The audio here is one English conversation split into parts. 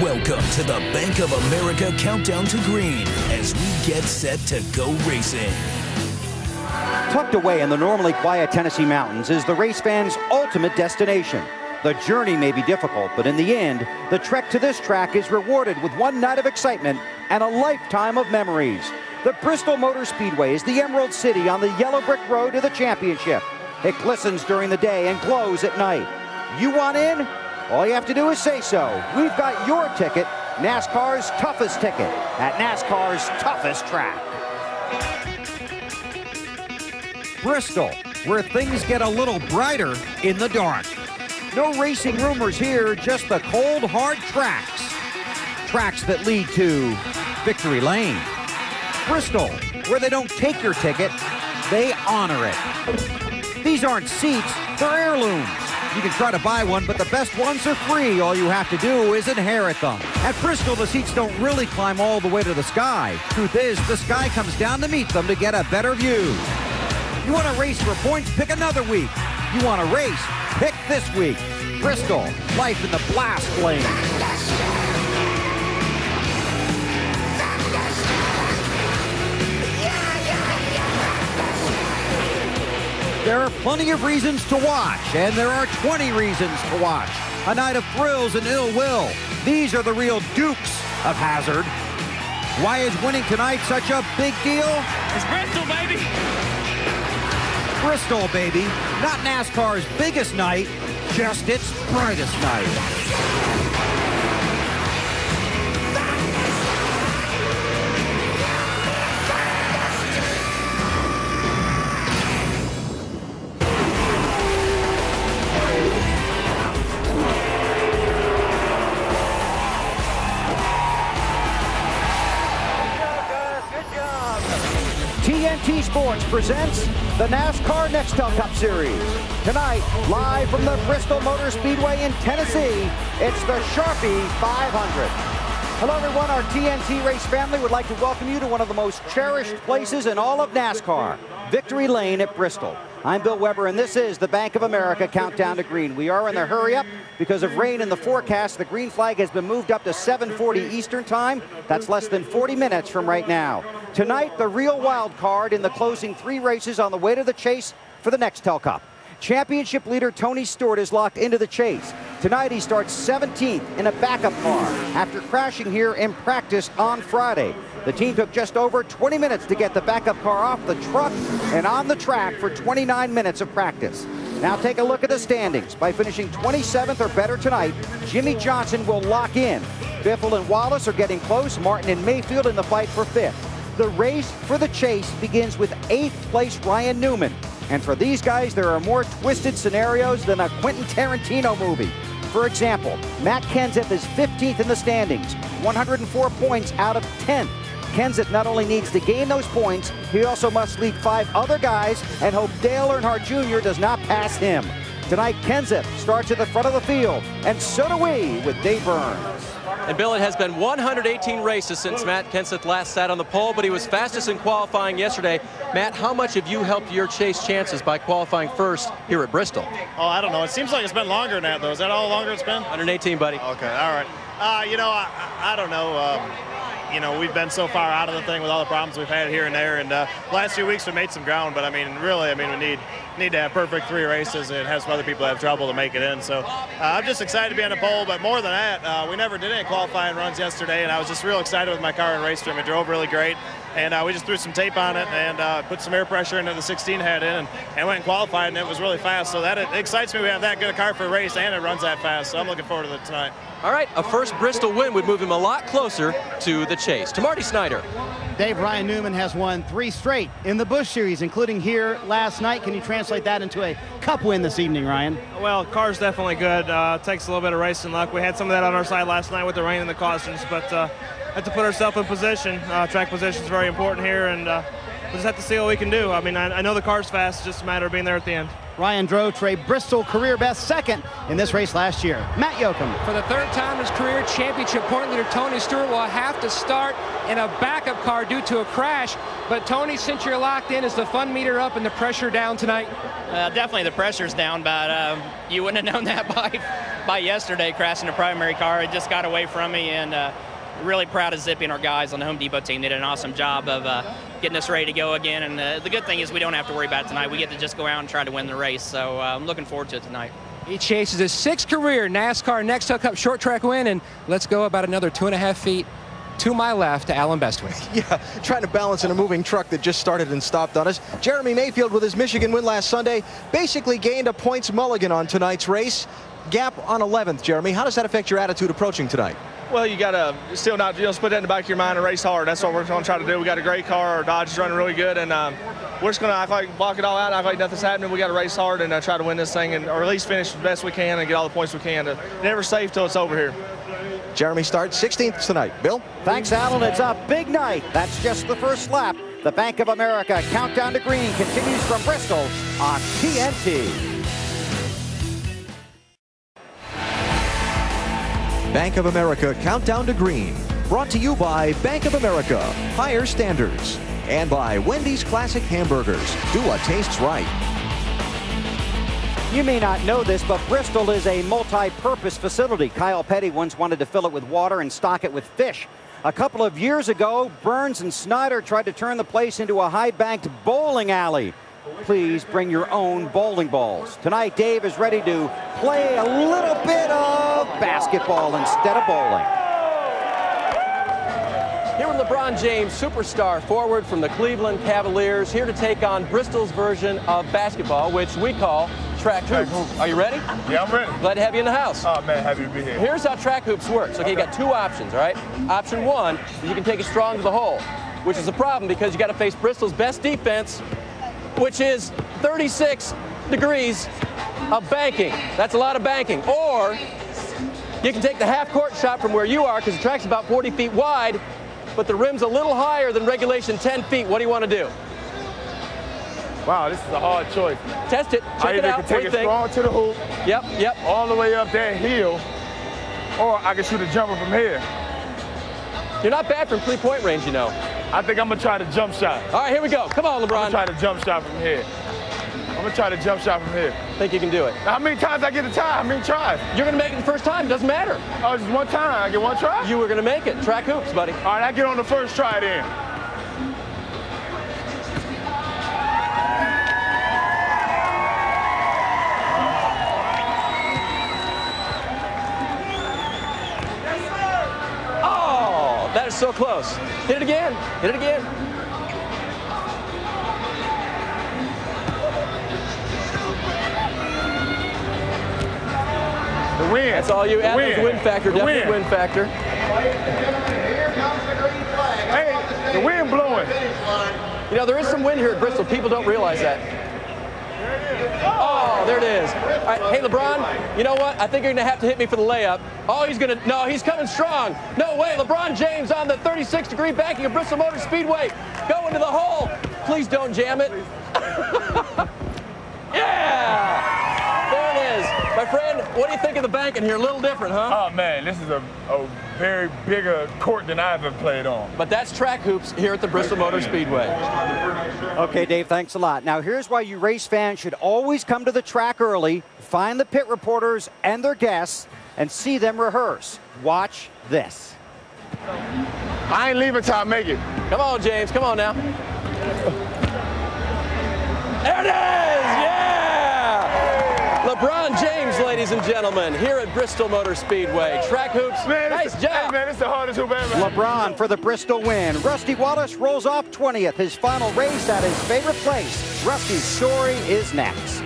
Welcome to the Bank of America Countdown to Green as we get set to go racing. Tucked away in the normally quiet Tennessee mountains is the race fan's ultimate destination. The journey may be difficult, but in the end, the trek to this track is rewarded with one night of excitement and a lifetime of memories. The Bristol Motor Speedway is the Emerald City on the yellow brick road to the championship. It glistens during the day and glows at night. You want in? All you have to do is say so. We've got your ticket, NASCAR's toughest ticket, at NASCAR's toughest track. Bristol, where things get a little brighter in the dark. No racing rumors here, just the cold, hard tracks. Tracks that lead to Victory Lane. Bristol, where they don't take your ticket, they honor it. These aren't seats, they're heirlooms. You can try to buy one, but the best ones are free. All you have to do is inherit them. At Bristol, the seats don't really climb all the way to the sky. Truth is, the sky comes down to meet them to get a better view. You want to race for points? Pick another week. You want to race? Pick this week. Bristol, life in the blast lane. There are plenty of reasons to watch, and there are 20 reasons to watch. A night of thrills and ill will. These are the real dukes of hazard. Why is winning tonight such a big deal? It's Bristol, baby! Bristol, baby. Not NASCAR's biggest night, just its brightest night. TNT Sports presents the NASCAR Nextel Cup Series. Tonight, live from the Bristol Motor Speedway in Tennessee, it's the Sharpie 500. Hello everyone, our TNT race family would like to welcome you to one of the most cherished places in all of NASCAR, Victory Lane at Bristol. I'm Bill Weber, and this is the Bank of America Countdown to Green. We are in the hurry-up because of rain in the forecast. The green flag has been moved up to 7:40 Eastern Time. That's less than 40 minutes from right now. Tonight, the real wild card in the closing 3 races on the way to the chase for the Nextel Cup. Championship leader Tony Stewart is locked into the chase. Tonight, he starts 17th in a backup car after crashing here in practice on Friday. The team took just over 20 minutes to get the backup car off the truck and on the track for 29 minutes of practice. Now take a look at the standings. By finishing 27th or better tonight, Jimmy Johnson will lock in. Biffle and Wallace are getting close. Martin and Mayfield in the fight for 5th. The race for the chase begins with 8th place Ryan Newman. And for these guys, there are more twisted scenarios than a Quentin Tarantino movie. For example, Matt Kenseth is 15th in the standings, 104 points out of 10th. Kenseth not only needs to gain those points, he also must lead 5 other guys and hope Dale Earnhardt Jr. does not pass him. Tonight, Kenseth starts at the front of the field, and so do we with Dave Burns. And Bill, it has been 118 races since Matt Kenseth last sat on the pole, but he was fastest in qualifying yesterday. Matt, how much have you helped your chase chances by qualifying first here at Bristol? Oh, I don't know. It seems like it's been longer than that, though. Is that all longer it's been? 118, buddy. Okay, all right. I don't know. We've been so far out of the thing with all the problems we've had here and there, and last few weeks we made some ground, but we need to have perfect 3 races and have some other people have trouble to make it in. So I'm just excited to be on the pole, but more than that, we never did any qualifying runs yesterday, and I was just real excited with my car and race trim. It drove really great, and we just threw some tape on it and put some air pressure into the 16 head in and went and qualified, and it was really fast. So that it excites me we have that good a car for a race, and it runs that fast. So I'm looking forward to it tonight. All right, a first Bristol win would move him a lot closer to the chase. To Marty Snyder. Dave, Ryan Newman has won 3 straight in the Busch Series, including here last night. Can you translate that into a Cup win this evening, Ryan? Well, car's definitely good. Takes a little bit of racing luck. We had some of that on our side last night with the rain and the cautions, but have to put ourselves in position. Track position is very important here, and we just have to see what we can do. I know the car's fast. It's just a matter of being there at the end. Ryan drove to a Bristol career best second in this race last year. Matt Yoakum. For the third time in his career, championship point leader Tony Stewart will have to start in a backup car due to a crash. But Tony, since you're locked in, is the fun meter up and the pressure down tonight? Definitely the pressure's down, but you wouldn't have known that by yesterday crashing the primary car. It just got away from me, and really proud of Zippy and our guys on the Home Depot team. They did an awesome job of getting us ready to go again, and the good thing is we don't have to worry about it tonight. We get to just go out and try to win the race, so I'm looking forward to it tonight. He chases his 6th career NASCAR Nextel Cup short track win, and let's go about another 2.5 feet to my left to Alan Bestwick. Yeah, trying to balance in a moving truck that just started and stopped on us. Jeremy Mayfield, with his Michigan win last Sunday, basically gained a points mulligan on tonight's race. Gap on 11th, Jeremy. How does that affect your attitude approaching tonight? Well, you got to still not, put that in the back of your mind and race hard. That's what we're going to try to do. We got a great car. Our Dodge is running really good, and we're just going to act like block it all out, act like nothing's happening. We got to race hard and try to win this thing, or at least finish the best we can and get all the points we can. Never safe till it's over here. Jeremy starts 16th tonight. Bill? Thanks, Alan. It's a big night. That's just the first lap. The Bank of America Countdown to Green continues from Bristol on TNT. Bank of America Countdown to Green, brought to you by Bank of America, Higher Standards, and by Wendy's Classic Hamburgers. Do what tastes right. You may not know this, but Bristol is a multi-purpose facility. Kyle Petty once wanted to fill it with water and stock it with fish. A couple of years ago, Burns and Snyder tried to turn the place into a high-banked bowling alley. Please bring your own bowling balls. Tonight, Dave is ready to play a little bit of basketball instead of bowling. Here with LeBron James, superstar forward from the Cleveland Cavaliers, here to take on Bristol's version of basketball, which we call track hoops. Are you ready? Yeah, I'm ready. Glad to have you in the house. Oh, man, happy to be here. Here's how track hoops works. Okay, you got 2 options, all right? Option 1 is you can take it strong to the hole, which is a problem because you got to face Bristol's best defense, which is 36 degrees of banking. That's a lot of banking. Or you can take the half-court shot from where you are, because the track's about 40 feet wide, but the rim's a little higher than regulation 10 feet. What do you want to do? Wow, this is a hard choice. Test it. Check it out. I either can take it strong to the hoop, Yep. all the way up that hill, or I can shoot a jumper from here. You're not bad from three-point range, you know. I think I'm going to try the jump shot. All right, here we go. Come on, LeBron. I'm going to try the jump shot from here. Think you can do it? Now, how many times I get a try? How many tries? You're going to make it the first time. Doesn't matter. Oh, just one time. I get one try? You were going to make it. Track hoops, buddy. All right, I get on the first try then. Oh, that is so close. Hit it again. Hit it again. The wind. That's all you add. The win factor. Definitely win factor. Hey, the wind blowing. You know, there is some wind here at Bristol. People don't realize that. Oh, there it is. All right, hey, LeBron, you know what? I think you're going to have to hit me for the layup. Oh, no, he's coming strong. No way. LeBron James on the 36-degree banking of Bristol Motor Speedway. Going to the hole. Please don't jam it. Yeah! There it is. My friend, what do you think of the banking here? A little different, huh? Oh, man, this is a very bigger court than I've ever played on. But that's track hoops here at the Bristol Motor Speedway. Okay, Dave, thanks a lot. Now, here's why you race fans should always come to the track early, find the pit reporters and their guests, and see them rehearse. Watch this. I ain't leaving till I make it. Come on, James. Come on now. There it is! Yeah! LeBron James, ladies and gentlemen, here at Bristol Motor Speedway. Track hoops, man, nice job. Hey, man, it's the hardest hoop ever. LeBron for the Bristol win. Rusty Wallace rolls off 20th, his final race at his favorite place. Rusty's story is next.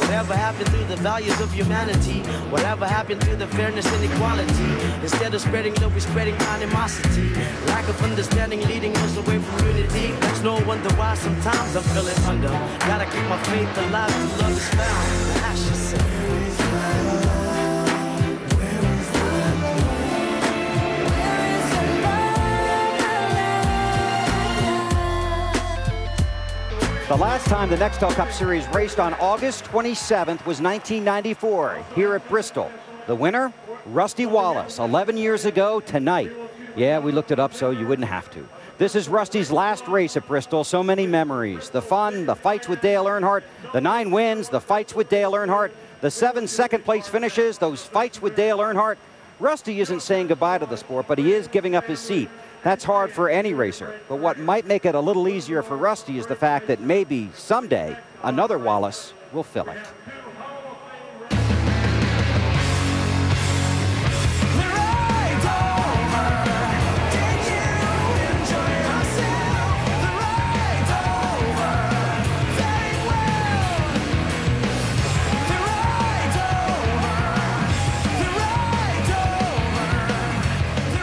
Whatever happened to the values of humanity? Whatever happened to the fairness and equality? Instead of spreading love, we're spreading animosity. Lack of understanding leading us away from unity. That's no wonder why sometimes I'm feeling under. Gotta keep my faith alive till love is found. Ask yourself. The last time the Nextel Cup Series raced on August 27th was 1994 here at Bristol. The winner, Rusty Wallace, 11 years ago tonight. Yeah, we looked it up so you wouldn't have to. This is Rusty's last race at Bristol. So many memories. The fun, the fights with Dale Earnhardt, the 9 wins, the fights with Dale Earnhardt, the 7 second-place finishes, those fights with Dale Earnhardt. Rusty isn't saying goodbye to the sport, but he is giving up his seat. That's hard for any racer. But what might make it a little easier for Rusty is the fact that maybe someday another Wallace will fill it.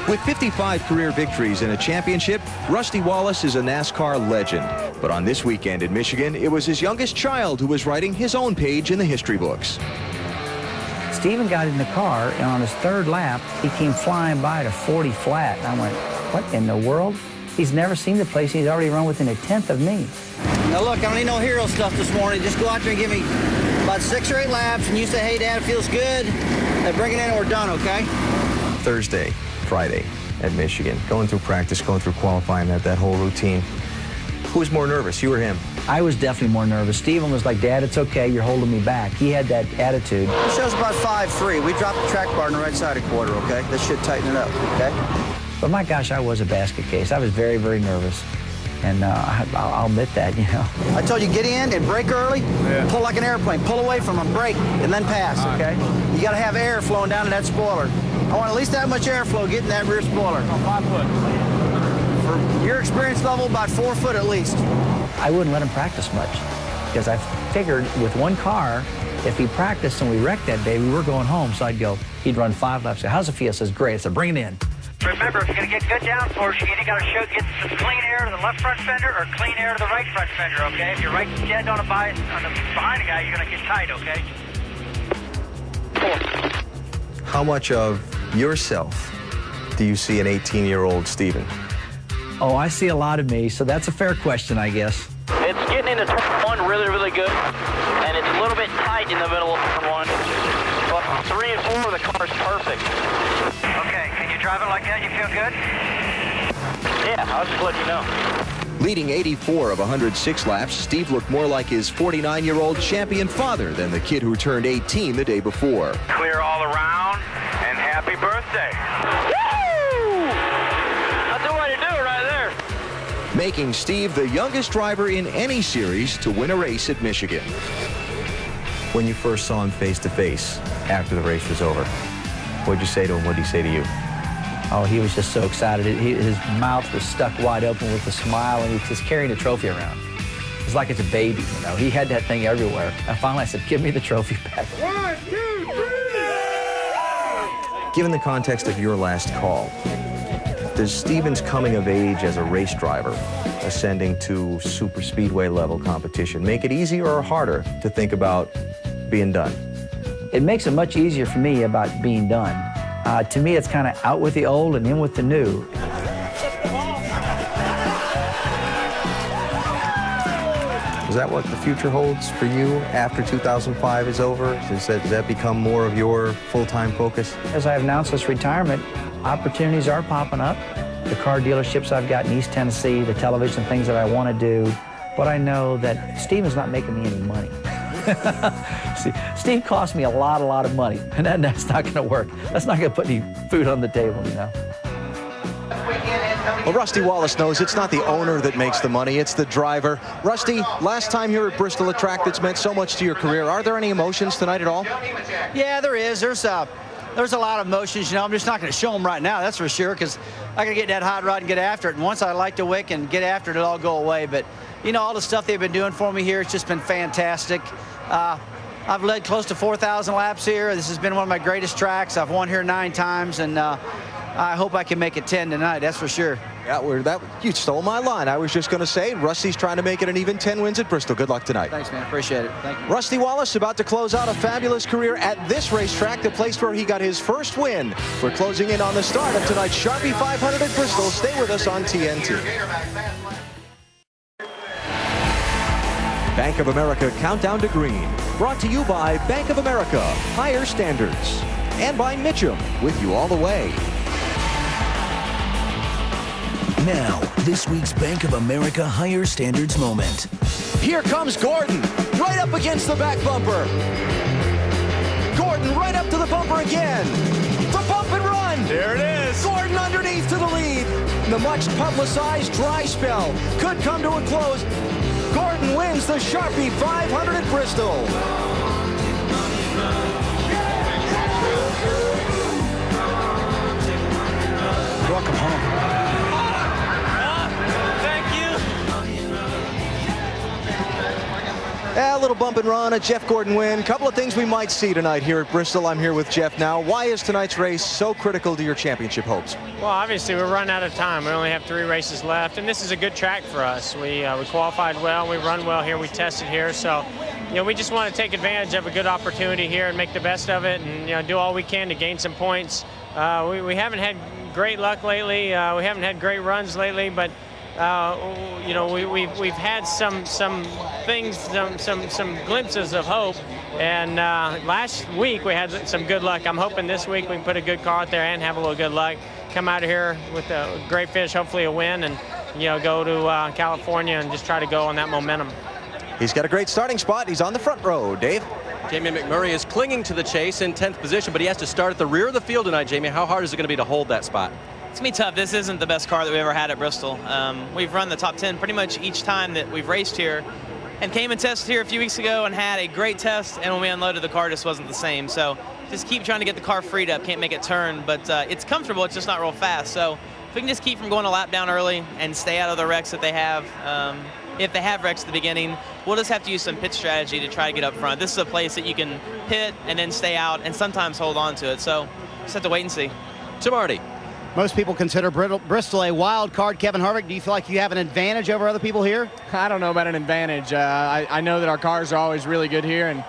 With 55 career victories and a championship, Rusty Wallace is a NASCAR legend. But on this weekend in Michigan, it was his youngest child who was writing his own page in the history books. Steven got in the car, and on his 3rd lap, he came flying by at a 40 flat. And I went, what in the world? He's never seen the place. He's already run within a 1/10 of me. Now look, I don't need no hero stuff this morning. Just go out there and give me about 6 or 8 laps, and you say, hey, Dad, it feels good. Then bring it in and we're done, okay? Thursday, Friday at Michigan, going through practice, going through qualifying, that whole routine. Who was more nervous, you or him? I was definitely more nervous. Steven was like, Dad, it's okay. You're holding me back. He had that attitude. The show's about 5-3. We dropped the track bar on the right side a quarter, okay? That should tighten it up, okay? But my gosh, I was a basket case. I was very, very nervous. And I'll admit that, you know. I told you, get in and brake early, pull like an airplane, pull away from them, brake, and then pass, okay? You got to have air flowing down to that spoiler. I want at least that much airflow getting that rear spoiler. 5 foot. For your experience level, about 4 foot at least. I wouldn't let him practice much because I figured with one car, if he practiced and we wrecked that baby, we're going home. So I'd go, he'd run 5 laps. Say, how's it feel? Says, great. I said, bring it in. Remember, if you're going to get good downforce, you either got to get some clean air to the left front fender or clean air to the right front fender, okay? If you're right dead on the behind the guy, you're going to get tight, okay? 4. How much of yourself do you see in 18-year-old Steven? Oh, I see a lot of me, so that's a fair question, I guess. It's getting into turn 1 really, really good, and it's a little bit tight in the middle of turn 1. But 3 and 4, the car's perfect. Okay, can you drive it like that? You feel good? Yeah, I'll just let you know. Leading 84 of 106 laps, Steve looked more like his 49-year-old champion father than the kid who turned 18 the day before. Clear all around, and happy birthday. Woo! That's the way to do it right there. Making Steve the youngest driver in any series to win a race at Michigan. When you first saw him face-to-face after the race was over, what'd you say to him? What'd he say to you? Oh, he was just so excited. His mouth was stuck wide open with a smile, and he's just carrying a trophy around. It's like it's a baby, you know. He had that thing everywhere. And finally I said, give me the trophy back. 1, 2, 3! Given the context of your last call, does Steven's coming of age as a race driver, ascending to super speedway level competition, make it easier or harder to think about being done? It makes it much easier for me about being done. To me, it's kind of out with the old and in with the new. Is that what the future holds for you after 2005 is over? Does that become more of your full-time focus? As I announced this retirement, opportunities are popping up. The car dealerships I've got in East Tennessee, the television things that I want to do. But I know that Steven's not making me any money. See, Steve cost me a lot of money, and that's not going to work. That's not going to put any food on the table, you know. Well, Rusty Wallace knows it's not the owner that makes the money, it's the driver. Rusty, last time here at Bristol, a track that's meant so much to your career. Are there any emotions tonight at all? Yeah, there is. There's a lot of emotions, you know. I'm just not going to show them right now, that's for sure, because I got to get that hot rod and get after it. And once I light the wick and get after it, it'll all go away. But, you know, all the stuff they've been doing for me here, it's just been fantastic. I've led close to 4,000 laps here. This has been one of my greatest tracks. I've won here 9 times, and I hope I can make it 10 tonight, that's for sure. Yeah, you stole my line. I was just going to say, Rusty's trying to make it an even 10 wins at Bristol. Good luck tonight. Thanks, man. Appreciate it. Thank you. Rusty Wallace about to close out a fabulous career at this racetrack, the place where he got his first win. We're closing in on the start of tonight's Sharpie 500 at Bristol. Stay with us on TNT. Bank of America Countdown to Green, brought to you by Bank of America, higher standards, and by Mitchum, with you all the way. Now, this week's Bank of America Higher Standards moment. Here comes Gordon, right up against the back bumper. Gordon right up to the bumper again. The bump and run. There it is. Gordon underneath to the lead. The much publicized dry spell could come to a close. Gordon wins the Sharpie 500 at Bristol. Welcome home. A little bump and run, a Jeff Gordon win. Couple of things we might see tonight here at Bristol. I'm here with Jeff now. Why is tonight's race so critical to your championship hopes? Well, obviously we're running out of time. We only have 3 races left, and this is a good track for us. We qualified well, we run well here, we tested here, so we just want to take advantage of a good opportunity here and make the best of it, and do all we can to gain some points. We haven't had great luck lately. We haven't had great runs lately, but we've had some things, some glimpses of hope, and last week we had some good luck. I'm hoping this week we can put a good car out there and have a little good luck. Come out of here with a great finish, hopefully a win, and go to California and just try to go on that momentum. He's got a great starting spot. He's on the front row. Dave? Jamie McMurray is clinging to the chase in 10th position, but he has to start at the rear of the field tonight. Jamie, how hard is it going to be to hold that spot? It's going to be tough. This isn't the best car that we've ever had at Bristol. We've run the top 10 pretty much each time that we've raced here, and came and tested here a few weeks ago and had a great test, and when we unloaded, the car just wasn't the same. So just keep trying to get the car freed up. Can't make it turn, but it's comfortable. It's just not real fast. So if we can just keep from going a lap down early and stay out of the wrecks that they have, if they have wrecks at the beginning, we'll just have to use some pit strategy to try to get up front. This is a place that you can pit and then stay out and sometimes hold on to it. So just have to wait and see. To Marty. Most people consider Bristol a wild card. Kevin Harvick, do you feel like you have an advantage over other people here? I don't know about an advantage. I know that our cars are always really good here, and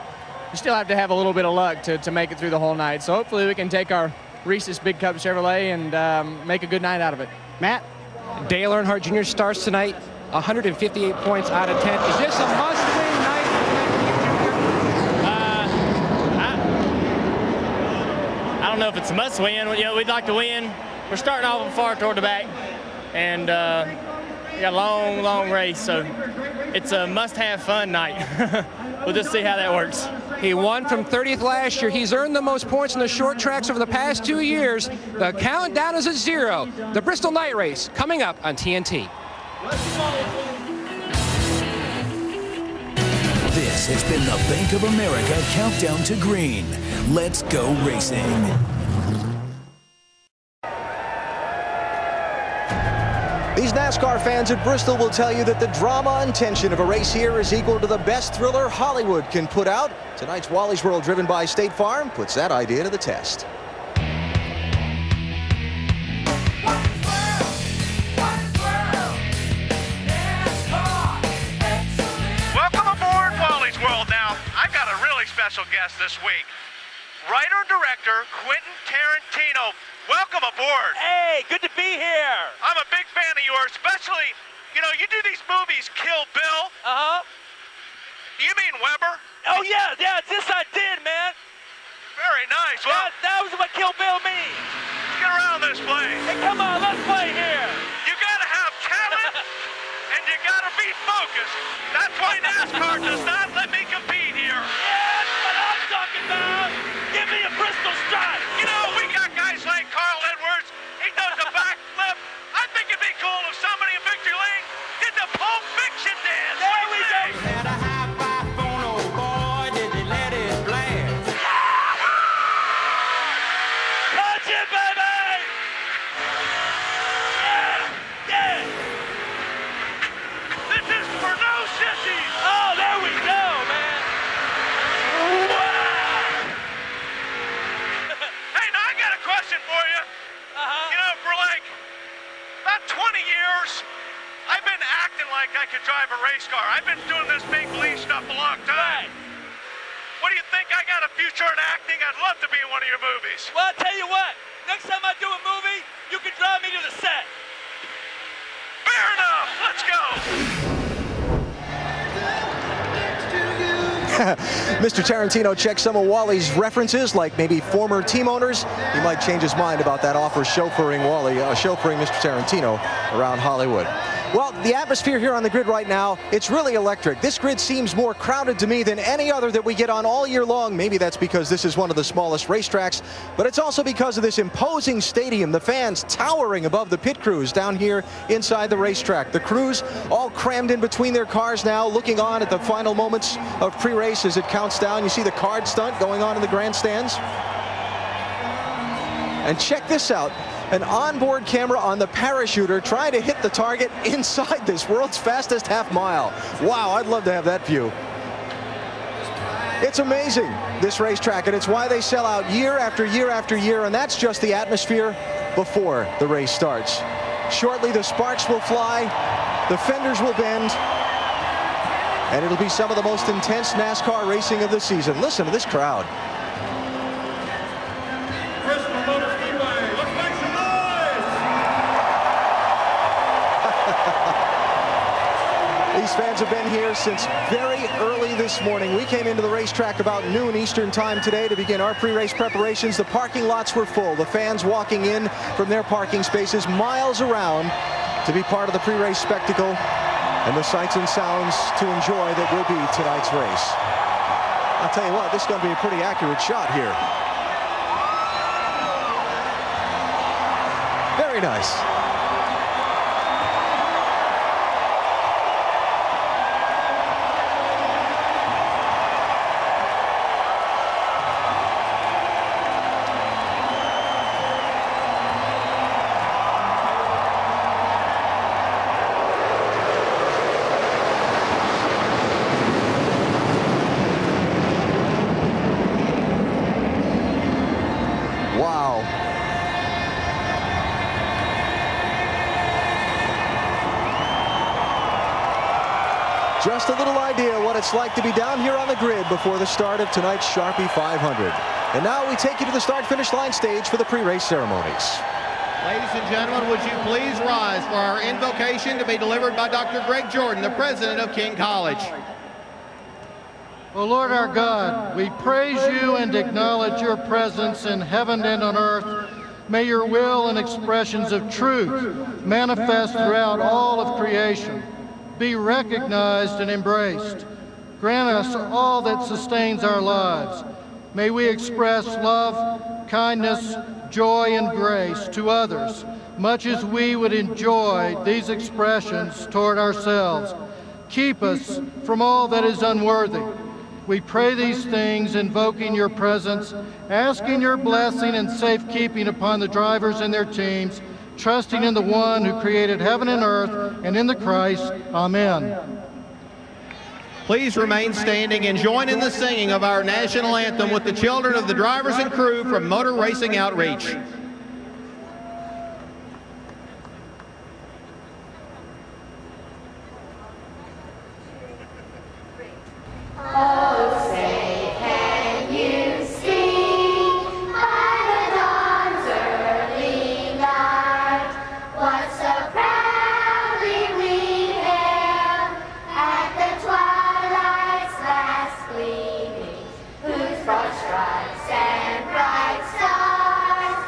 we still have to have a little bit of luck to make it through the whole night. So hopefully we can take our Reese's Big Cup Chevrolet and make a good night out of it. Matt? Dale Earnhardt Jr. starts tonight, 158 points out of 10. Is this a must-win night? I don't know if it's a must-win. We'd like to win. We're starting off far toward the back, and we got a long, long race, so it's a must-have fun night. We'll just see how that works. He won from 30th last year. He's earned the most points in the short tracks over the past 2 years. The countdown is at 0. The Bristol Night Race coming up on TNT. This has been the Bank of America Countdown to Green. Let's go racing. These NASCAR fans at Bristol will tell you that the drama and tension of a race here is equal to the best thriller Hollywood can put out. Tonight's Wally's World, driven by State Farm, puts that idea to the test. Welcome aboard Wally's World. Now, I've got a really special guest this week. Writer and director Quentin Tarantino. Welcome aboard. Hey, good to be here. I'm a big fan of yours, especially, you do these movies, Kill Bill. Uh-huh. Do you mean Weber? Oh, yeah, this I did, man. Very nice. Well, that was what Kill Bill means. Let's get around this place. Hey, come on, let's play here. You gotta have talent, and you gotta be focused. That's why NASCAR does not let me compete here. Yeah, that's what I'm talking about. Give me a Bristol strike. We got guys like Carl Edwards. He does a backflip. I think it'd be cool if somebody in Victory Lane did the Pulp Fiction dance. There we go. Touch it, baby. Yeah. This is for no sissies. Oh, there we go, man. Hey, now I got a question for you. For about 20 years, I've been acting like I could drive a race car. I've been doing this make-believe stuff a long time. What do you think? I got a future in acting? I'd love to be in one of your movies. Well, I'll tell you what. Next time I do a movie, you can drive me to the set. Fair enough. Let's go. Mr. Tarantino checked some of Wally's references, like maybe former team owners. He might change his mind about that offer chauffeuring Mr. Tarantino around Hollywood. Well, the atmosphere here on the grid right now, it's really electric. This grid seems more crowded to me than any other that we get on all year long. Maybe that's because this is one of the smallest racetracks, but it's also because of this imposing stadium, the fans towering above the pit crews down here inside the racetrack. The crews all crammed in between their cars now, looking on at the final moments of pre-race as it counts down. You see the card stunt going on in the grandstands. And check this out. An onboard camera on the parachuter trying to hit the target inside this world's fastest half mile. Wow, I'd love to have that view. It's amazing, this racetrack, and it's why they sell out year after year after year, and that's just the atmosphere before the race starts. Shortly, the sparks will fly, the fenders will bend, and it'll be some of the most intense NASCAR racing of the season. Listen to this crowd. These fans have been here since very early this morning. We came into the racetrack about noon Eastern time today to begin our pre-race preparations. The parking lots were full. The fans walking in from their parking spaces miles around to be part of the pre-race spectacle and the sights and sounds to enjoy that will be tonight's race. I'll tell you what, this is going to be a pretty accurate shot here. Very nice. Just a little idea what it's like to be down here on the grid before the start of tonight's Sharpie 500. And now we take you to the start-finish line stage for the pre-race ceremonies. Ladies and gentlemen, would you please rise for our invocation to be delivered by Dr. Greg Jordan, the president of King College. O Lord our God, we praise you and acknowledge your presence in heaven and on earth. May your will and expressions of truth manifest throughout all of creation, be recognized and embraced. Grant us all that sustains our lives. May we express love, kindness, joy, and grace to others, much as we would enjoy these expressions toward ourselves. Keep us from all that is unworthy. We pray these things, invoking your presence, asking your blessing and safekeeping upon the drivers and their teams, trusting in the one who created heaven and earth, and in the Christ. Amen. Please remain standing and join in the singing of our national anthem with the children of the drivers and crew from Motor Racing Outreach. Oh, say, can you see by the dawn's early light what so proudly we hailed at the twilight's last gleaming, whose broad stripes and bright stars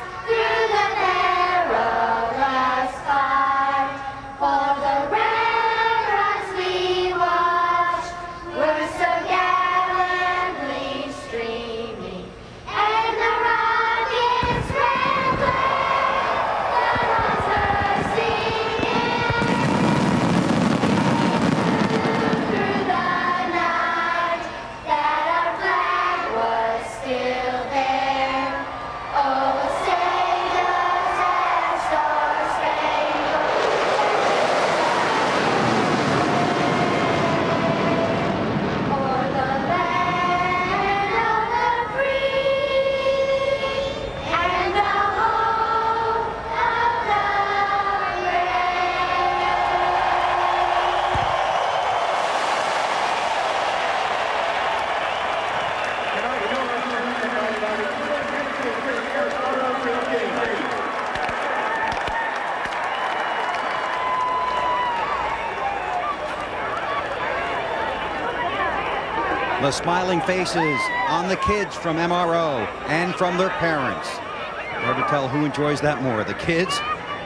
The smiling faces on the kids from MRO and from their parents. Hard to tell who enjoys that more, the kids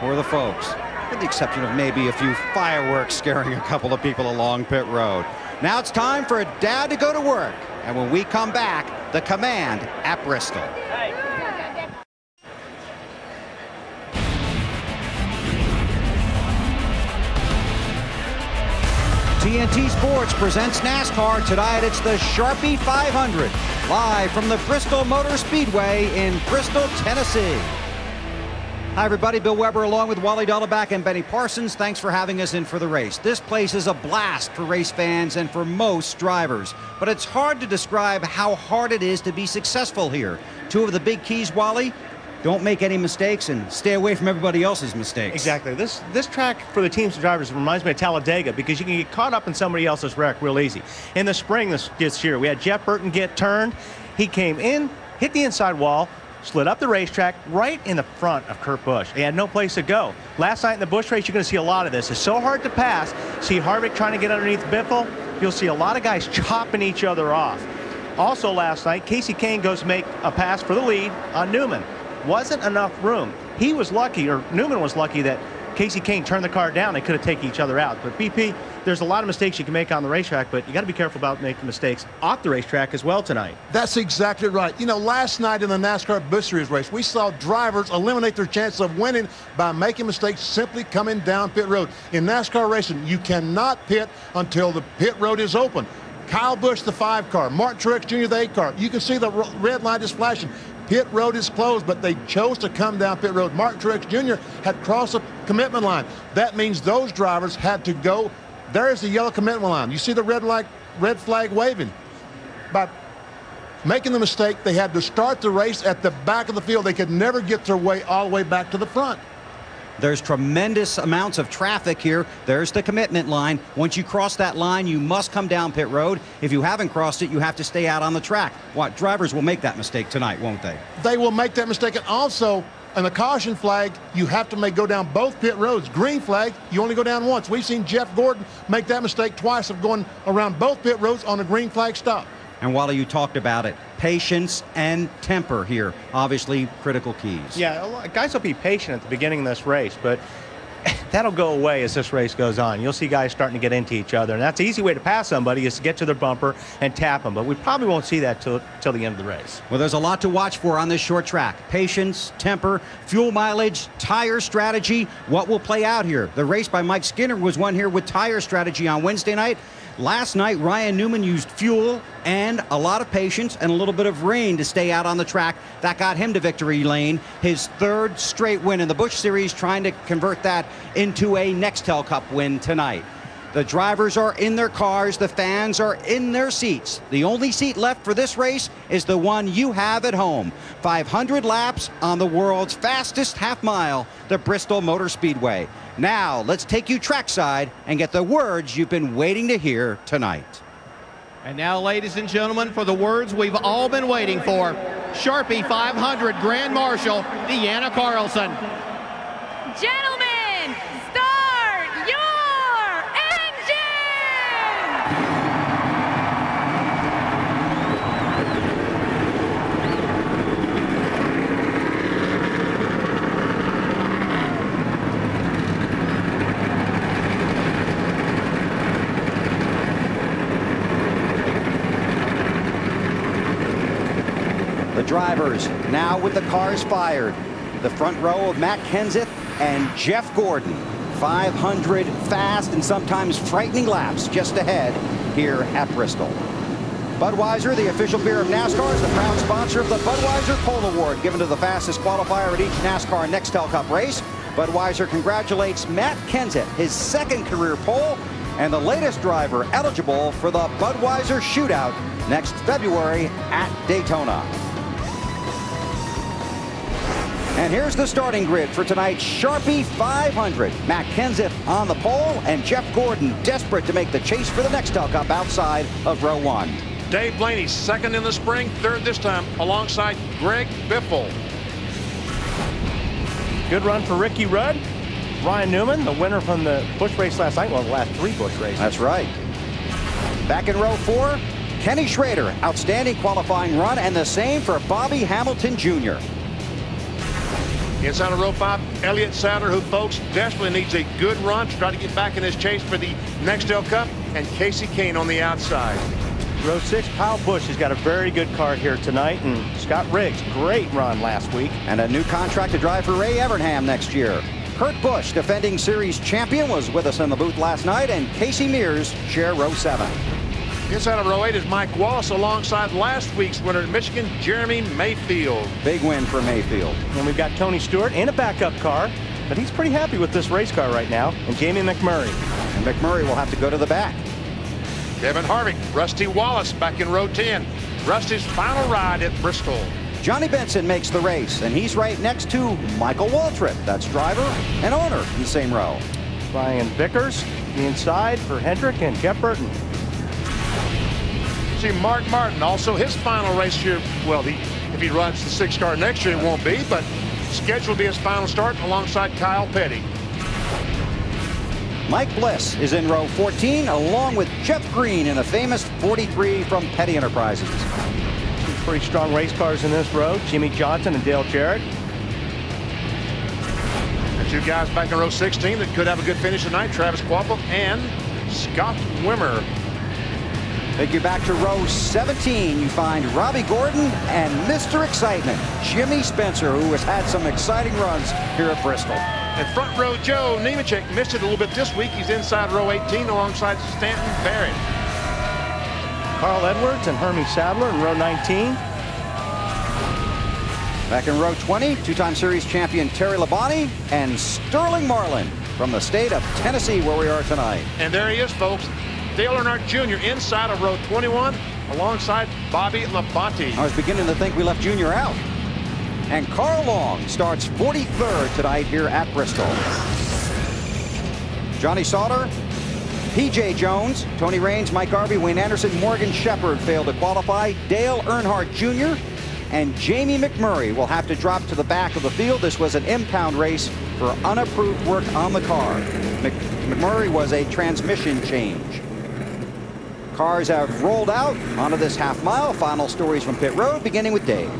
or the folks, with the exception of maybe a few fireworks scaring a couple of people along pit road. Now it's time for Dad to go to work. And when we come back, the command at Bristol. TNT Sports presents NASCAR. Tonight it's the Sharpie 500, live from the Bristol Motor Speedway in Bristol, Tennessee. Hi everybody, Bill Weber along with Wally Dullaback and Benny Parsons. Thanks for having us in for the race. This place is a blast for race fans and for most drivers, but it's hard to describe how hard it is to be successful here. Two of the big keys, Wally: don't make any mistakes and stay away from everybody else's mistakes. Exactly. This track for the teams and drivers reminds me of Talladega because you can get caught up in somebody else's wreck real easy. In the spring this year, we had Jeff Burton get turned. He came in, hit the inside wall, slid up the racetrack right in the front of Kurt Busch. He had no place to go. Last night in the Busch race, you're going to see a lot of this. It's so hard to pass. See Harvick trying to get underneath Biffle. You'll see a lot of guys chopping each other off. Also last night, Casey Kane goes to make a pass for the lead on Newman. Wasn't enough room. He was lucky, or Newman was lucky, that Casey Kane turned the car down. They could have taken each other out. But BP, there's a lot of mistakes you can make on the racetrack, but you got to be careful about making mistakes off the racetrack as well tonight. That's exactly right. You know, last night in the NASCAR Busch Series race, we saw drivers eliminate their chance of winning by making mistakes simply coming down pit road. In NASCAR racing, you cannot pit until the pit road is open. Kyle Busch, the 5 car, Martin Truex Jr., the 8 car. You can see the red light is flashing. Pit road is closed, but they chose to come down pit road. Martin Truex Jr. had crossed the commitment line. That means those drivers had to go. There's the yellow commitment line. You see the red flag waving. By making the mistake, they had to start the race at the back of the field. They could never get their way all the way back to the front. There's tremendous amounts of traffic here. There's the commitment line. Once you cross that line, you must come down pit road. If you haven't crossed it, you have to stay out on the track. What, drivers will make that mistake tonight, won't they? They will make that mistake. And also, on the caution flag, you have to go down both pit roads. Green flag, you only go down once. We've seen Jeff Gordon make that mistake twice of going around both pit roads on a green flag stop. And Wally, you talked about it. Patience and temper here, obviously critical keys. Yeah, guys will be patient at the beginning of this race, but that'll go away as this race goes on. You'll see guys starting to get into each other, and that's the easy way to pass somebody is to get to their bumper and tap them, but we probably won't see that till the end of the race. Well, there's a lot to watch for on this short track. Patience, temper, fuel mileage, tire strategy. What will play out here? The race by Mike Skinner was won here with tire strategy on Wednesday night. Last night, Ryan Newman used fuel and a lot of patience and a little bit of rain to stay out on the track. That got him to victory lane. His 3rd straight win in the Busch Series, trying to convert that into a Nextel Cup win tonight. The drivers are in their cars. The fans are in their seats. The only seat left for this race is the one you have at home. 500 laps on the world's fastest half mile, the Bristol Motor Speedway. Now, let's take you trackside and get the words you've been waiting to hear tonight. And now, ladies and gentlemen, for the words we've all been waiting for, Sharpie 500 Grand Marshal, Deanna Carlson. Gentlemen, start your engine! The drivers now with the cars fired. The front row of Matt Kenseth and Jeff Gordon. 500 fast and sometimes frightening laps just ahead here at Bristol. Budweiser, the official beer of NASCAR, is the proud sponsor of the Budweiser Pole Award, given to the fastest qualifier at each NASCAR Nextel Cup race. Budweiser congratulates Matt Kenseth, his 2nd career pole, and the latest driver eligible for the Budweiser Shootout next February at Daytona. And here's the starting grid for tonight's Sharpie 500. Matt Kenseth on the pole and Jeff Gordon desperate to make the chase for the Nextel Cup outside of row 1. Dave Blaney 2nd in the spring, 3rd this time alongside Greg Biffle. Good run for Ricky Rudd. Ryan Newman, the winner from the Busch race last night, well, the last 3 Busch races. That's right. Back in row 4, Kenny Schrader, outstanding qualifying run, and the same for Bobby Hamilton Jr. Inside of row 5, Elliott Sadler, who, folks, desperately needs a good run to try to get back in this chase for the Nextel Cup, and Casey Kane on the outside. Row 6, Kyle Busch has got a very good car here tonight, and Scott Riggs, great run last week. And a new contract to drive for Ray Evernham next year. Kurt Busch, defending series champion, was with us in the booth last night, and Casey Mears share row 7. Inside of row 8 is Mike Wallace alongside last week's winner in Michigan, Jeremy Mayfield. Big win for Mayfield. And we've got Tony Stewart in a backup car, but he's pretty happy with this race car right now, and Jamie McMurray. And McMurray will have to go to the back. Kevin Harvick, Rusty Wallace back in row 10. Rusty's final ride at Bristol. Johnny Benson makes the race, and he's right next to Michael Waltrip. That's driver and owner in the same row. Brian Vickers, the inside for Hendrick and Jeff Burton. See Mark Martin, also his final race here. Well, if he runs the 6 car next year, it won't be, but scheduled to be his final start alongside Kyle Petty. Mike Bliss is in row 14, along with Jeff Green in the famous 43 from Petty Enterprises. Two pretty strong race cars in this row, Jimmy Johnson and Dale Jarrett. And 2 guys back in row 16 that could have a good finish tonight, Travis Quapple and Scott Wimmer. Take you back to row 17. You find Robbie Gordon and Mr. Excitement, Jimmy Spencer, who has had some exciting runs here at Bristol. And front row Joe Nemechek missed it a little bit this week. He's inside row 18 alongside Stanton Barrett. Carl Edwards and Hermie Sadler in row 19. Back in row 20, two-time series champion Terry Labonte and Sterling Marlin from the state of Tennessee, where we are tonight. And there he is, folks. Dale Earnhardt Jr. inside of row 21 alongside Bobby Labonte. I was beginning to think we left Jr. out. And Carl Long starts 43rd tonight here at Bristol. Johnny Sauter, P.J. Jones, Tony Raines, Mike Garvey, Wayne Anderson, Morgan Shepherd failed to qualify. Dale Earnhardt Jr. and Jamie McMurray will have to drop to the back of the field. This was an impound race for unapproved work on the car. McMurray was a transmission change. Cars have rolled out onto this half mile. Final stories from pit road, beginning with Dave.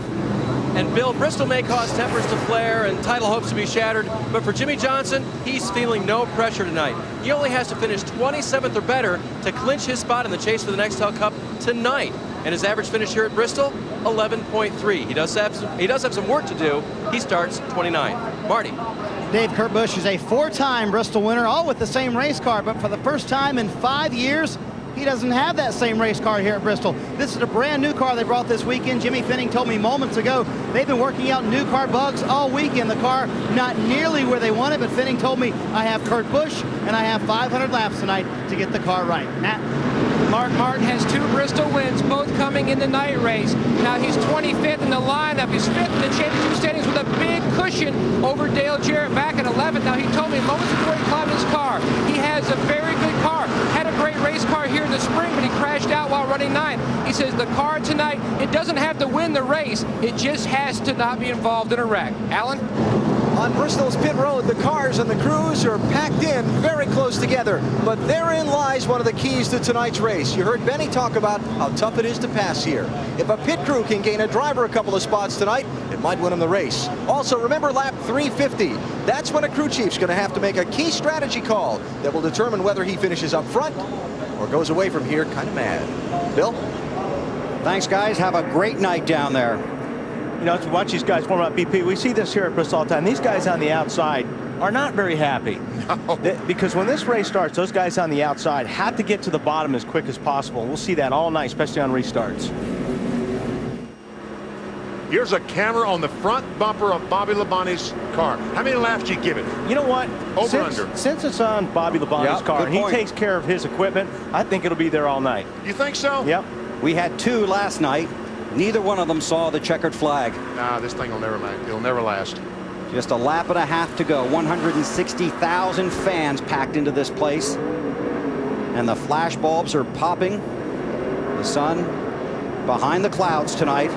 And Bill, Bristol may cause tempers to flare and title hopes to be shattered, but for Jimmy Johnson, he's feeling no pressure tonight. He only has to finish 27th or better to clinch his spot in the chase for the Nextel Cup tonight. And his average finish here at Bristol, 11.3. He does have some work to do. He starts 29. Marty. Dave, Kurt Busch is a 4-time Bristol winner, all with the same race car, but for the first time in 5 years, he doesn't have that same race car here at Bristol. This is a brand new car they brought this weekend. Jimmy Finning told me moments ago they've been working out new car bugs all weekend. The car not nearly where they want it, but Finning told me I have Kurt Busch and I have 500 laps tonight to get the car right. Matt? Mark Martin has 2 Bristol wins, both coming in the night race. Now he's 25th in the lineup. He's 5th in the championship standings with a big cushion over Dale Jarrett back in 11th. Now he told me moments before he climbed his car, he has a very good car. Had a great race car here in the spring, but he crashed out while running 9. He says the car tonight, it doesn't have to win the race. It just has to not be involved in a wreck. Alan? On Bristol's pit road, the cars and the crews are packed in very close together, but therein lies one of the keys to tonight's race. You heard Benny talk about how tough it is to pass here. If a pit crew can gain a driver a couple of spots tonight, it might win him the race. Also, remember lap 350. That's when a crew chief's going to have to make a key strategy call that will determine whether he finishes up front or goes away from here kind of mad. Bill? Thanks, guys. Have a great night down there. You know, to watch these guys warm up, BP, we see this here at Bristol all the time. These guys on the outside are not very happy. No. Because when this race starts, those guys on the outside have to get to the bottom as quick as possible. We'll see that all night, especially on restarts. Here's a camera on the front bumper of Bobby Labonte's car. How many laps do you give it? You know what? Over/under. Since it's on Bobby Labonte's car and he takes care of his equipment, I think it'll be there all night. You think so? Yep. We had 2 last night. Neither one of them saw the checkered flag. Nah, this thing will never last. It'll never last. Just a lap and a half to go. 160,000 fans packed into this place. And the flash bulbs are popping. The sun behind the clouds tonight.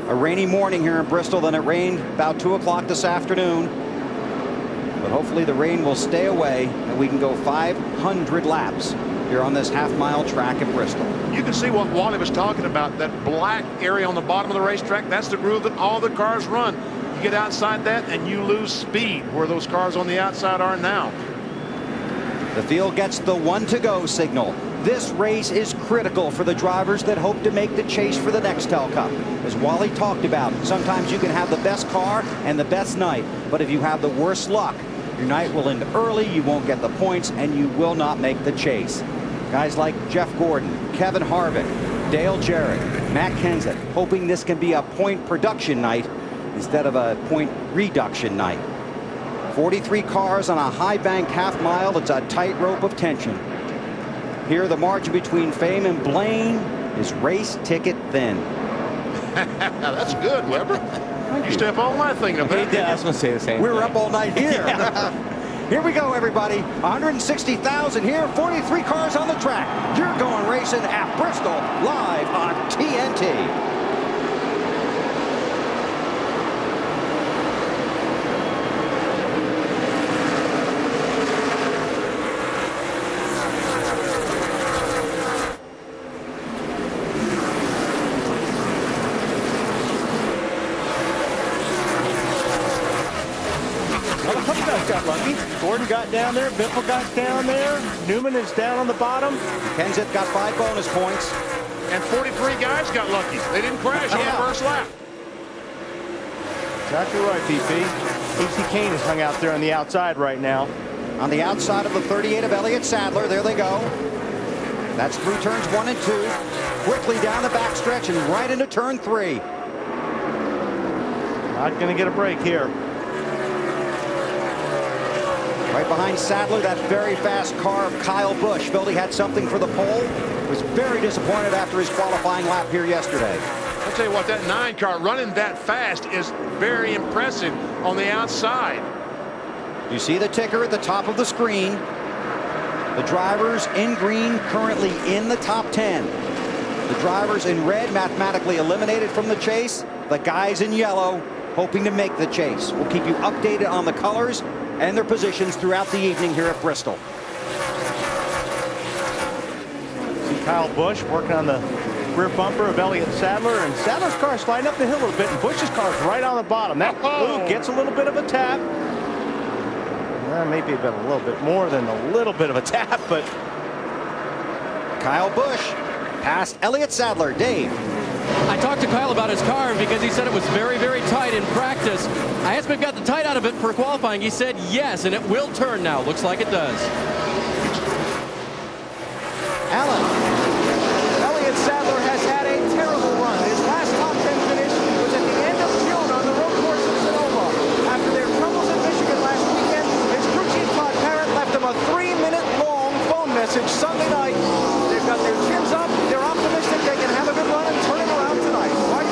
A rainy morning here in Bristol. Then it rained about 2 o'clock this afternoon. But hopefully the rain will stay away and we can go 500 laps here on this half-mile track at Bristol. You can see what Wally was talking about, that black area on the bottom of the racetrack. That's the groove that all the cars run. You get outside that and you lose speed where those cars on the outside are now. The field gets the 1 to go signal. This race is critical for the drivers that hope to make the chase for the Nextel Cup. As Wally talked about, sometimes you can have the best car and the best night, but if you have the worst luck, your night will end early, you won't get the points, and you will not make the chase. Guys like Jeff Gordon, Kevin Harvick, Dale Jarrett, Matt Kenseth, hoping this can be a point production night instead of a point reduction night. 43 cars on a high-banked half-mile. It's a tightrope of tension. Here, the margin between Fame and Blaine is race ticket thin. That's good, Weber. You stay up all night thinking about it. Yeah, I was going to say the same We were thing. up all night here. Here we go, everybody. 160,000 here, 43 cars on the track. You're going racing at Bristol, live on TNT. Gordon got down there, Biffle got down there, Newman is down on the bottom. Kenseth got 5 bonus points. And 43 guys got lucky. They didn't crash on the first lap. Exactly right, PP. Casey Kane is hung out there on the outside right now. On the outside of the 38 of Elliott Sadler, there they go. That's through turns 1 and 2. Quickly down the backstretch and right into turn 3. Not going to get a break here. Right behind Sadler, that very fast car of Kyle Busch. Felt he had something for the pole. Was very disappointed after his qualifying lap here yesterday. I'll tell you what, that 9 car running that fast is very impressive on the outside. You see the ticker at the top of the screen. The drivers in green currently in the top 10. The drivers in red mathematically eliminated from the chase. The guys in yellow hoping to make the chase. We'll keep you updated on the colors and their positions throughout the evening here at Bristol. See Kyle Busch working on the rear bumper of Elliott Sadler, and Sadler's car sliding up the hill a little bit, and Busch's car is right on the bottom. That blue gets a little bit of a tap. Maybe a little bit more than a little bit of a tap, but Kyle Busch past Elliott Sadler. Dave. I talked to Kyle about his car because he said it was very, very tight in practice. I asked him if he got the tight out of it for qualifying. He said yes, and it will turn now. Looks like it does. Alan, Elliott Sadler has had a terrible run. His last top 10 finish was at the end of June on the road course of Sonoma. After their troubles in Michigan last weekend, his crew chief Todd Parrott left him a 3-minute-long phone message Sunday night. They've got their chins up. They're optimistic they can have a good run and turn it around tonight. Right?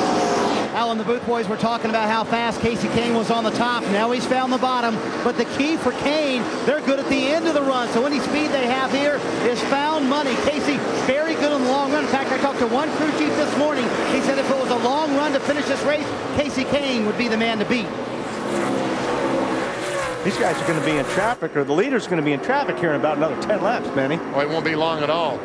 Alan, the booth boys were talking about how fast Casey Kane was on the top. Now he's found the bottom. But the key for Kane, they're good at the end of the run. So any speed they have here is found money. Casey, very good in the long run. In fact, I talked to one crew chief this morning. He said if it was a long run to finish this race, Casey Kane would be the man to beat. these guys are going to be in traffic, or the leader's going to be in traffic here in about another 10 laps, Benny. Well, it won't be long at all.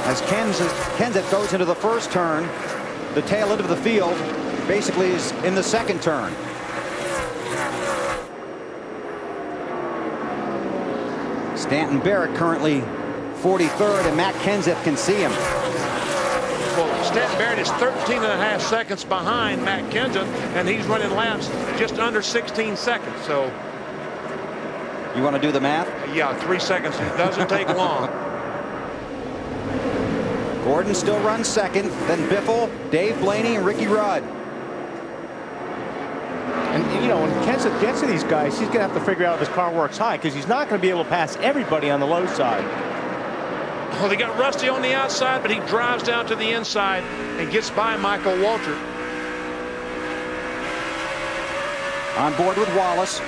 As Kenseth goes into the first turn, the tail end of the field basically is in the second turn. Stanton Barrett currently 43rd, and Matt Kenseth can see him. Well, Stanton Barrett is 13.5 seconds behind Matt Kenseth, and he's running laps just under 16 seconds. So, you want to do the math? Yeah, 3 seconds. It doesn't take long. Gordon still runs second, then Biffle, Dave Blaney, and Ricky Rudd. And, you know, when Kenseth gets to these guys, he's going to have to figure out if his car works high, because he's not going to be able to pass everybody on the low side. Well, they got Rusty on the outside, but he drives down to the inside and gets by Michael Waltrip. On board with Wallace,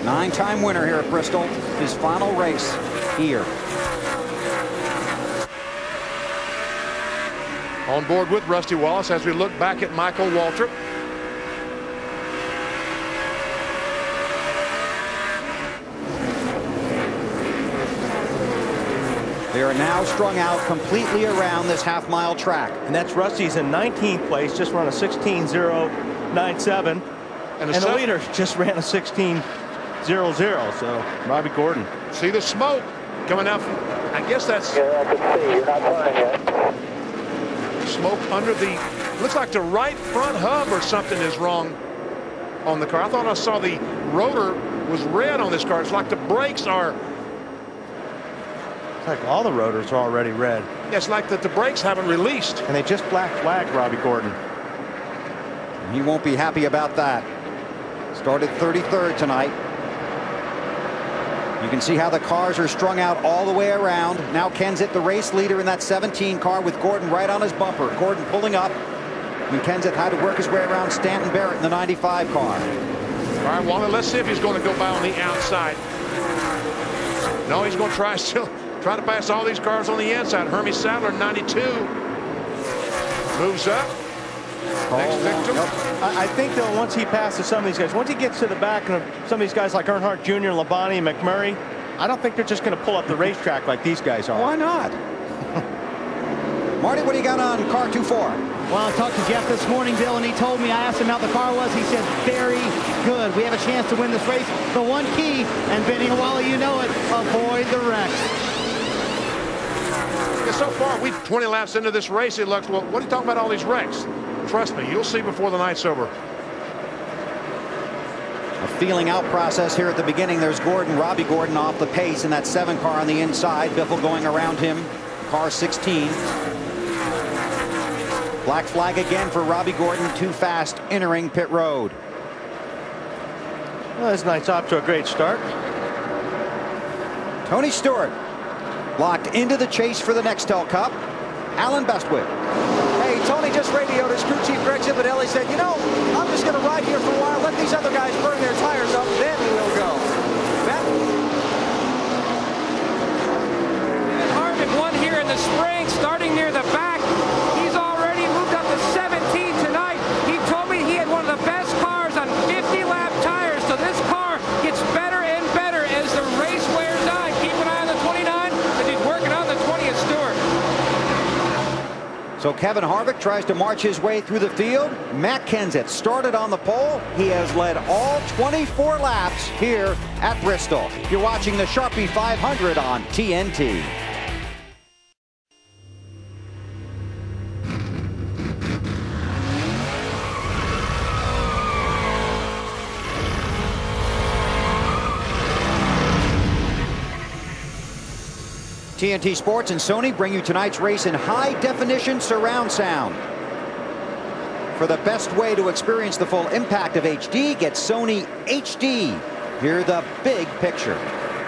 9-time winner here at Bristol, his final race here. On board with Rusty Wallace as we look back at Michael Waltrip. They are now strung out completely around this half-mile track. And that's Rusty's in 19th place, just run a 16.097. And the leader just ran a 16.00. So Robbie Gordon. See the smoke coming out. I guess that's. Yeah, I can see. You're not turning yet. Smoke under the. Looks like the right front hub or something is wrong on the car. I thought I saw the rotor was red on this car. It's like the brakes are. It's like all the rotors are already red. Yeah, it's like that the brakes haven't released. And they just black flagged Robbie Gordon. He won't be happy about that. Started 33rd tonight. You can see how the cars are strung out all the way around. Now Kenseth, the race leader in that 17 car with Gordon right on his bumper. Gordon pulling up. And Kenseth had to work his way around Stanton Barrett in the 95 car. All right, Wallace, let's see if he's going to go by on the outside. No, he's going to try to pass all these cars on the inside. Hermie Sadler, 92. Moves up. Next victim. I think, though, once he passes some of these guys, once he gets to the back of some of these guys like Earnhardt Jr., Labonte, and McMurray, I don't think they're just going to pull up the racetrack like these guys are. Why not? Marty, what do you got on car 2-4? Well, I talked to Jeff this morning, Bill, and he told me, I asked him how the car was. He said, very good. We have a chance to win this race. The one key, and Benny and Wally, you know it, avoid the wrecks. Yeah, so far, we're 20 laps into this race. It looks, well, what are you talking about all these wrecks? Trust me, you'll see before the night's over. A feeling out process here at the beginning. There's Gordon, Robbie Gordon off the pace in that 7 car on the inside. Biffle going around him. Car 16. Black flag again for Robbie Gordon. Too fast entering pit road. Well, this night's off to a great start. Tony Stewart locked into the chase for the Nextel Cup. Alan Bestwick. Hey, Tony just radioed his crew chief Greg Zipadelli, said, you know, I'm just going to ride here for a while, let these other guys burn their tires up, then we'll go. Harvick won here in the spring, starting near the back. He's already moved up to 17 tonight. He told me he had one of the best cars on 50-lap tires, so this car gets better and better as the race wears on. Keep an eye on the 29 as he's working on the 20th Stewart. So Kevin Harvick tries to march his way through the field. Matt Kenseth started on the pole. He has led all 24 laps here at Bristol. You're watching the Sharpie 500 on TNT. TNT Sports and Sony bring you tonight's race in high-definition surround sound. For the best way to experience the full impact of HD, get Sony HD. Hear the big picture.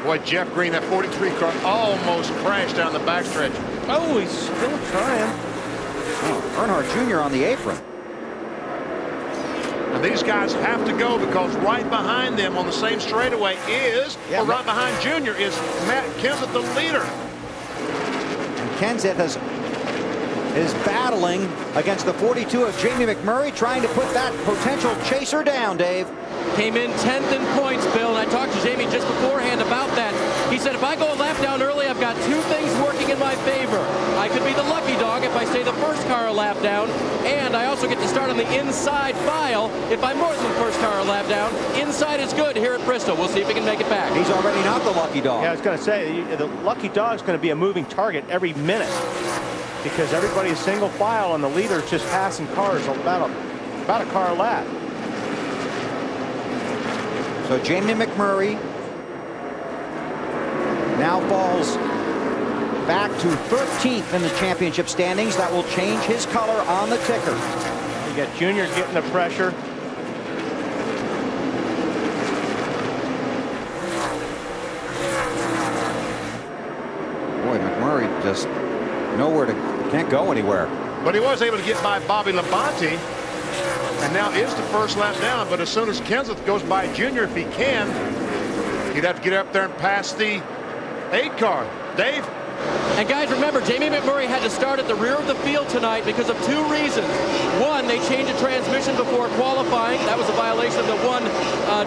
Boy, Jeff Green, that 43 car almost crashed down the backstretch. Oh, he's still trying. Oh, Earnhardt Jr. on the apron. And these guys have to go because right behind them on the same straightaway is, or right behind Junior is Matt Kenseth, the leader. Kenseth is battling against the 42 of Jamie McMurray, trying to put that potential chaser down, Dave. Came in 10th in points, Bill, and I talked to Jamie just beforehand about that. He said, if I go a lap down early, I've got 2 things working in my favor. I could be the lucky dog if I stay the first car a lap down, and I also get to start on the inside file if I'm more than the first car a lap down. Inside is good here at Bristol. We'll see if he can make it back. He's already not the lucky dog. Yeah, I was going to say, the lucky dog's going to be a moving target every minute because everybody's single file and the leader's just passing cars about a car a lap. So Jamie McMurray now falls back to 13th in the championship standings. That will change his color on the ticker. You got Junior getting the pressure. Boy, McMurray just can't go anywhere. But he was able to get by Bobby Labonte. And now is the first lap down, but as soon as Kenseth goes by Junior, if he can, he'd have to get up there and pass the 8 car. Dave? And guys, remember, Jamie McMurray had to start at the rear of the field tonight because of 2 reasons. One, they changed the transmission before qualifying. That was a violation of the one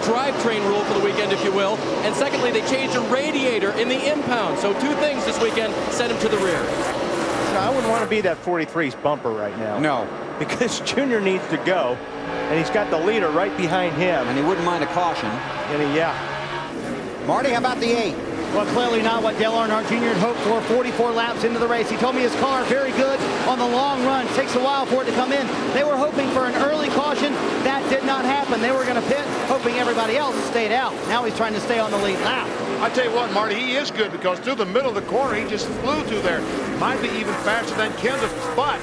drivetrain rule for the weekend, if you will. And secondly, they changed a radiator in the impound. So 2 things this weekend sent him to the rear. I wouldn't want to be that 43's bumper right now. No. Because Junior needs to go, and he's got the leader right behind him. And he wouldn't mind a caution. And yeah. Marty, how about the 8? Well, clearly not what Dale Earnhardt Jr. had hoped for. 44 laps into the race. He told me his car very good on the long run. Takes a while for it to come in. They were hoping for an early caution. That did not happen. They were going to pit, hoping everybody else stayed out. Now he's trying to stay on the lead lap. I tell you what, Marty, he is good because through the middle of the corner, he just flew through there. Might be even faster than Kenseth, but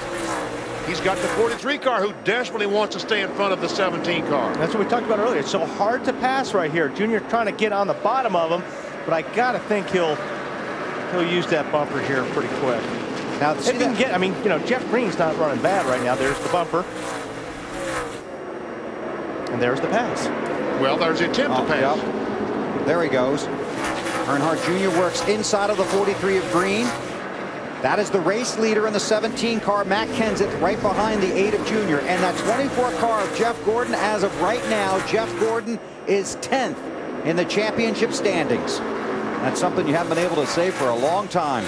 he's got the 43 car who desperately wants to stay in front of the 17 car. That's what we talked about earlier. It's so hard to pass right here. Junior trying to get on the bottom of him, but I got to think he'll use that bumper here pretty quick. Now, it didn't get, I mean, you know, Jeff Green's not running bad right now. There's the bumper. And there's the pass. Well, there's the attempt to pass. Yep. There he goes. Earnhardt Jr. works inside of the 43 of Green. That is the race leader in the 17 car, Matt Kenseth, right behind the 8 of Junior. And that 24 car of Jeff Gordon, as of right now, Jeff Gordon is 10th in the championship standings. That's something you haven't been able to say for a long time.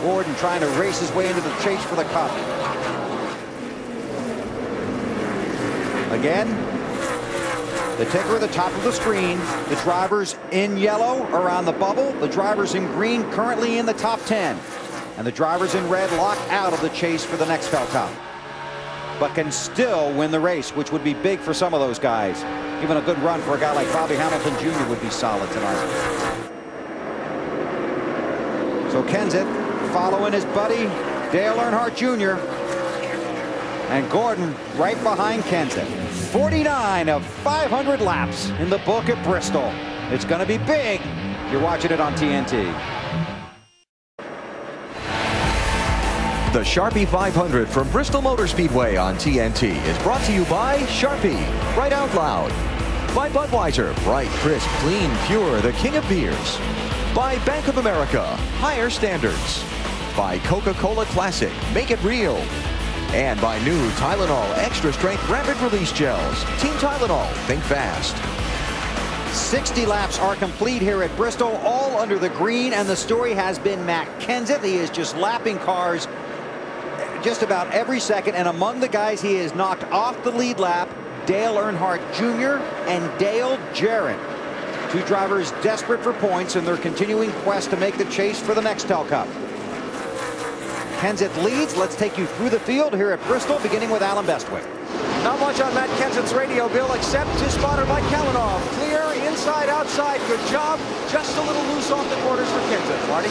Gordon trying to race his way into the chase for the cup. Again, the ticker at the top of the screen. The drivers in yellow around the bubble. The drivers in green currently in the top 10. And the drivers in red lock out of the chase for the next Cup. But can still win the race, which would be big for some of those guys. Even a good run for a guy like Bobby Hamilton Jr. would be solid tonight. So Kenseth following his buddy Dale Earnhardt Jr. And Gordon right behind Kenseth. 49 of 500 laps in the book at Bristol. It's going to be big. You're watching it on TNT. The Sharpie 500 from Bristol Motor Speedway on TNT is brought to you by Sharpie, right out loud. By Budweiser, bright, crisp, clean, pure, the king of beers. By Bank of America, higher standards. By Coca-Cola Classic, make it real. And by new Tylenol Extra Strength Rapid Release Gels. Team Tylenol, think fast. 60 laps are complete here at Bristol, all under the green, and the story has been Matt Kenseth. He is just lapping cars just about every second, and among the guys he has knocked off the lead lap, Dale Earnhardt Jr. and Dale Jarrett. 2 drivers desperate for points in their continuing quest to make the chase for the Nextel Cup. Kenseth leads. Let's take you through the field here at Bristol, beginning with Alan Bestwick. Not much on Matt Kenseth's radio, Bill, except his spotter, Mike Kalinov. Clear, inside, outside. Good job. Just a little loose off the quarters for Kenseth. Marty?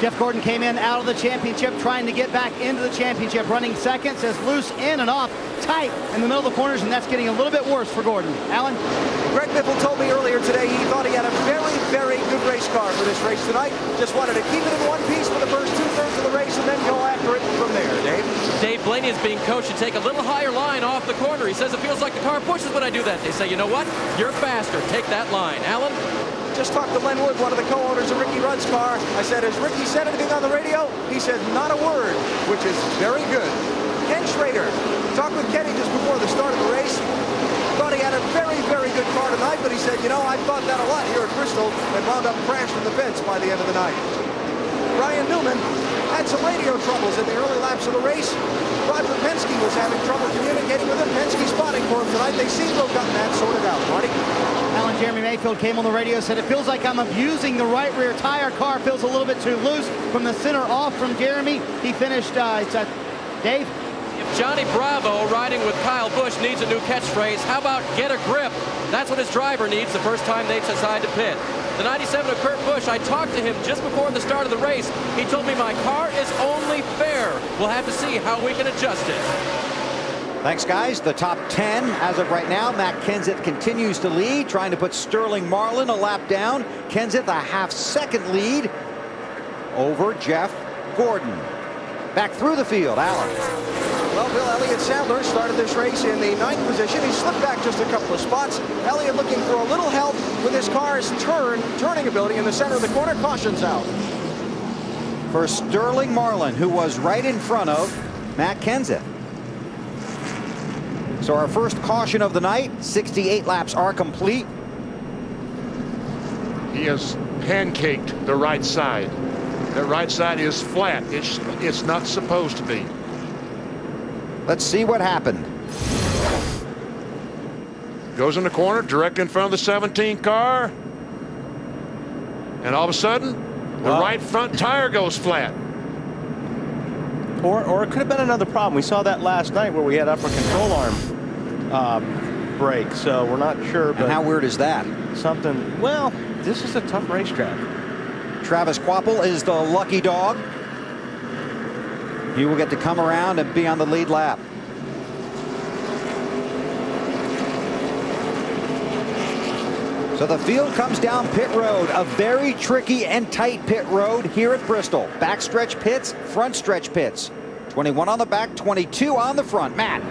Jeff Gordon came in out of the championship, trying to get back into the championship, running second, says loose in and off, tight in the middle of the corners, and that's getting a little bit worse for Gordon. Alan? Greg Biffle told me earlier today he thought he had a very, very good race car for this race tonight. Just wanted to keep it in one piece for the first 2/3 of the race and then go after it from there. Dave? Dave Blaney is being coached to take a little higher line off the corner. He says it feels like the car pushes when I do that. They say, you know what? You're faster. Take that line. Alan? Just talked to Len Wood, one of the co-owners of Ricky Rudd's car. I said, has Ricky said anything on the radio? He said, not a word, which is very good. Ken Schrader talked with Kenny just before the start of the race. Thought he had a very, very good car tonight, but he said, you know, I thought that a lot here at Bristol and wound up crashing the fence by the end of the night. Brian Newman had some radio troubles in the early laps of the race. Roger Penske was having trouble communicating with him. Penske spotting for him tonight. They seem to have gotten that sorted out. Marty? Alan, Jeremy Mayfield came on the radio, said it feels like I'm abusing the right rear tire. Car feels a little bit too loose from the center off from Jeremy. He finished, Dave? If Johnny Bravo, riding with Kyle Busch, needs a new catchphrase, how about get a grip? That's what his driver needs the first time they decide to pit. The 97 of Kurt Busch, I talked to him just before the start of the race. He told me my car is only fair. We'll have to see how we can adjust it. Thanks, guys. The top 10 as of right now. Matt Kenseth continues to lead, trying to put Sterling Marlin a lap down. Kenseth a half-second lead over Jeff Gordon. Back through the field, Alan. Well, Bill, Elliott Sadler started this race in the 9th position. He slipped back just a couple of spots. Elliott looking for a little help with his car's turning ability in the center of the corner. Caution's out. for Sterling Marlin, who was right in front of Matt Kenseth. So our first caution of the night, 68 laps are complete. He has pancaked the right side. That right side is flat. It's not supposed to be. Let's see what happened. Goes in the corner, direct in front of the 17 car. And all of a sudden, the right front tire goes flat. Or it could have been another problem. We saw that last night where we had upper control arm break, so we're not sure. But and how weird is that? Something, well, this is a tough racetrack. Travis Quapple is the lucky dog. He will get to come around and be on the lead lap. So the field comes down pit road, a very tricky and tight pit road here at Bristol. Backstretch pits, front stretch pits. 21 on the back, 22 on the front. Matt.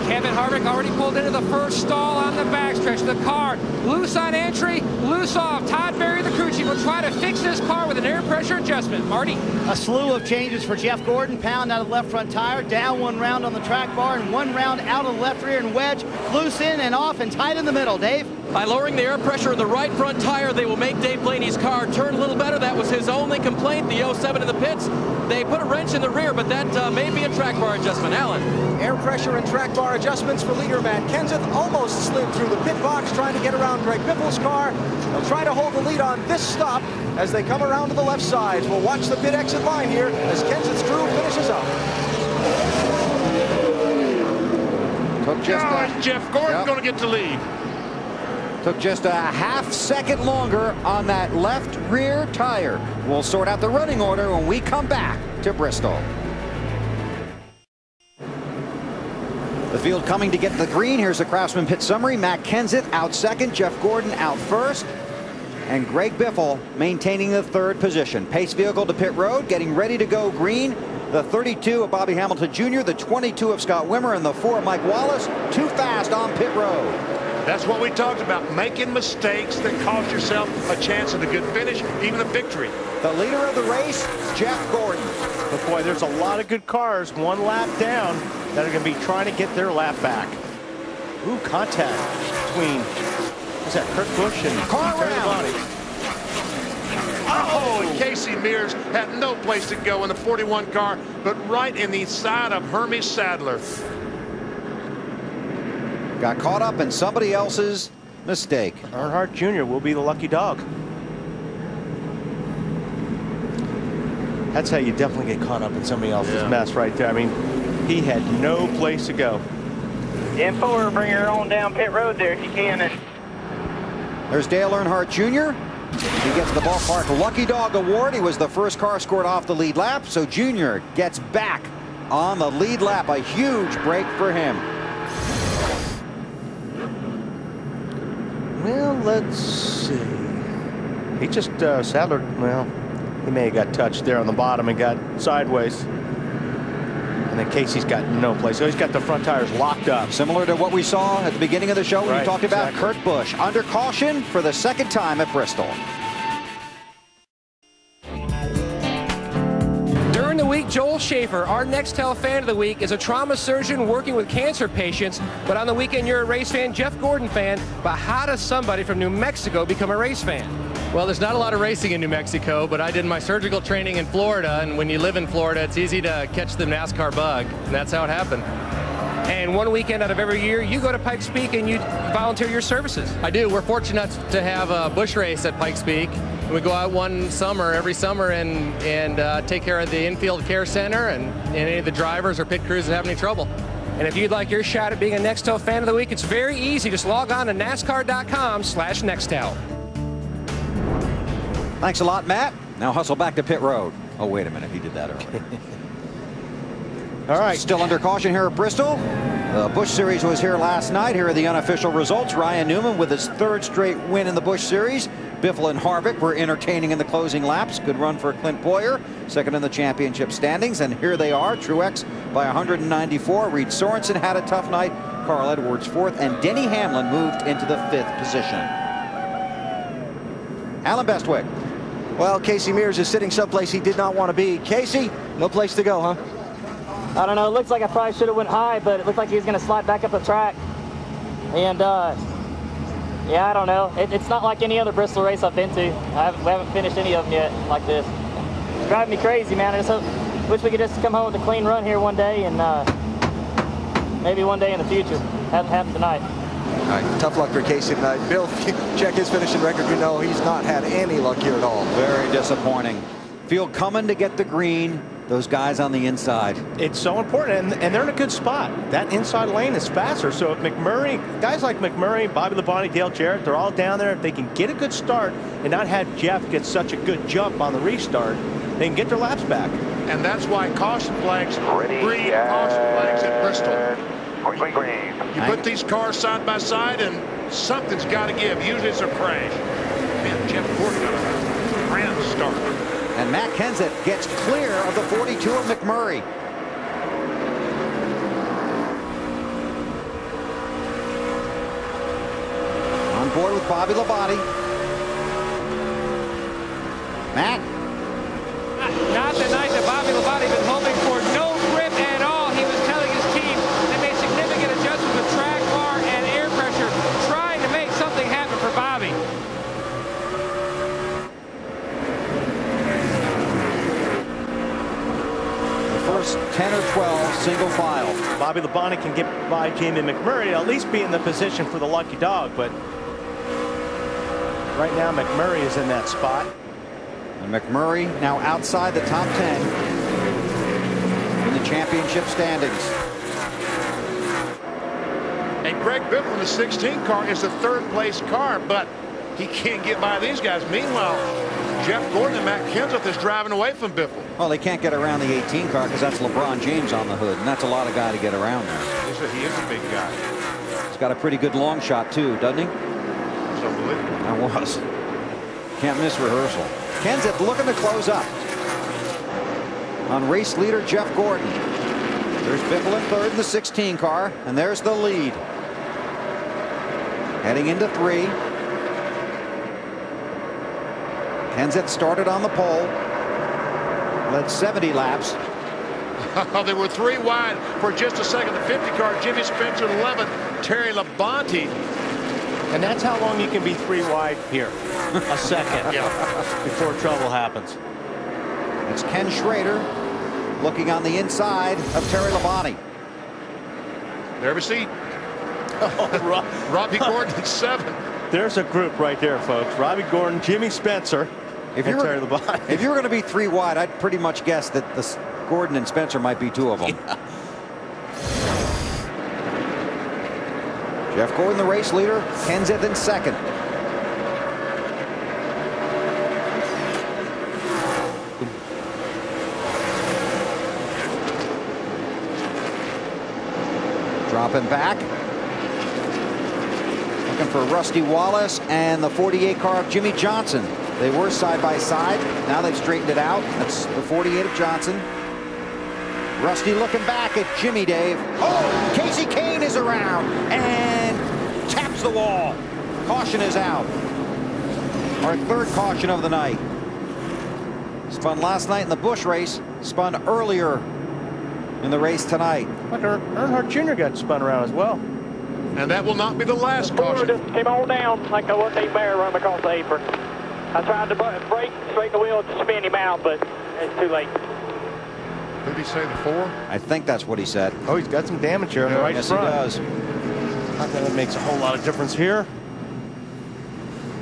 Kevin Harvick already pulled into the first stall on the backstretch. The car loose on entry, loose off. Todd Berry, the crew chief, will try to fix this car with an air pressure adjustment. Marty. A slew of changes for Jeff Gordon. Pound out of the left front tire, down one round on the track bar, and one round out of the left rear and wedge. Loose in and off and tight in the middle. Dave? By lowering the air pressure in the right front tire, they will make Dave Blaney's car turn a little better. That was his only complaint, the 07 in the pits. They put a wrench in the rear, but that may be a track bar adjustment. Alan. Air pressure and track bar adjustments for leader Matt Kenseth. Almost slid through the pit box trying to get around Greg Biffle's car. They'll try to hold the lead on this stop as they come around to the left side. We'll watch the pit exit line here as Kenseth's crew finishes up. Took just Jeff Gordon going to get the lead. Took just a half second longer on that left rear tire. We'll sort out the running order when we come back to Bristol. The field coming to get the green. Here's the Craftsman pit summary. Matt Kenseth out second, Jeff Gordon out first, and Greg Biffle maintaining the third position. Pace vehicle to pit road, getting ready to go green. The 32 of Bobby Hamilton Jr., the 22 of Scott Wimmer, and the 4 of Mike Wallace. Too fast on pit road. That's what we talked about, making mistakes that cost yourself a chance at a good finish, even a victory. The leader of the race, Jeff Gordon. But boy, there's a lot of good cars one lap down that are going to be trying to get their lap back. Ooh, contact between, what's that, Kurt Busch and car round. Oh, and Casey Mears had no place to go in the 41 car, but right in the side of Hermie Sadler. Got caught up in somebody else's mistake. Earnhardt Jr. will be the lucky dog. That's how you definitely get caught up in somebody else's mess right there. I mean, he had no place to go. 10-4, bring her on down pit road there if you can. There's Dale Earnhardt Jr. He gets the Ballpark Lucky Dog Award. He was the first car scored off the lead lap, so Jr. gets back on the lead lap. A huge break for him. Well, let's see. He just Sadler, well, he may have got touched there on the bottom and got sideways. And then Casey's got no place. So he's got the front tires locked up. Similar to what we saw at the beginning of the show when we talked about exactly. Kurt Busch under caution for the second time at Bristol. During the week, Joel Schaefer, our Nextel fan of the week, is a trauma surgeon working with cancer patients. But on the weekend, you're a race fan, Jeff Gordon fan. But how does somebody from New Mexico become a race fan? Well, there's not a lot of racing in New Mexico, but I did my surgical training in Florida, and when you live in Florida, it's easy to catch the NASCAR bug, and that's how it happened. And one weekend out of every year, you go to Pikes Peak and you volunteer your services. I do. We're fortunate to have a bush race at Pikes Peak. We go out one summer, every summer, and take care of the infield care center and any of the drivers or pit crews that have any trouble. And if you'd like your shot at being a Nextel fan of the week, it's very easy. Just log on to NASCAR.com/Nextel. Thanks a lot, Matt. Now hustle back to pit road. Oh, wait a minute. He did that earlier. All right. Still under caution here at Bristol. The Busch Series was here last night. Here are the unofficial results. Ryan Newman with his third straight win in the Busch Series. Biffle and Harvick were entertaining in the closing laps. Good run for Clint Boyer, second in the championship standings. And here they are, Truex by 194. Reed Sorensen had a tough night. Carl Edwards fourth, and Denny Hamlin moved into the fifth position. Alan Bestwick. Well, Casey Mears is sitting someplace he did not want to be. Casey, no place to go, huh? I don't know. It looks like I probably should have went high, but it looked like he was going to slide back up the track. And, yeah, I don't know. It's not like any other Bristol race I've been to. We haven't finished any of them yet like this. It's driving me crazy, man. I just wish we could just come home with a clean run here one day and maybe one day in the future. Hasn't happened tonight. All right, tough luck for Casey tonight. Bill, check his finishing record. You know he's not had any luck here at all. Very disappointing. Field coming to get the green. Those guys on the inside. It's so important, and they're in a good spot. That inside lane is faster. So if McMurray, guys like McMurray, Bobby Labonte, Dale Jarrett, they're all down there. If they can get a good start and not have Jeff get such a good jump on the restart, they can get their laps back. And that's why caution flags, green caution flags at Bristol. Green. You put these cars side by side, and something's got to give. Usually it's a crash. Man, Jeff Gordon got a grand start. And Matt Kenseth gets clear of the 42 of McMurray. On board with Bobby Labonte. Matt. Not the night that Bobby Labonte been hoping for. No grip at all. He was telling his team they made significant adjustments with track bar and air pressure, trying to make something happen for Bobby. First 10 or 12 single file. Bobby Labonte can get by Jamie McMurray, at least be in the position for the lucky dog, but right now McMurray is in that spot. And McMurray now outside the top 10 in the championship standings. And Greg Biffle in the 16 car is the third place car, but he can't get by these guys. Meanwhile, Jeff Gordon and Matt Kenseth is driving away from Biffle. Well, they can't get around the 18 car because that's LeBron James on the hood, and that's a lot of guy to get around there. He is a big guy. He's got a pretty good long shot too, doesn't he? That's unbelievable. That was. Can't miss rehearsal. Kenseth looking to close up on race leader Jeff Gordon. There's Biffle in third in the 16 car, and there's the lead. Heading into 3. Kenseth started on the pole, led 70 laps. They were 3 wide for just a second. The 50 car, Jimmy Spencer, 11, Terry Labonte. And that's how long you can be 3 wide here. A second before trouble happens. It's Ken Schrader looking on the inside of Terry Labonte. There we see. Robbie Gordon at 7. There's a group right there, folks. Robbie Gordon, Jimmy Spencer, and Terry Labonte. If you were going to be 3 wide, I'd pretty much guess that Gordon and Spencer might be 2 of them. Yeah. Jeff Gordon, the race leader, Kenseth in second. Dropping back. Looking for Rusty Wallace and the 48 car of Jimmy Johnson. They were side by side. Now they've straightened it out. That's the 48 of Johnson. Rusty looking back at Jimmy, Dave. Oh, Casey Kane is around and taps the wall. Caution is out. Our third caution of the night. Spun last night in the Busch race. Spun earlier in the race tonight. Look, Earnhardt Jr. got spun around as well. And that will not be the last caution. Just came on down like I was a bear running across the apron. I tried to brake, straighten the wheel to spin him out, but it's too late. Did he say the 4? I think that's what he said. Oh, he's got some damage here on the right front. Yes, he does. Not that it makes a whole lot of difference here.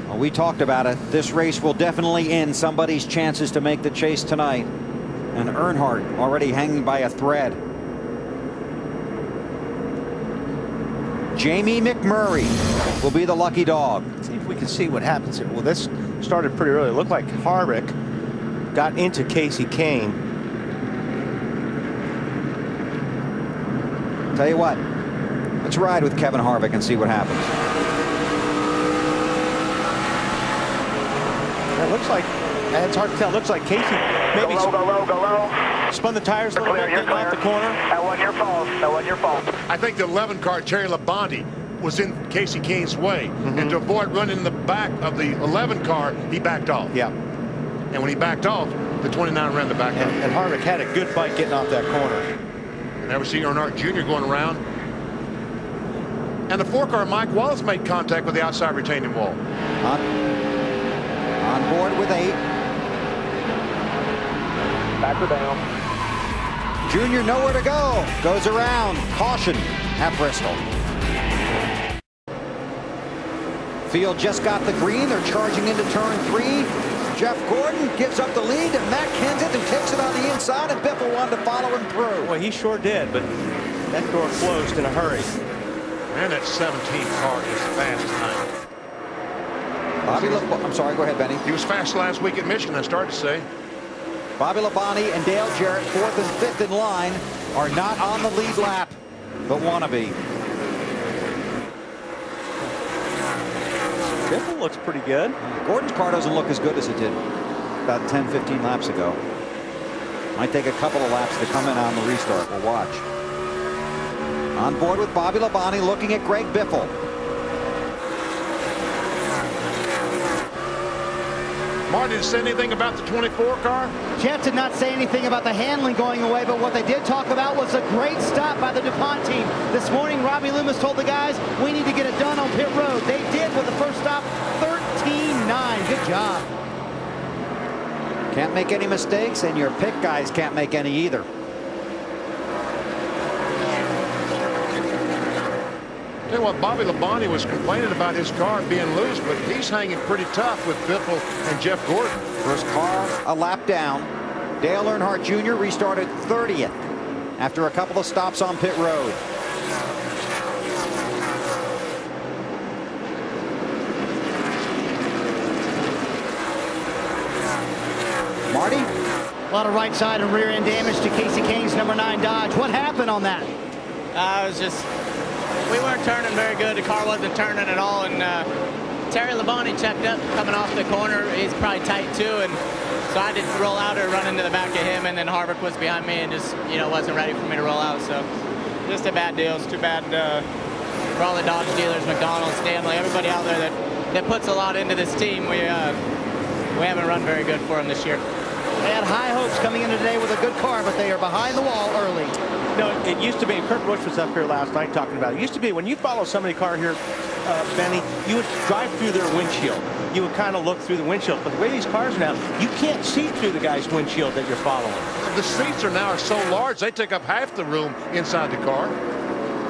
Well, we talked about it. This race will definitely end somebody's chances to make the chase tonight. And Earnhardt already hanging by a thread. Jamie McMurray will be the lucky dog. Let's see if we can see what happens here. Well, this started pretty early. It looked like Harvick got into Casey Kane. Tell you what, let's ride with Kevin Harvick and see what happens. It looks like, it's hard to tell. It looks like Casey maybe go low. Spun the tires a little bit, getting off the corner. That wasn't your fault. That wasn't your fault. I think the 11 car, Terry Labonte, was in Casey Kane's way. And to avoid running in the back of the 11 car, he backed off. Yeah. And when he backed off, the 29 ran the back up. And Harvick had a good fight getting off that corner. And never seen Earnhardt Jr. going around. And the 4-car, Mike Wallace, made contact with the outside retaining wall. On board with 8. Back her down. Junior nowhere to go. Goes around. Caution at Bristol. Field just got the green. They're charging into turn 3. Jeff Gordon gives up the lead to Matt Kenseth, who takes it on the inside, and Biffle wanted to follow him through. Well, he sure did, but that door closed in a hurry. Man, that 17 car is fast tonight. I'm sorry, go ahead, Benny. He was fast last week at Michigan, I started to say. Bobby Labonte and Dale Jarrett, 4th and 5th in line, are not on the lead lap, but wanna be. Biffle looks pretty good. Gordon's car doesn't look as good as it did about 10-15 laps ago. Might take a couple of laps to come in on the restart. We'll watch. On board with Bobby Labonte, looking at Greg Biffle. Martin, did you say anything about the 24 car? Jeff did not say anything about the handling going away, but what they did talk about was a great stop by the DuPont team. This morning, Robbie Loomis told the guys, we need to get it done on pit road. They did with the first stop, 13-9. Good job. Can't make any mistakes, and your pit guys can't make any either. Tell you what, Bobby Labonte was complaining about his car being loose, but he's hanging pretty tough with Biffle and Jeff Gordon. First car a lap down. Dale Earnhardt Jr. restarted 30th after a couple of stops on pit road. Marty? A lot of right side and rear end damage to Casey Kane's number 9 Dodge. What happened on that? We weren't turning very good. The car wasn't turning at all, and Terry Labonte checked up coming off the corner. He's probably tight too, and so I did roll out or run into the back of him, and then Harvick was behind me and just wasn't ready for me to roll out. So just a bad deal. It's too bad for all the Dodge dealers, McDonald, Stanley, everybody out there that puts a lot into this team. We haven't run very good for them this year. They had high hopes coming in today with a good car, but they are behind the wall early. No, it used to be, Kurt Busch was up here last night talking about it. It used to be when you follow somebody car here, Benny, you would drive through their windshield. You would kind of look through the windshield. But the way these cars are now, you can't see through the guy's windshield that you're following. The seats are now so large, they take up half the room inside the car.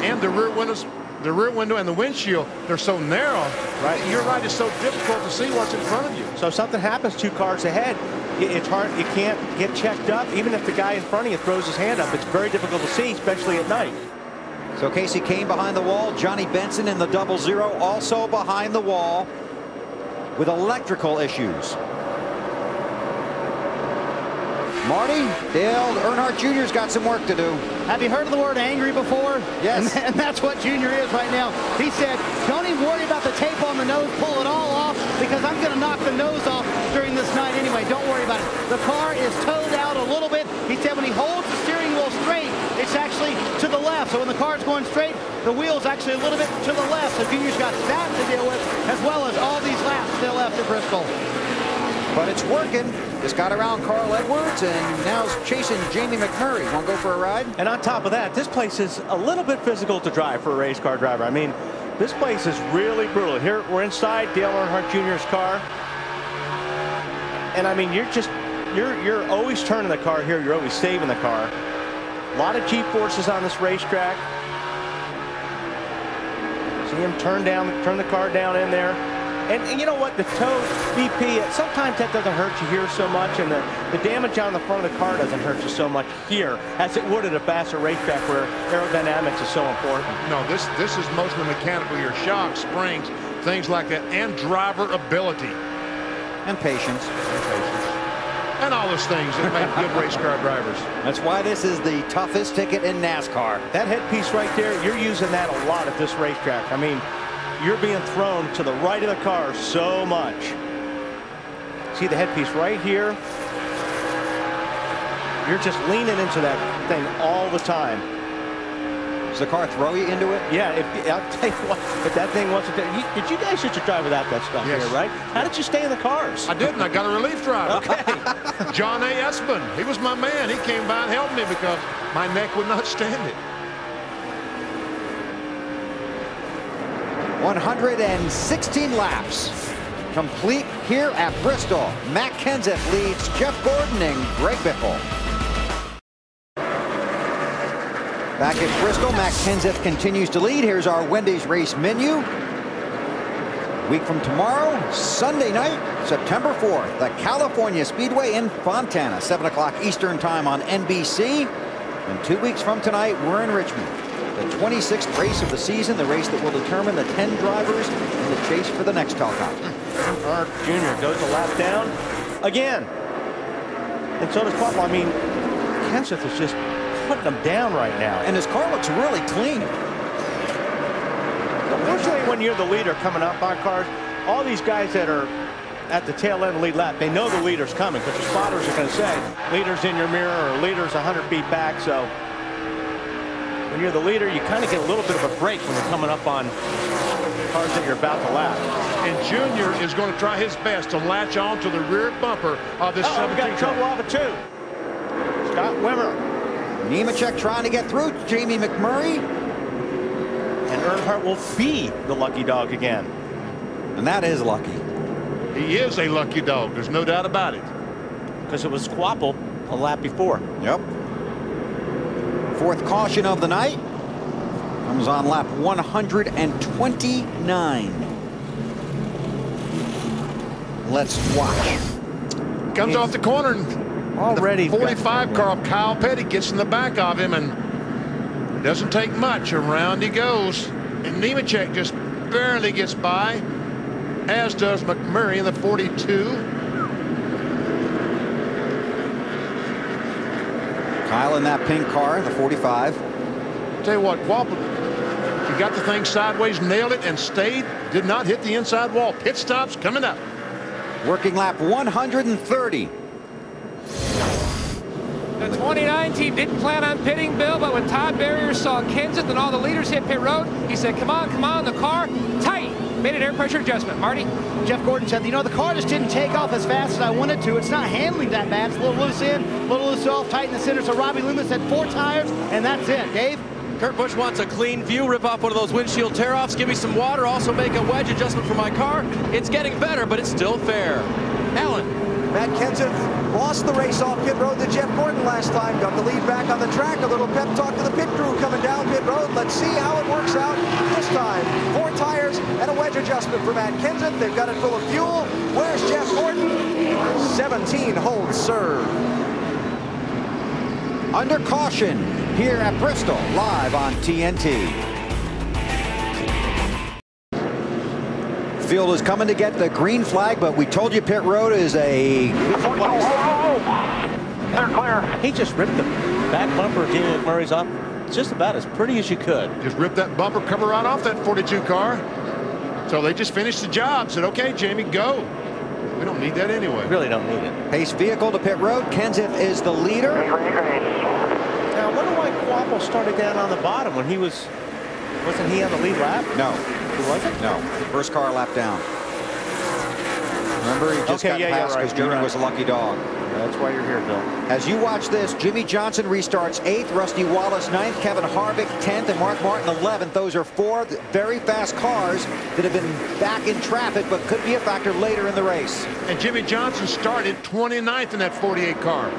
And the rear windows, the rear window and the windshield, they're so narrow. Right. You're right, it's so difficult to see what's in front of you. So if something happens 2 cars ahead, it's hard. You can't get checked up. Even if the guy in front of you throws his hand up, it's very difficult to see, especially at night. So Casey Kane behind the wall. Johnny Benson in the 00 also behind the wall with electrical issues. Marty, Dale Earnhardt Jr.'s got some work to do. Have you heard of the word angry before? Yes. And that's what Junior is right now. He said, don't even worry about the tape on the nose. Pull it all off because I'm going to knock the nose off during this night anyway. Don't worry about it. The car is towed out a little bit. He said when he holds the steering wheel straight, it's actually to the left. So when the car's going straight, the wheel's actually a little bit to the left. So Junior's got that to deal with, as well as all these laps still left at Bristol. But it's working. Just got around Carl Edwards and now is chasing Jamie McMurray. Want to go for a ride? And on top of that, this place is a little bit physical to drive for a race car driver. I mean, this place is really brutal. Here we're inside Dale Earnhardt Jr.'s car. And I mean, you're always turning the car here. You're always saving the car. A lot of G-forces on this racetrack. See him turn the car down in there. And you know what, the toe BP, sometimes that doesn't hurt you here so much, and the damage on the front of the car doesn't hurt you so much here as it would at a faster racetrack where aerodynamics is so important. No, this is mostly mechanical, your shocks, springs, things like that, and driver ability. And patience. And all those things that make good race car drivers. That's why this is the toughest ticket in NASCAR. That headpiece right there, you're using that a lot at this racetrack. I mean, you're being thrown to the right of the car so much. See the headpiece right here? You're just leaning into that thing all the time. Does the car throw you into it? Yeah, I'll tell you what, if that thing wasn't there, you guys used to drive without that stuff Yes. here, right? How did you stay in the cars? I didn't. I got a relief driver. Okay. John A. Espin, he was my man. He came by and helped me because my neck would not stand it. 116 laps complete here at Bristol. Matt Kenseth leads Jeff Gordon and Greg Biffle. Back at Bristol, Matt Kenseth continues to lead. Here's our Wendy's race menu. Week from tomorrow, Sunday night, September 4th, the California Speedway in Fontana, 7 o'clock Eastern time on NBC. And 2 weeks from tonight, we're in Richmond. The 26th race of the season, the race that will determine the 10 drivers in the chase for the next Cup. Our junior goes a lap down again. And so does Papa. I mean, Kenseth is just putting them down right now. And his car looks really clean. Unfortunately, when you're the leader coming up on cars, all these guys that are at the tail end of the lead lap, they know the leader's coming because the spotters are going to say, leader's in your mirror or leader's 100 feet back. So when you're the leader, you kind of get a little bit of a break when you're coming up on cars that you're about to lap. And Junior is going to try his best to latch on to the rear bumper of this 17 got trouble off it too. Scott Wimmer. Nemechek trying to get through. Jamie McMurray. And Earnhardt will be the lucky dog again. And that is lucky. He is a lucky dog. There's no doubt about it. Because it was Quapple a lap before. Yep. Fourth caution of the night comes on lap 129. Let's watch. Comes off the corner and already the 45 car of Kyle Petty gets in the back of him, and it doesn't take much. Around he goes, and Nemechek just barely gets by, as does McMurray in the 42. Kyle in that pink car, the 45. Tell you what, Quapple, he got the thing sideways, nailed it, and stayed. Did not hit the inside wall. Pit stops coming up. Working lap 130. The 29 team didn't plan on pitting, Bill, but when Todd Barrier saw Kenseth and all the leaders hit pit road, he said, come on, the car, tight. Made an air pressure adjustment. Marty? Jeff Gordon said, you know, the car just didn't take off as fast as I wanted to. It's not handling that bad. It's a little loose in, a little loose off, tight in the center. So Robbie Loomis had 4 tires, and that's it. Dave? Kurt Busch wants a clean view, rip off one of those windshield tear-offs, give me some water, also make a wedge adjustment for my car. It's getting better, but it's still fair. Alan? Matt Kenseth lost the race off pit road to Jeff Gordon last time. Got the lead back on the track. A little pep talk to the pit crew coming down pit road. Let's see how it works out this time. 4 tires and a wedge adjustment for Matt Kenseth. They've got it full of fuel. Where's Jeff Gordon? 17 holds serve. Under caution here at Bristol, live on TNT. Field is coming to get the green flag, but we told you pit road is a... They're clear. He just ripped the back bumper of Jamie McMurray's up just about as pretty as you could. Just ripped that bumper cover right off that 42 car. So they just finished the job. Said, okay, Jamie, go. We don't need that anyway. Really don't need it. Pace vehicle to pit road. Kenseth is the leader. Now, I wonder why Quapple started down on the bottom when he was... Wasn't he on the lead lap? No. He wasn't? No. First car lap down. Remember, he just got past because Junior was a lucky dog. That's why you're here, Bill. As you watch this, Jimmy Johnson restarts 8th, Rusty Wallace 9th, Kevin Harvick 10th, and Mark Martin 11th. Those are 4 very fast cars that have been back in traffic, but could be a factor later in the race. And Jimmy Johnson started 29th in that 48 car.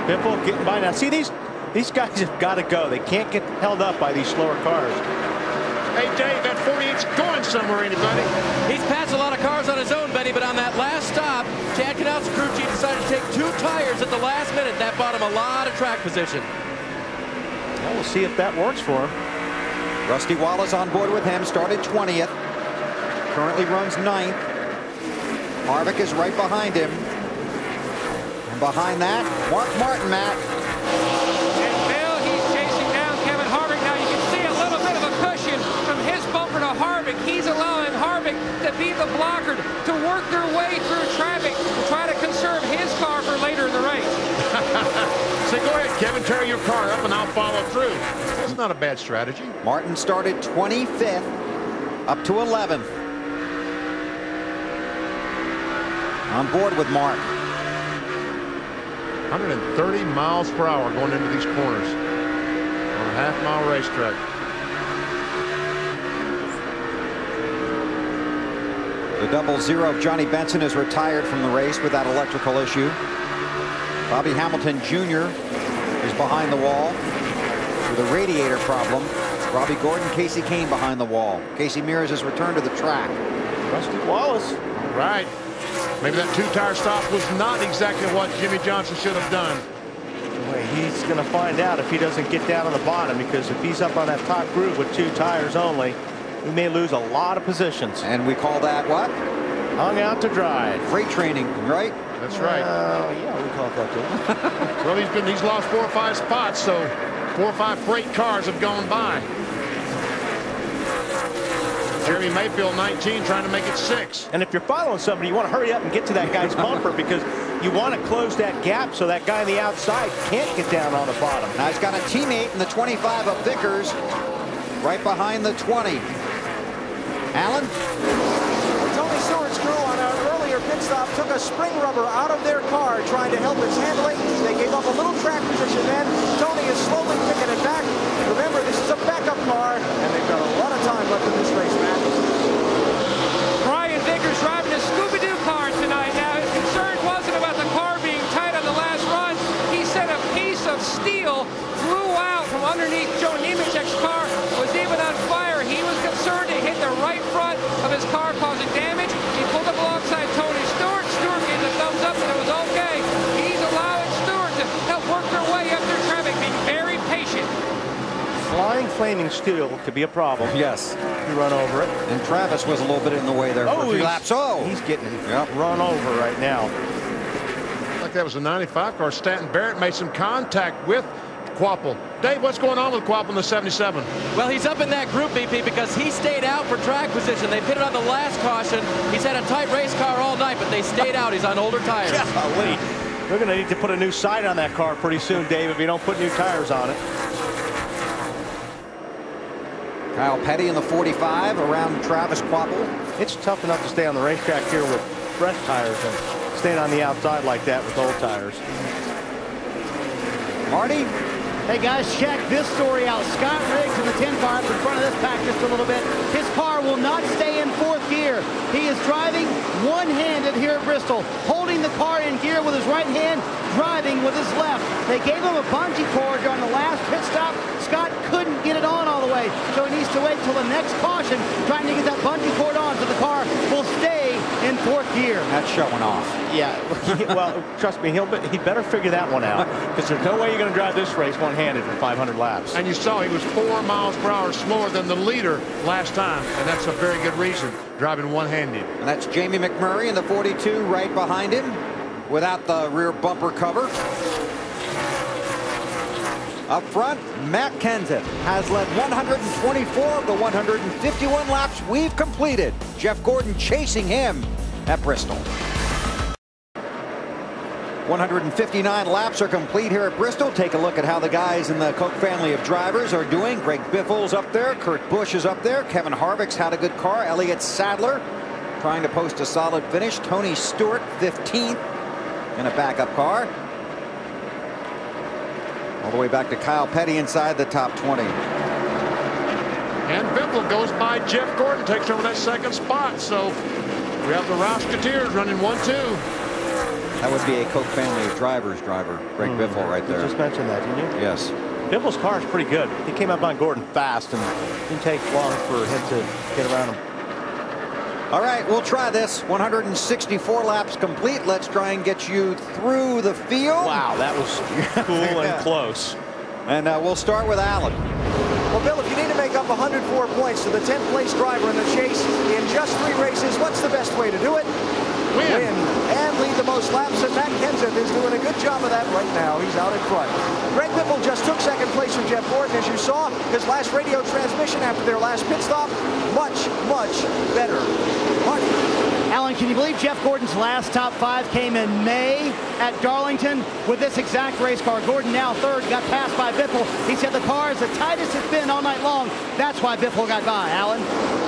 Biffle getting by now. See, these guys have got to go. They can't get held up by these slower cars. Hey, Dave, that 48's going somewhere, anybody? He's passed a lot of cars on his own, Benny, but on that last stop, Chad Knaus' crew chief decided to take 2 tires at the last minute. That bought him a lot of track position. Well, we'll see if that works for him. Rusty Wallace on board with him, started 20th. Currently runs 9th. Harvick is right behind him. And behind that, Mark Martin, Matt. He's allowing Harvick to be the blocker, to work their way through traffic, to try to conserve his car for later in the race. So go ahead, Kevin, tear your car up and I'll follow through. That's not a bad strategy. Martin started 25th, up to 11th. On board with Mark. 130 miles per hour going into these corners on a half-mile racetrack. The 00 of Johnny Benson is retired from the race with that electrical issue. Bobby Hamilton Jr. is behind the wall with a radiator problem. Robbie Gordon, Casey Kane behind the wall. Casey Mears has returned to the track. Rusty Wallace. Right. Maybe that two-tire stop was not exactly what Jimmy Johnson should have done. Well, he's going to find out if he doesn't get down on the bottom, because if he's up on that top groove with 2 tires only, he may lose a lot of positions. And we call that what? Hung out to dry. Freight training, right? That's right. Yeah, we call it that too. Well, he's lost 4 or 5 spots, so 4 or 5 freight cars have gone by. Jeremy Mayfield 19 trying to make it 6. And if you're following somebody, you want to hurry up and get to that guy's bumper, because you want to close that gap so that guy on the outside can't get down on the bottom. Now he's got a teammate in the 25 of Vickers right behind the 20. Alan? Tony Stewart's crew on an earlier pit stop took a spring rubber out of their car trying to help its handling. They gave up a little track position then. Tony is slowly picking it back. Remember, this is a backup car, and they've got a lot of time left in this race, Matt. Brian Vickers driving a Scooby-Doo car tonight. Now, his concern wasn't about the car being tight on the last run. He said a piece of steel flew out from underneath Joe Nemechek's car, was even on fire. He was concerned it hit the right front of his car, causing damage. He pulled up alongside Tony Stewart. Stewart gave the thumbs up and it was okay. He's allowing Stewart to help work their way up through traffic, being very patient. Flying flaming steel could be a problem. Yes. You run over it. And Travis was a little bit in the way there for a few laps. Oh, he's getting run over right now. Like that was a 95 car. Stanton Barrett made some contact with Quapple. Dave, what's going on with Quapple in the 77? Well, he's up in that group, BP, because he stayed out for track position. They pitted on the last caution. He's had a tight race car all night, but they stayed out. He's on older tires. Golly. We're going to need to put a new sight on that car pretty soon, Dave, if you don't put new tires on it. Kyle Petty in the 45 around Travis Quapple. It's tough enough to stay on the racetrack here with fresh tires and staying on the outside like that with old tires. Marty? Hey guys, check this story out. Scott Riggs in the 10 car up in front of this pack just a little bit. His car will not stay in 4th gear. He is driving one-handed here at Bristol, holding the car in gear with his right hand, driving with his left. They gave him a bungee cord during the last pit stop. Scott couldn't get it on all the way, so he needs to wait till the next caution, trying to get that bungee cord on so the car will stay in 4th gear. That's showing off. Yeah, well, trust me, he better figure that one out, because there's no way you're going to drive this race one-handed for 500 laps. And you saw he was 4 miles per hour slower than the leader last time, and that's a very good reason, driving one-handed. And that's Jamie McMurray in the 42 right behind him without the rear bumper cover. Up front, Matt Kenseth has led 124 of the 151 laps we've completed. Jeff Gordon chasing him at Bristol. 159 laps are complete here at Bristol. Take a look at how the guys in the Koch family of drivers are doing. Greg Biffle's up there. Kurt Busch is up there. Kevin Harvick's had a good car. Elliott Sadler trying to post a solid finish. Tony Stewart 15th in a backup car. All the way back to Kyle Petty inside the top 20. And Biffle goes by Jeff Gordon, takes over that 2nd spot. So we have the Rosketeers running 1-2. That would be a Koch family of drivers driver, Greg Biffle right there. You just mentioned that, didn't you? Yes. Biffle's car is pretty good. He came up on Gordon fast, and it didn't take long for him to get around him. All right, we'll try this. 164 laps complete. Let's try and get you through the field. Wow, that was cool and close. And we'll start with Alan. Well, Bill, if you need to make up 104 points to the 10th place driver in the chase in just 3 races, what's the best way to do it? Win. And lead the most laps, and Matt Kenseth is doing a good job of that right now. He's out in front. Greg Biffle just took 2nd place from Jeff Gordon, as you saw. His last radio transmission after their last pit stop, much, much better. Marty. Alan, can you believe Jeff Gordon's last top 5 came in May at Darlington with this exact race car? Gordon now third, got passed by Biffle. He said the car is the tightest it's been all night long. That's why Biffle got by. Alan?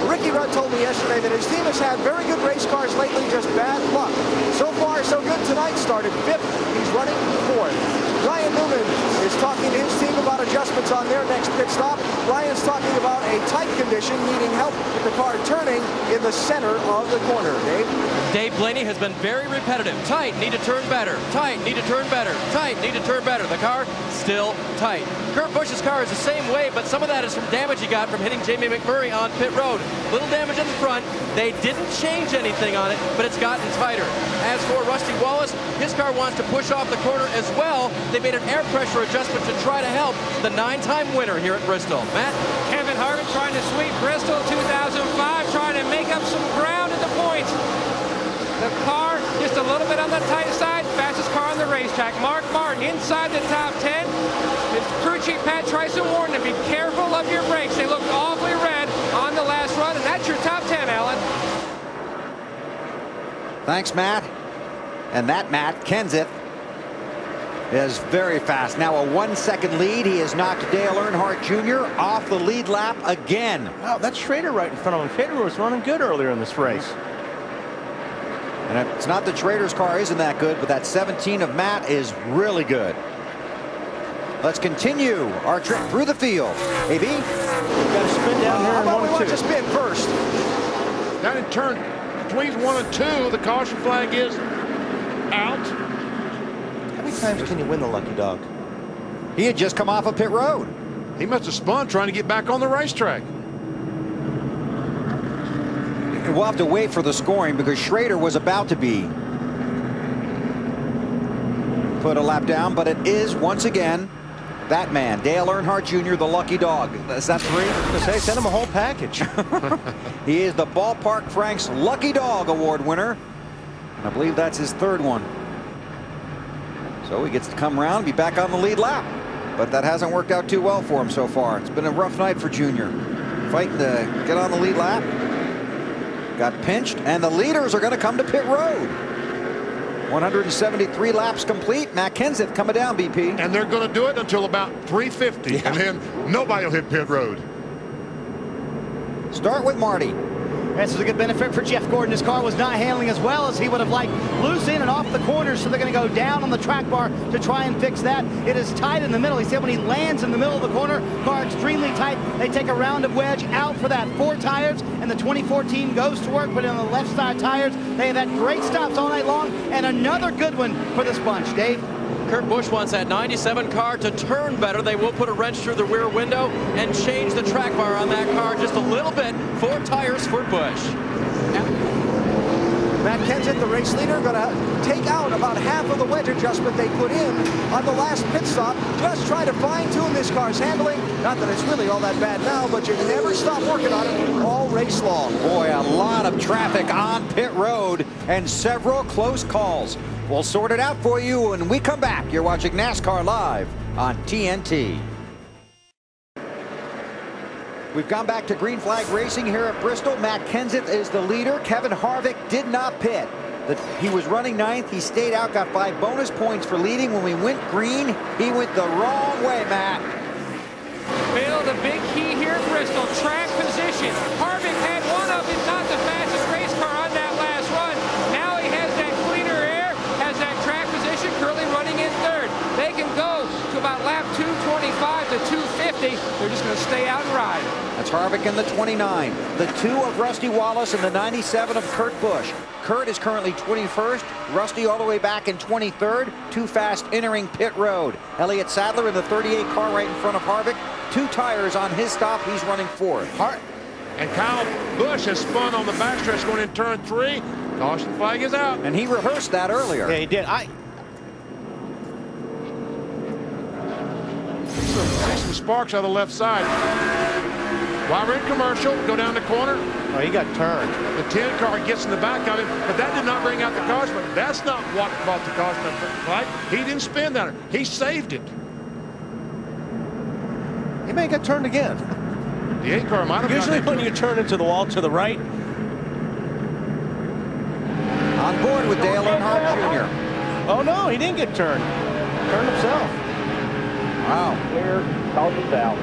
Ricky Rudd told me yesterday that his team has had very good race cars lately, just bad luck. So far, so good tonight. Started 5th. He's running 4th. Ryan Newman is talking to his team about adjustments on their next pit stop. Ryan's talking about a tight condition, needing help with the car turning in the center of the corner. Dave Blaney has been very repetitive. Tight, need to turn better. Tight, need to turn better. Tight, need to turn better. The car still tight. Kurt Busch's car is the same way, but some of that is from damage he got from hitting Jamie McMurray on pit road. Little damage in the front. They didn't change anything on it, but it's gotten tighter. As for Rusty Wallace, his car wants to push off the corner as well. They made an air pressure adjustment to try to help the 9-time winner here at Bristol. Matt? Kevin Harvick trying to sweep Bristol 2005, trying to make up some ground at the points. The car just a little bit on the tight side, fastest car on the racetrack. Mark Martin inside the top 10. His crew chief Pat Tryson warned him, be careful of your brakes. They looked awfully red on the last run, and that's your top 10, Alan. Thanks, Matt. And that Matt Kenseth is very fast. Now a 1-second lead. He has knocked Dale Earnhardt Jr. off the lead lap again. Wow, that's Schrader right in front of him. Schrader was running good earlier in this race. And it's not that Schrader's car isn't that good, but that 17 of Matt is really good. Let's continue our trip through the field. AB? We've got to spin down here in 1 and 2. Just spin first. Down in turn between 1 and 2, the caution flag is out. How many times can you win the lucky dog? He had just come off of pit road. He must have spun trying to get back on the racetrack. We'll have to wait for the scoring because Schrader was about to be put a lap down, but it is once again that man, Dale Earnhardt Jr., the lucky dog. Is that 3? Say, send him a whole package. He is the Ballpark Frank's Lucky Dog Award winner. And I believe that's his 3rd one. So he gets to come around, be back on the lead lap. But that hasn't worked out too well for him so far. It's been a rough night for Junior. Fighting to get on the lead lap. Got pinched, and the leaders are going to come to pit road. 173 laps complete. Matt Kenseth coming down, BP. And they're going to do it until about 350, and then nobody will hit pit road. Start with Marty. This is a good benefit for Jeff Gordon. His car was not handling as well as he would have liked. Loose in and off the corners, so they're going to go down on the track bar to try and fix that. It is tight in the middle. He said when he lands in the middle of the corner, car extremely tight. They take a rounded wedge out for that. 4 tires, and the 2014 goes to work, but on the left side tires, they have had great stops all night long, and another good one for this bunch. Dave? Kurt Busch wants that 97 car to turn better. They will put a wrench through the rear window and change the track bar on that car just a little bit. 4 tires for Busch. Matt Kenseth, the race leader, going to take out about half of the wedge adjustment they put in on the last pit stop. Just try to fine-tune this car's handling. Not that it's really all that bad now, but you never stop working on it all race long. Boy, a lot of traffic on pit road and several close calls. We'll sort it out for you when we come back. You're watching NASCAR Live on TNT. We've gone back to green flag racing here at Bristol. Matt Kenseth is the leader. Kevin Harvick did not pit. He was running 9th. He stayed out, got 5 bonus points for leading. When we went green, he went the wrong way, Matt. Bill, the big key here at Bristol, track position. Harvick had one of, if not the fastest race car on that last run. Now he has that cleaner air, has that track position, currently running in 3rd. They can go to about lap 225 to 250. They're just going to stay out and ride. That's Harvick in the 29. The 2 of Rusty Wallace and the 97 of Kurt Busch. Kurt is currently 21st. Rusty all the way back in 23rd. Too fast entering pit road. Elliott Sadler in the 38 car right in front of Harvick. 2 tires on his stop. He's running 4th. And Kyle Busch has spun on the backstretch going in turn 3. Caution flag is out. And he rehearsed that earlier. Yeah, he did. See some sparks on the left side. While we're in commercial, go down the corner. Oh, he got turned. The 10 car gets in the back of him, but that did not bring out the caution. But that's not what brought the caution flag. He didn't spin down it. He saved it. He may get turned again. The 8 car might have. Usually when you turn into the wall to the right, On board with Dale Earnhardt Jr. Oh, no, he didn't get turned. Turned himself. Wow. Clear, call the foul.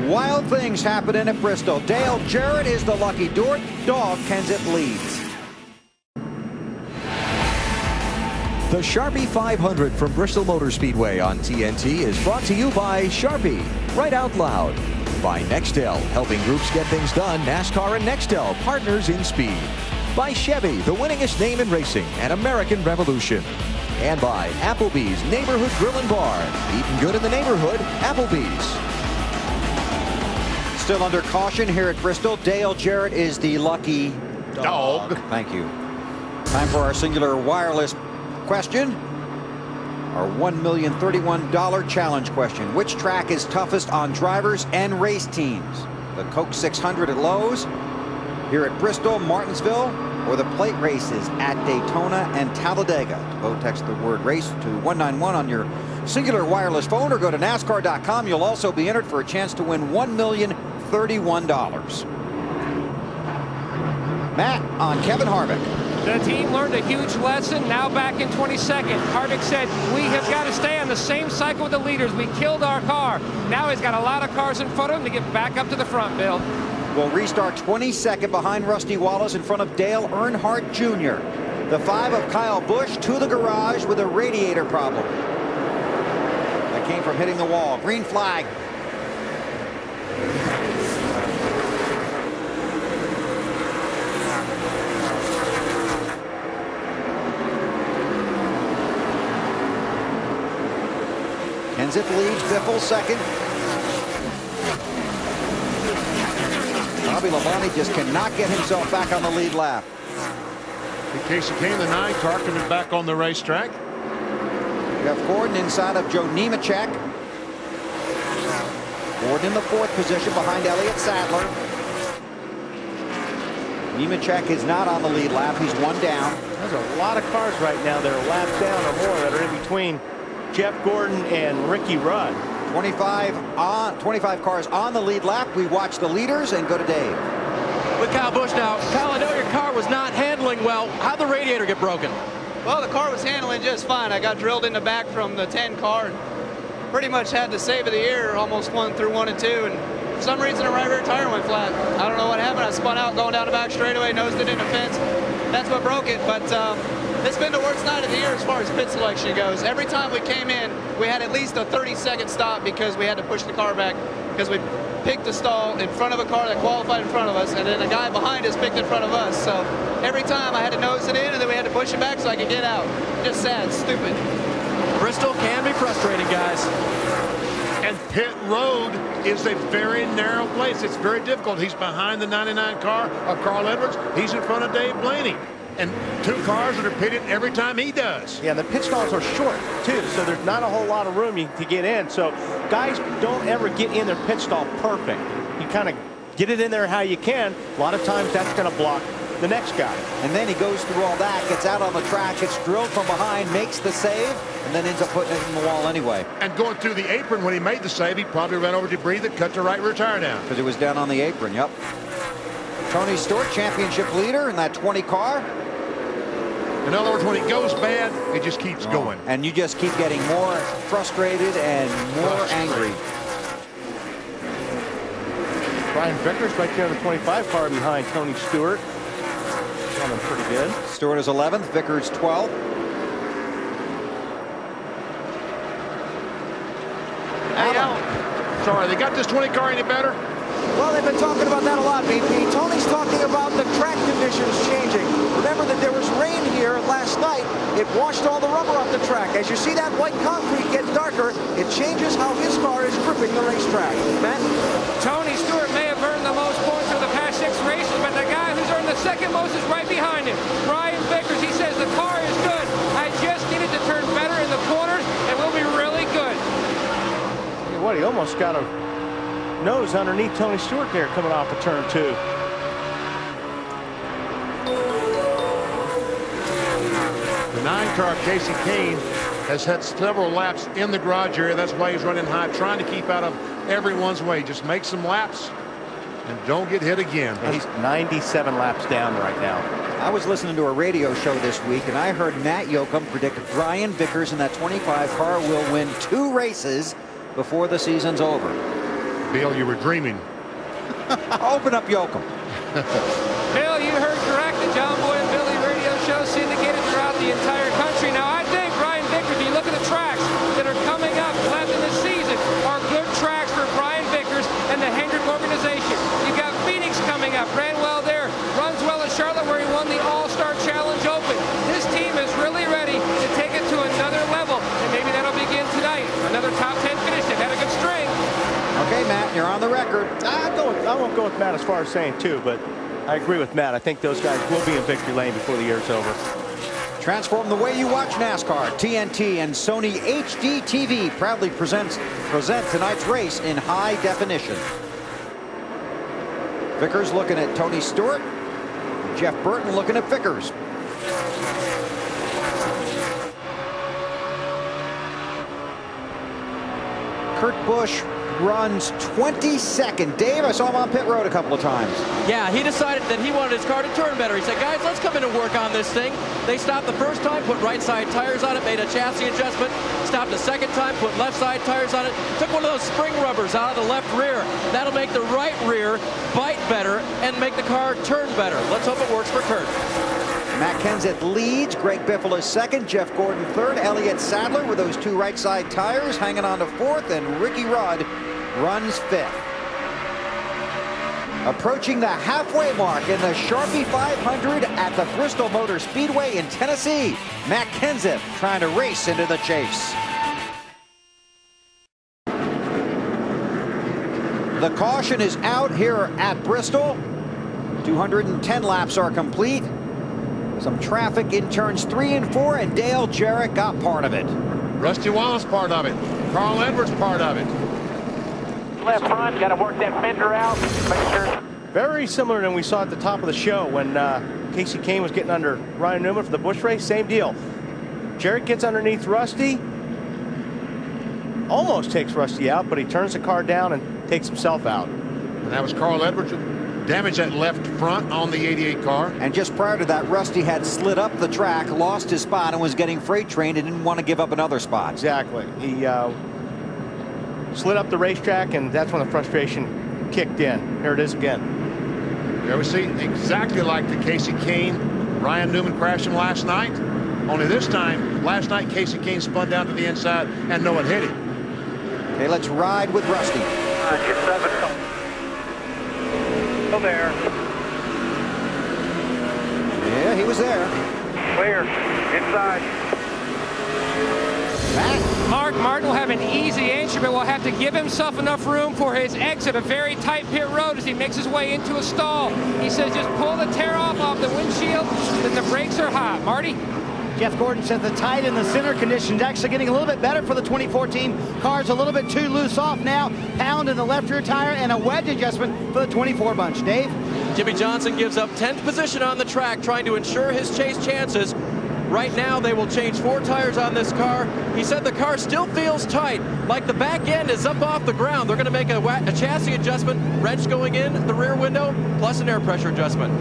Wild things happening at Bristol. Dale Jarrett is the lucky dog. Kenseth leads. The Sharpie 500 from Bristol Motor Speedway on TNT is brought to you by Sharpie, right out loud. By Nextel, helping groups get things done. NASCAR and Nextel, partners in speed. By Chevy, the winningest name in racing, and American Revolution. And by Applebee's Neighborhood Grill and Bar. Eating good in the neighborhood, Applebee's. Still under caution here at Bristol. Dale Jarrett is the lucky dog. Thank you. Time for our singular wireless question. Our $1,031 challenge question. Which track is toughest on drivers and race teams? The Coke 600 at Lowe's, here at Bristol, Martinsville, or the plate races at Daytona and Talladega? To vote, text the word race to 191 on your singular wireless phone or go to NASCAR.com. You'll also be entered for a chance to win $1,031. Matt on Kevin Harvick. The team learned a huge lesson, now back in 22nd. Harvick said, we have got to stay on the same cycle with the leaders. We killed our car. Now he's got a lot of cars in front of him to get back up to the front, Bill. Will restart 22nd behind Rusty Wallace in front of Dale Earnhardt Jr. The 5 of Kyle Busch to the garage with a radiator problem. That came from hitting the wall. Green flag. Kenseth leads, Biffle second. Bobby Labonte just cannot get himself back on the lead lap. In case he came, the 9 car coming back on the racetrack. We have Gordon inside of Joe Nemechek. Gordon in the 4th position behind Elliott Sadler. Nemechek is not on the lead lap. He's 1 down. There's a lot of cars right now that are laps down or more that are in between Jeff Gordon and Ricky Rudd. 25 cars on the lead lap. We watch the leaders and go to Dave. With Kyle Busch now. Kyle, I know your car was not handling well. How'd the radiator get broken? Well, the car was handling just fine. I got drilled in the back from the 10 car and pretty much had the save of the year, almost won through 1 and 2. And for some reason, the right rear tire went flat. I don't know what happened. I spun out going down the back straightaway, nosed it in the fence. That's what broke it. But it's been the worst night of the year as far as pit selection goes. Every time we came in, we had at least a 30-second stop because we had to push the car back because we picked a stall in front of a car that qualified in front of us, and then a guy behind us picked in front of us. So every time I had to nose it in, and then we had to push it back so I could get out. Just sad, stupid. Bristol can be frustrating, guys. And pit road is a very narrow place. It's very difficult. He's behind the 99 car of Carl Edwards. He's in front of Dave Blaney. And 2 cars that are pitted every time he does. Yeah, the pit stalls are short, too, so there's not a whole lot of room to get in. So guys don't ever get in their pit stall perfect. You kind of get it in there how you can. A lot of times that's going to block the next guy. And then he goes through all that, gets out on the track, gets drilled from behind, makes the save, and then ends up putting it in the wall anyway. And going through the apron when he made the save, he probably ran over debris that cut the right rear tire down. Because it was down on the apron, yep. Tony Stewart, championship leader in that 20 car. In other words, when it goes bad, it just keeps going. And you just keep getting more frustrated and more angry. Brian Vickers right there in the 25 car behind Tony Stewart. Running pretty good. Stewart is 11th, Vickers 12th. Hey, Alan. Sorry, they got this 20 car any better? Well, they've been talking about that a lot, BP. Tony's talking about the track conditions changing. Remember that there was rain here last night. It washed all the rubber off the track. As you see that white concrete get darker, it changes how his car is gripping the racetrack. Matt? Tony Stewart may have earned the most points for the past 6 races, but the guy who's earned the second most is right behind him. Brian Vickers, he says the car is good. I just needed to turn better in the corners, and we'll be really good. What, he almost got a nose underneath Tony Stewart there coming off of turn 2. The 9 car, Casey Kane, has had several laps in the garage area. That's why he's running high, trying to keep out of everyone's way. Just make some laps and don't get hit again. He's 97 laps down right now. I was listening to a radio show this week, and I heard Matt Yoakum predict Brian Vickers in that 25 car will win 2 races before the season's over. Bill, you were dreaming. Open up Yoakum. Bill, you heard correct. The John Boy and Billy radio show syndicated throughout the entire country. Now, I think Brian Vickers, if you look at the tracks that are coming up left in this season, are good tracks for Brian Vickers and the Hendrick organization. You got Phoenix coming up, ran well there, runs well in Charlotte where he won the All-Star Challenge Open. This team is really ready to take it to another level, and maybe that'll begin tonight. Another top 10 finish. They've had a good string. Okay, Matt, you're on the record. I won't go with Matt as far as saying 2, but I agree with Matt. I think those guys will be in victory lane before the year's over. Transform the way you watch NASCAR. TNT and Sony HD TV proudly present tonight's race in high definition. Vickers looking at Tony Stewart. Jeff Burton looking at Vickers. Kurt Busch runs 22nd. Dave, I saw him on pit road a couple of times. Yeah, he decided that he wanted his car to turn better. He said, guys, let's come in and work on this thing. They stopped the first time, put right side tires on it, made a chassis adjustment. Stopped the second time, put left side tires on it. Took one of those spring rubbers out of the left rear. That'll make the right rear bite better and make the car turn better. Let's hope it works for Kurt. Matt Kenseth leads. Greg Biffle is second. Jeff Gordon third. Elliott Sadler with those 2 right side tires hanging on to 4th. And Ricky Rudd runs 5th. Approaching the halfway mark in the Sharpie 500 at the Bristol Motor Speedway in Tennessee. Matt Kenseth trying to race into the chase. The caution is out here at Bristol. 210 laps are complete. Some traffic in turns 3 and 4, and Dale Jarrett got part of it. Rusty Wallace part of it. Carl Edwards part of it. Left front, got to work that fender out. Make sure. Very similar than we saw at the top of the show when Casey Kane was getting under Ryan Newman for the Busch race. Same deal. Jarrett gets underneath Rusty. Almost takes Rusty out, but he turns the car down and takes himself out. And that was Carl Edwards who damaged that left front on the 88 car. And just prior to that, Rusty had slid up the track, lost his spot, and was getting freight trained and didn't want to give up another spot. Exactly. He slid up the racetrack, and that's when the frustration kicked in. Here it is again. There we see exactly like the Casey Kane, Ryan Newman crashing last night. Only this time, last night, Casey Kane spun down to the inside, and no one hit him. Okay, let's ride with Rusty. Get 7. Go there. Yeah, he was there. Clear. Inside. Mark Martin will have an easy entry, but will have to give himself enough room for his exit. A very tight pit road as he makes his way into a stall. He says just pull the tear off the windshield, then the brakes are hot. Marty? Jeff Gordon said the tight and the center conditions actually getting a little bit better for the 2014 cars. A little bit too loose off now. Pound in the left rear tire and a wedge adjustment for the 24 bunch. Dave? Jimmy Johnson gives up 10th position on the track, trying to ensure his chase chances. Right now, they will change 4 tires on this car. He said the car still feels tight, like the back end is up off the ground. They're going to make a chassis adjustment, wrench going in the rear window, plus an air pressure adjustment.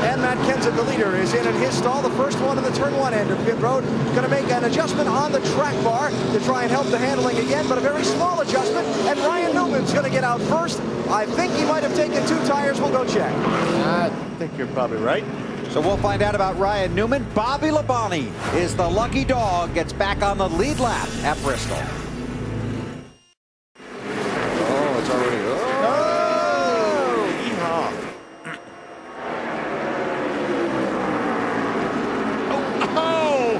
And Matt Kenseth, the leader, is in his stall. The first one in the turn 1 end of pit road. Going to make an adjustment on the track bar to try and help the handling again, but a very small adjustment. And Ryan Newman's going to get out first. I think he might have taken 2 tires. We'll go check. I think you're probably right. So we'll find out about Ryan Newman. Bobby Labonte is the lucky dog, gets back on the lead lap at Bristol. Oh, it's already. Oh! Oh!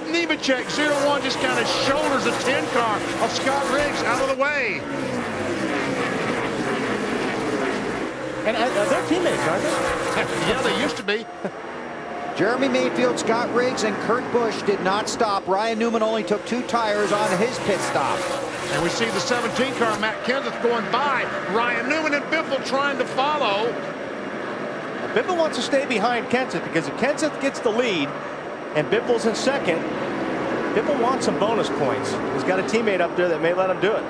Nemechek, 0-1, just kind of shoulders the 10 car of Scott Riggs out of the way. And they're teammates, aren't they? Yeah, they used to be. Jeremy Mayfield, Scott Riggs, and Kurt Busch did not stop. Ryan Newman only took 2 tires on his pit stop. And we see the 17 car, Matt Kenseth, going by. Ryan Newman and Biffle trying to follow. Biffle wants to stay behind Kenseth because if Kenseth gets the lead and Biffle's in second, Biffle wants some bonus points. He's got a teammate up there that may let him do it.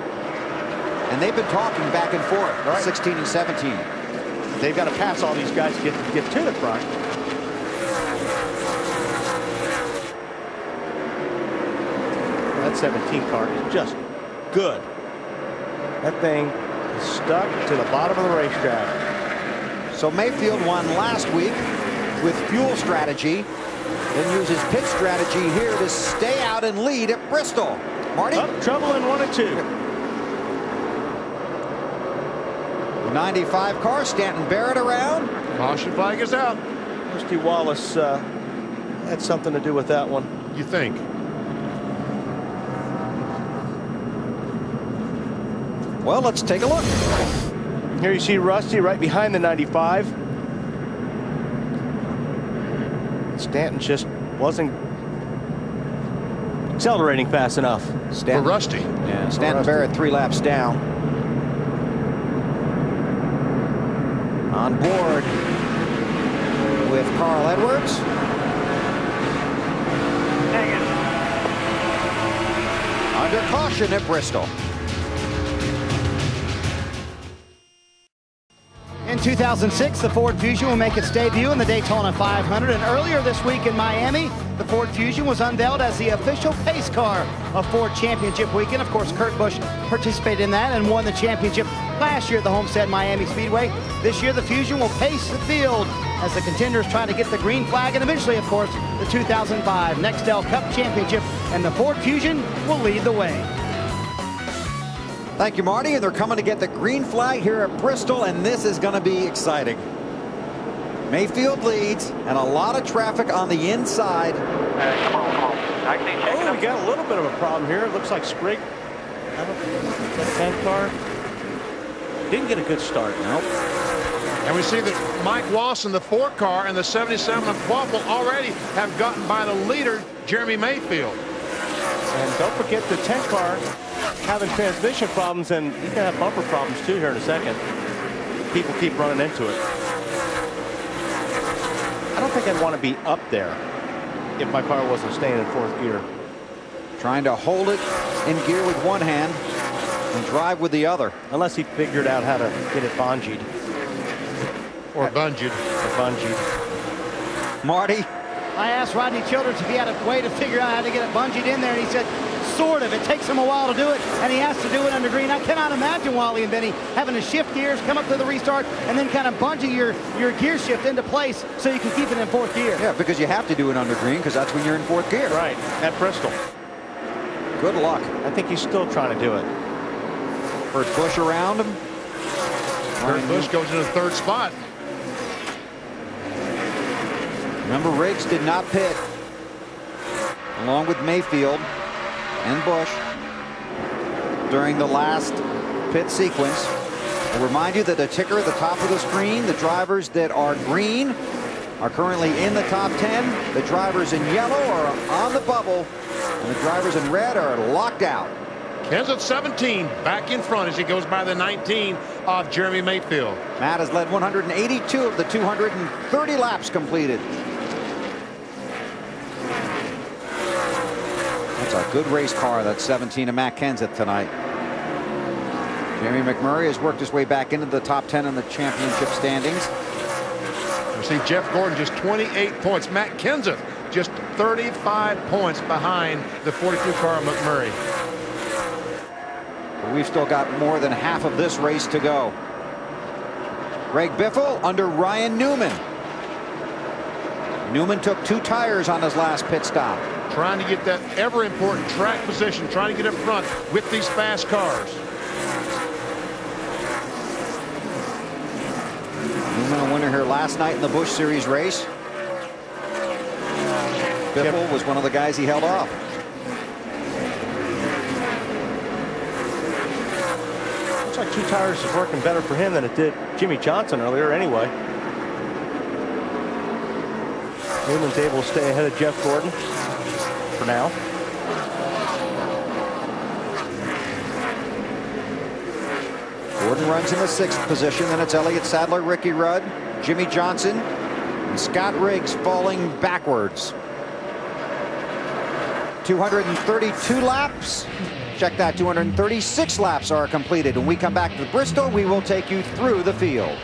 And they've been talking back and forth, right. 16 and 17. They've got to pass all these guys to get to the front. That 17 car is just good. That thing is stuck to the bottom of the racetrack. So Mayfield won last week with fuel strategy, then uses pit strategy here to stay out and lead at Bristol. Marty? Trouble in 1 and 2. 95 car, Stanton Barrett around. Caution flag is out. Rusty Wallace had something to do with that one. You think? Well, let's take a look. Here you see Rusty right behind the 95. Stanton just wasn't accelerating fast enough. For Rusty. Yeah, Stanton Barrett 3 laps down. On board with Carl Edwards. Under caution at Bristol. In 2006, the Ford Fusion will make its debut in the Daytona 500, and earlier this week in Miami, the Ford Fusion was unveiled as the official pace car of Ford Championship Weekend. Of course, Kurt Busch participated in that and won the championship last year at the Homestead Miami Speedway. This year, the Fusion will pace the field as the contenders try to get the green flag, and eventually, of course, the 2005 Nextel Cup Championship, and the Ford Fusion will lead the way. Thank you, Marty. And they're coming to get the green flag here at Bristol, and this is going to be exciting. Mayfield leads, and a lot of traffic on the inside. Come on. Oh, we got a little bit of a problem here. It looks like Sprigg, that 10 car, didn't get a good start. Nope. And we see that Mike Wallace in the 4 car and the 77 and 12 will already have gotten by the leader, Jeremy Mayfield. And don't forget the 10 car having transmission problems, and he's gonna have bumper problems too here in a second. People keep running into it. I don't think I'd want to be up there if my car wasn't staying in 4th gear. Trying to hold it in gear with one hand and drive with the other. Unless he figured out how to get it bungeed. Or bungeed. Marty? I asked Rodney Childers if he had a way to figure out how to get it bungeed in there, and he said, sort of. It takes him a while to do it, and he has to do it under green. I cannot imagine Wally and Benny having to shift gears, come up to the restart, and then kind of bungee your gear shift into place so you can keep it in 4th gear. Yeah, because you have to do it under green, because that's when you're in 4th gear. Right, at Bristol. Good luck. I think he's still trying to do it. Kurt Busch around him. Kurt Busch goes into the 3rd spot. Remember, Riggs did not pit, along with Mayfield and Busch during the last pit sequence. I'll remind you that the ticker at the top of the screen, the drivers that are green are currently in the top 10. The drivers in yellow are on the bubble, and the drivers in red are locked out. Kenseth 17 back in front as he goes by the 19 of Jeremy Mayfield. Matt has led 182 of the 230 laps completed. That's a good race car, that 17 of Matt Kenseth tonight. Jamie McMurray has worked his way back into the top 10 in the championship standings. You see Jeff Gordon just 28 points. Matt Kenseth just 35 points behind the 42 car of McMurray. We've still got more than half of this race to go. Greg Biffle under Ryan Newman. Newman took 2 tires on his last pit stop. Trying to get that ever important track position, trying to get up front with these fast cars. Newman a winner here last night in the Busch Series race. Biffle was one of the guys he held off. Looks like 2 tires is working better for him than it did Jimmy Johnson earlier anyway. Newman's able to stay ahead of Jeff Gordon for now. Gordon runs in the 6th position, then it's Elliott Sadler, Ricky Rudd, Jimmy Johnson, and Scott Riggs falling backwards. 232 laps. Check that, 236 laps are completed. When we come back to Bristol, we will take you through the field.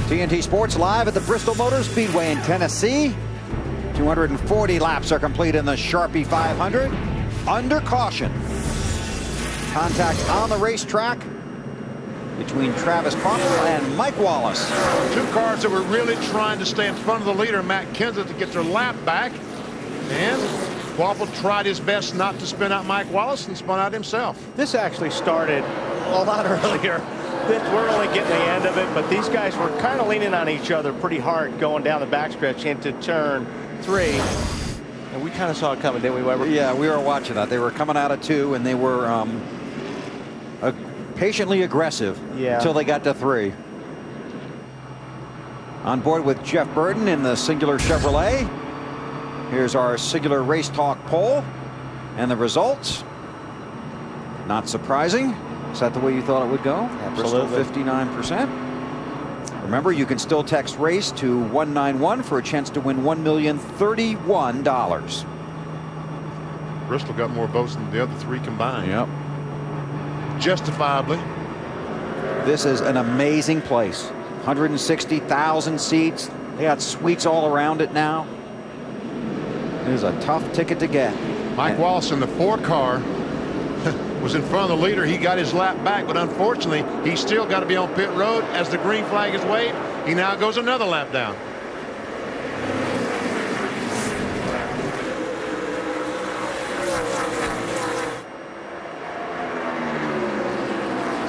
TNT Sports live at the Bristol Motor Speedway in Tennessee. 240 laps are complete in the Sharpie 500. Under caution. Contact on the racetrack between Travis Kvapil and Mike Wallace. Two cars that were really trying to stay in front of the leader, Matt Kenseth, to get their lap back. And Kvapil tried his best not to spin out Mike Wallace and spun out himself. This actually started a lot earlier. We're only getting the end of it, but these guys were kind of leaning on each other pretty hard going down the backstretch into turn 3. And we kind of saw it coming, didn't we, Weber? Yeah, we were watching that. They were coming out of 2, and they were patiently aggressive until they got to 3. On board with Jeff Burton in the Singular Chevrolet. Here's our Singular Race Talk poll. And the results, not surprising. Is that the way you thought it would go? Absolutely. Bristol 59%. Remember, you can still text RACE to 191 for a chance to win $1,031,000. Bristol got more votes than the other 3 combined. Yep. Justifiably. This is an amazing place. 160,000 seats. They got suites all around it now. It is a tough ticket to get. Mike Wallace in the 4 car was in front of the leader. He got his lap back, but unfortunately, he's still got to be on pit road as the green flag is waved. He now goes another lap down.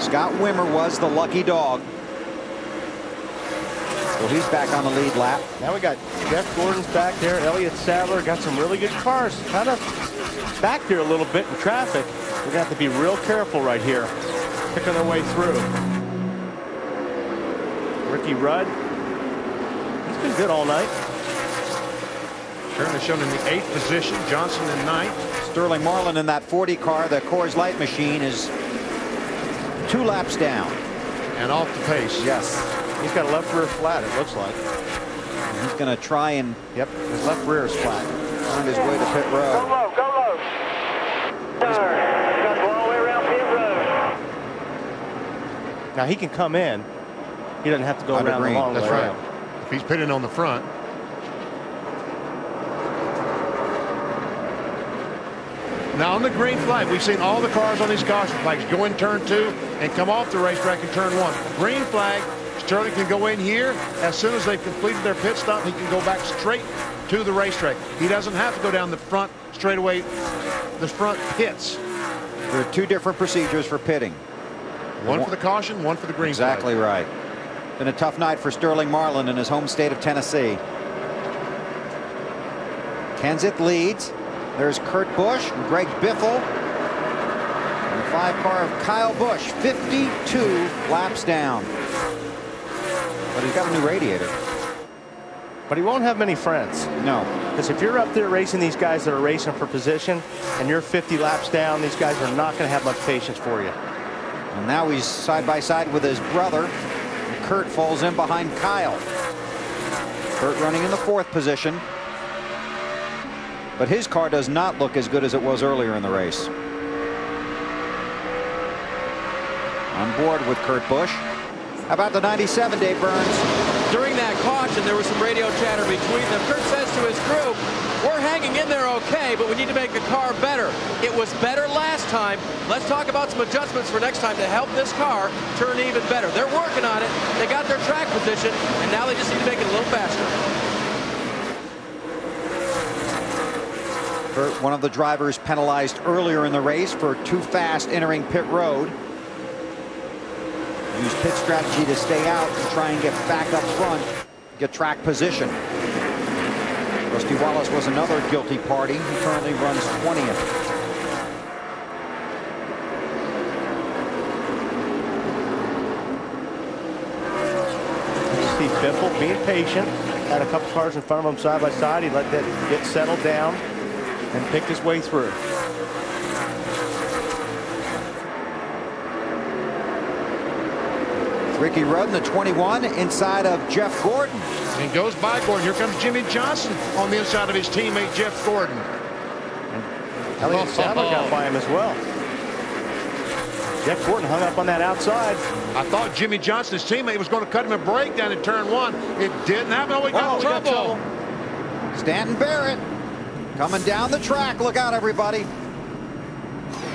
Scott Wimmer was the lucky dog. So he's back on the lead lap. Now we got Jeff Gordon's back there. Elliott Sadler got some really good cars. Kind of back there a little bit in traffic. We're going to have to be real careful right here. Picking their way through. Ricky Rudd. He's been good all night. Currently shown in the 8th position. Johnson in 9th. Sterling Marlin in that 40 car. The Coors Light machine is 2 laps down. And off the pace. Yes. He's got a left rear flat, it looks like. And he's going to try and... Yep, his left rear is flat. Find his way to pit road. Go low, go low. Turn. Go all the way around pit road. Now he can come in. He doesn't have to go Under around green. the long That's way right. around. If he's pitting on the front. Now on the green flag, we've seen all the cars on these caution flags go in turn 2 and come off the racetrack in turn 1. Green flag, Sterling can go in here. As soon as they've completed their pit stop, he can go back straight to the racetrack. He doesn't have to go down the front straightaway, the front pits. There are 2 different procedures for pitting. One for the caution, one for the green Exactly flag. right. Been a tough night for Sterling Marlin in his home state of Tennessee. Kenseth leads. There's Kurt Busch and Greg Biffle. And the 5 car of Kyle Busch, 52 laps down. But he's got a new radiator. But he won't have many friends. No. Because if you're up there racing these guys that are racing for position and you're 50 laps down, these guys are not going to have much patience for you. And now he's side by side with his brother. And Kurt falls in behind Kyle. Kurt running in the 4th position. But his car does not look as good as it was earlier in the race. On board with Kurt Busch. How about the 97, Dave Burns? During that caution, there was some radio chatter between them. Kurt says to his group, we're hanging in there okay, but we need to make the car better. It was better last time. Let's talk about some adjustments for next time to help this car turn even better. They're working on it. They got their track position, and now they just need to make it a little faster. Kurt, one of the drivers penalized earlier in the race for too fast entering pit road. Used pit strategy to stay out and try and get back up front, get track position. Rusty Wallace was another guilty party. He currently runs 20th. You see Biffle being patient. Had a couple cars in front of him side by side. He let that get settled down and picked his way through. Ricky Rudd in the 21 inside of Jeff Gordon. And goes by Gordon. Here comes Jimmy Johnson on the inside of his teammate Jeff Gordon. Elliott Sadler got by him as well. Jeff Gordon hung up on that outside. I thought Jimmy Johnson's teammate was going to cut him a break down in turn 1. It didn't happen. Oh, we got trouble. Stanton Barrett coming down the track. Look out, everybody.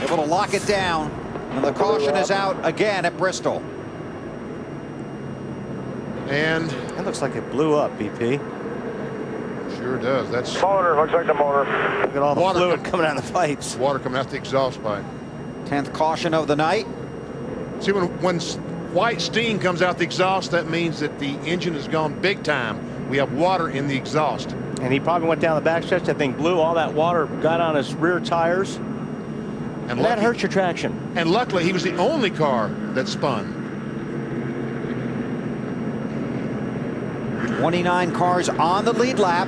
Able to lock it down. And the caution is out again at Bristol. And it looks like it blew up, BP. Sure does. That's motor. Looks like the motor. Look at all the fluid coming out of the pipes. Water coming out the exhaust pipe. 10th caution of the night. See, when white steam comes out the exhaust, that means that the engine has gone big time. We have water in the exhaust. And he probably went down the backstretch. That thing blew. All that water got on his rear tires. And that hurts your traction. And luckily, he was the only car that spun. 29 cars on the lead lap.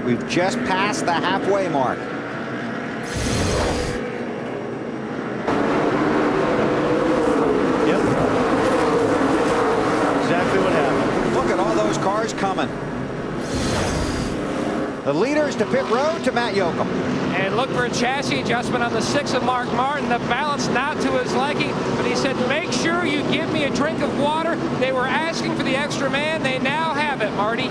We've just passed the halfway mark. Yep. Exactly what happened. Look at all those cars coming. The leaders to pit road to Matt Yoakum. And look for a chassis adjustment on the 6 of Mark Martin. The balance not to his liking, but he said, make sure you give me a drink of water. They were asking for the extra man. They now have it, Marty.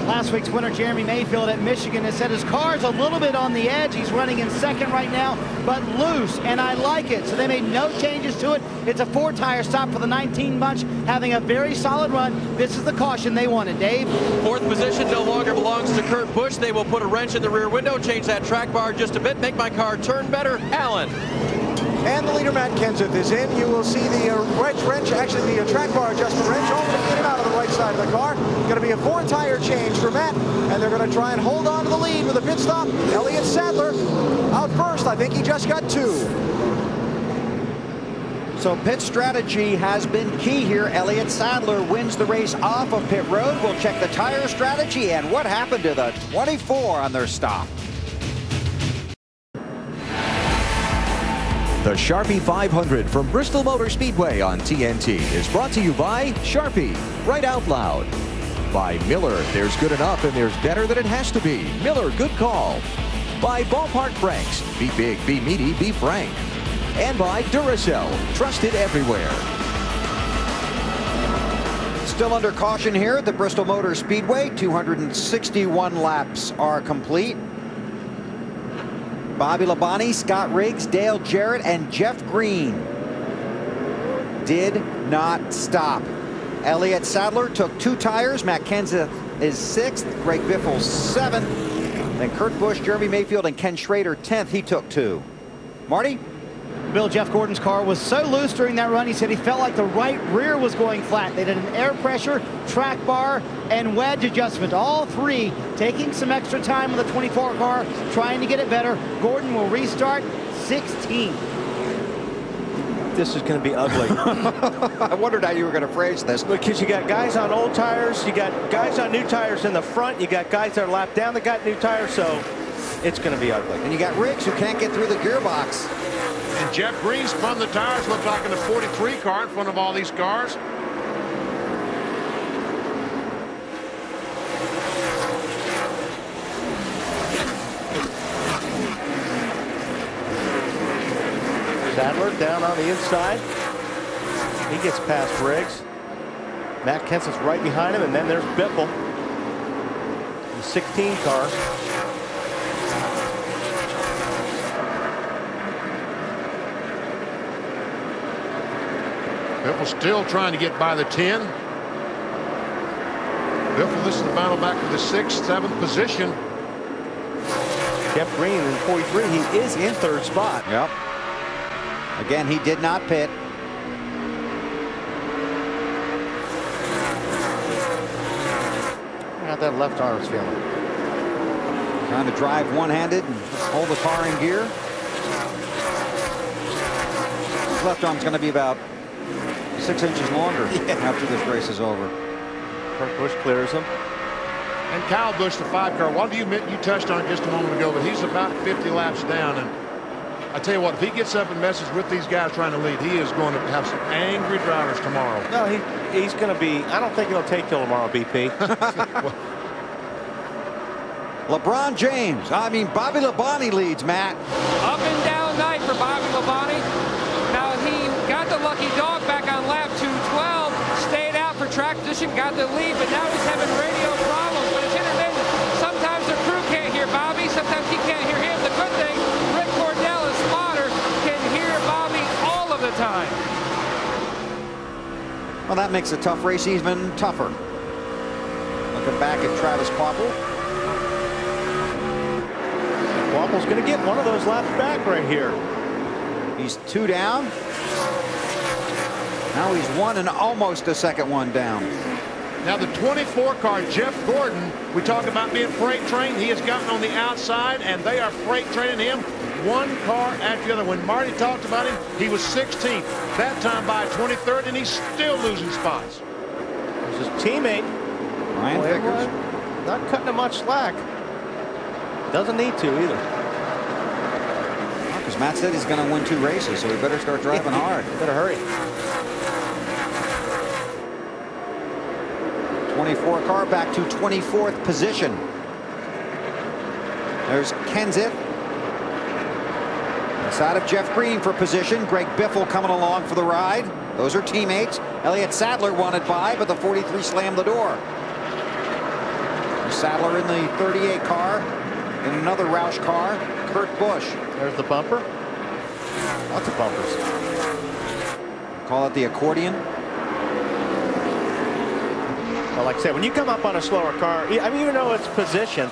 Last week's winner, Jeremy Mayfield at Michigan, has said his car's a little bit on the edge. He's running in second right now, but loose, and I like it. So they made no changes to it. It's a 4-tire stop for the 19 bunch, having a very solid run. This is the caution they wanted, Dave. 4th position no longer belongs to Kurt Busch. They will put a wrench in the rear window, change that track bar just a bit, make my car turn better. Alan. And the leader, Matt Kenseth, is in. You will see the wrench, actually the track bar adjustment wrench, all in and out of the right side of the car. Going to be a 4-tire change for Matt, and they're going to try and hold on to the lead with a pit stop. Elliott Sadler out first. I think he just got 2. So pit strategy has been key here. Elliott Sadler wins the race off of pit road. We'll check the tire strategy and what happened to the 24 on their stop. The Sharpie 500 from Bristol Motor Speedway on TNT is brought to you by Sharpie, right out loud. By Miller, there's good enough and there's better than it has to be. Miller, good call. By Ballpark Franks, be big, be meaty, be frank. And by Duracell, trusted everywhere. Still under caution here at the Bristol Motor Speedway. 261 laps are complete. Bobby Labonte, Scott Riggs, Dale Jarrett, and Jeff Green did not stop. Elliott Sadler took 2 tires. Matt Kenseth is 6th. Greg Biffle 7th. Then Kurt Busch, Jeremy Mayfield, and Ken Schrader 10th. He took 2. Marty? Bill, Jeff Gordon's car was so loose during that run, he said he felt like the right rear was going flat. They did an air pressure, track bar, and wedge adjustment. All 3 taking some extra time on the 24 car, trying to get it better. Gordon will restart 16th. This is going to be ugly. I wondered how you were going to phrase this. Because you got guys on old tires, you got guys on new tires in the front, you got guys that are lapped down that got new tires, so it's going to be ugly. And you got Riggs who can't get through the gearbox. And Jeff Green spun the tires, looked like in the 43 car in front of all these cars. Sadler down on the inside. He gets past Riggs. Matt Kenseth's right behind him, and then there's Biffle. The 16 car. Biffle still trying to get by the 10. Biffle, this is the battle back to the 6th, 7th position. Jeff Green in 43. He is in 3rd spot. Yep. Again, he did not pit. How that left arm's feeling. Trying to drive one-handed and hold the car in gear. His left arm's going to be about 6 inches longer after this race is over. Kurt Busch clears him. And Kyle Busch, the 5 car. What do you touched on it just a moment ago, but he's about 50 laps down. And I tell you what, if he gets up and messes with these guys trying to lead, he is going to have some angry drivers tomorrow. No, he's going to be. I don't think it'll take till tomorrow, BP. LeBron James. Bobby Labonte leads, Matt. Up and down night for Bobby Labonte. Now he got the lucky dog back on lap 212, stayed out for track position, got the lead, but now he's having radio problems, but it's intermittent. Sometimes the crew Well, that makes a tough race even tougher. Looking back at Travis Kvapil. Kvapil's going to get one of those laps back right here. He's 2 down. Now he's 1 and almost a second one down. Now the 24 car, Jeff Gordon, we talk about being freight trained. He has gotten on the outside, and they are freight training him one car after the other. When Marty talked about him, he was 16th. That time by 23rd, and he's still losing spots. His teammate, Ryan Vickers, not cutting him much slack. Doesn't need to either. Because Matt said he's going to win 2 races, so we better start driving hard. Better hurry. 24 car back to 24th position. There's Kenseth. Inside of Jeff Green for position. Greg Biffle coming along for the ride. Those are teammates. Elliott Sadler wanted by, but the 43 slammed the door. Sadler in the 38 car. In another Roush car, Kurt Busch. There's the bumper. Lots of bumpers. Call it the accordion. Well, like I said, when you come up on a slower car, I mean, even though it's position,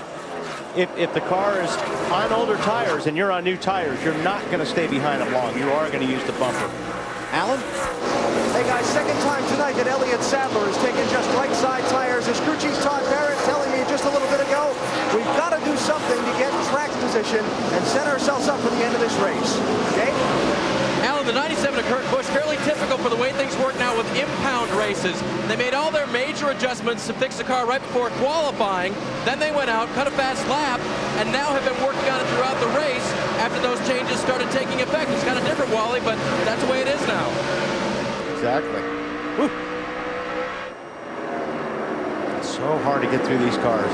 if the car is on older tires and you're on new tires, you're not going to stay behind them long. You are going to use the bumper. Alan? Hey guys, second time tonight that Elliott Sadler has taken just right side tires. As crew chief Todd Barrett telling me just a little bit ago, we've got to do something to get track position and set ourselves up for the end of this race. Okay? Alan, the 97 of Kurt Busch, fairly typical for the way things work now with impound races. They made all their major adjustments to fix the car right before qualifying. Then they went out, cut a fast lap, and now have been working on it throughout the race after those changes started taking effect. It's kind of different, Wally, but that's the way it is now. Exactly. Whew. It's so hard to get through these cars.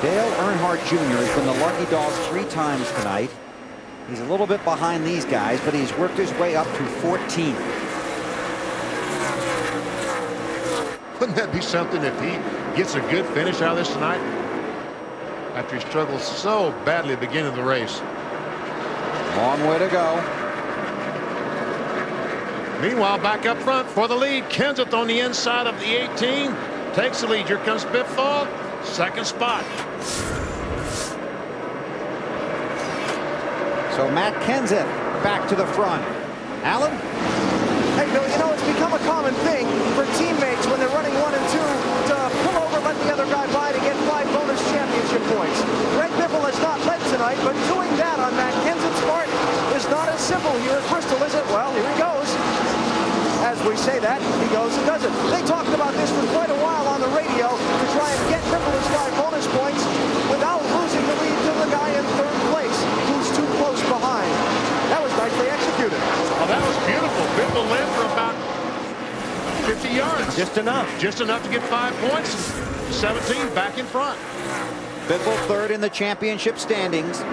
Dale Earnhardt Jr. has been the lucky dog 3 times tonight. He's a little bit behind these guys, but he's worked his way up to 14th. Wouldn't that be something if he gets a good finish out of this tonight? After he struggled so badly at the beginning of the race. Long way to go. Meanwhile, back up front for the lead. Kenseth on the inside of the 18. Takes the lead. Here comes Biffle. Second spot. So Matt Kenseth back to the front. Alan? Hey, Bill, you know, it's become a common thing for teammates when they're running 1 and 2 to pull over, let the other guy by to get 5 bonus championship points. Greg Biffle has not led tonight, but doing that on Matt Kenseth's part is not as simple here at Bristol, is it? Well, here he goes. As we say that, he goes and does it. They talked about this for quite a while on the radio to try and get Biffle his 5 bonus points without losing the lead to the guy in 3rd place who's too close behind. That was nicely executed. Oh, that was beautiful. Biffle led for about 50 yards. Just enough. Just enough to get 5 points. 17 back in front. Biffle 3rd in the championship standings.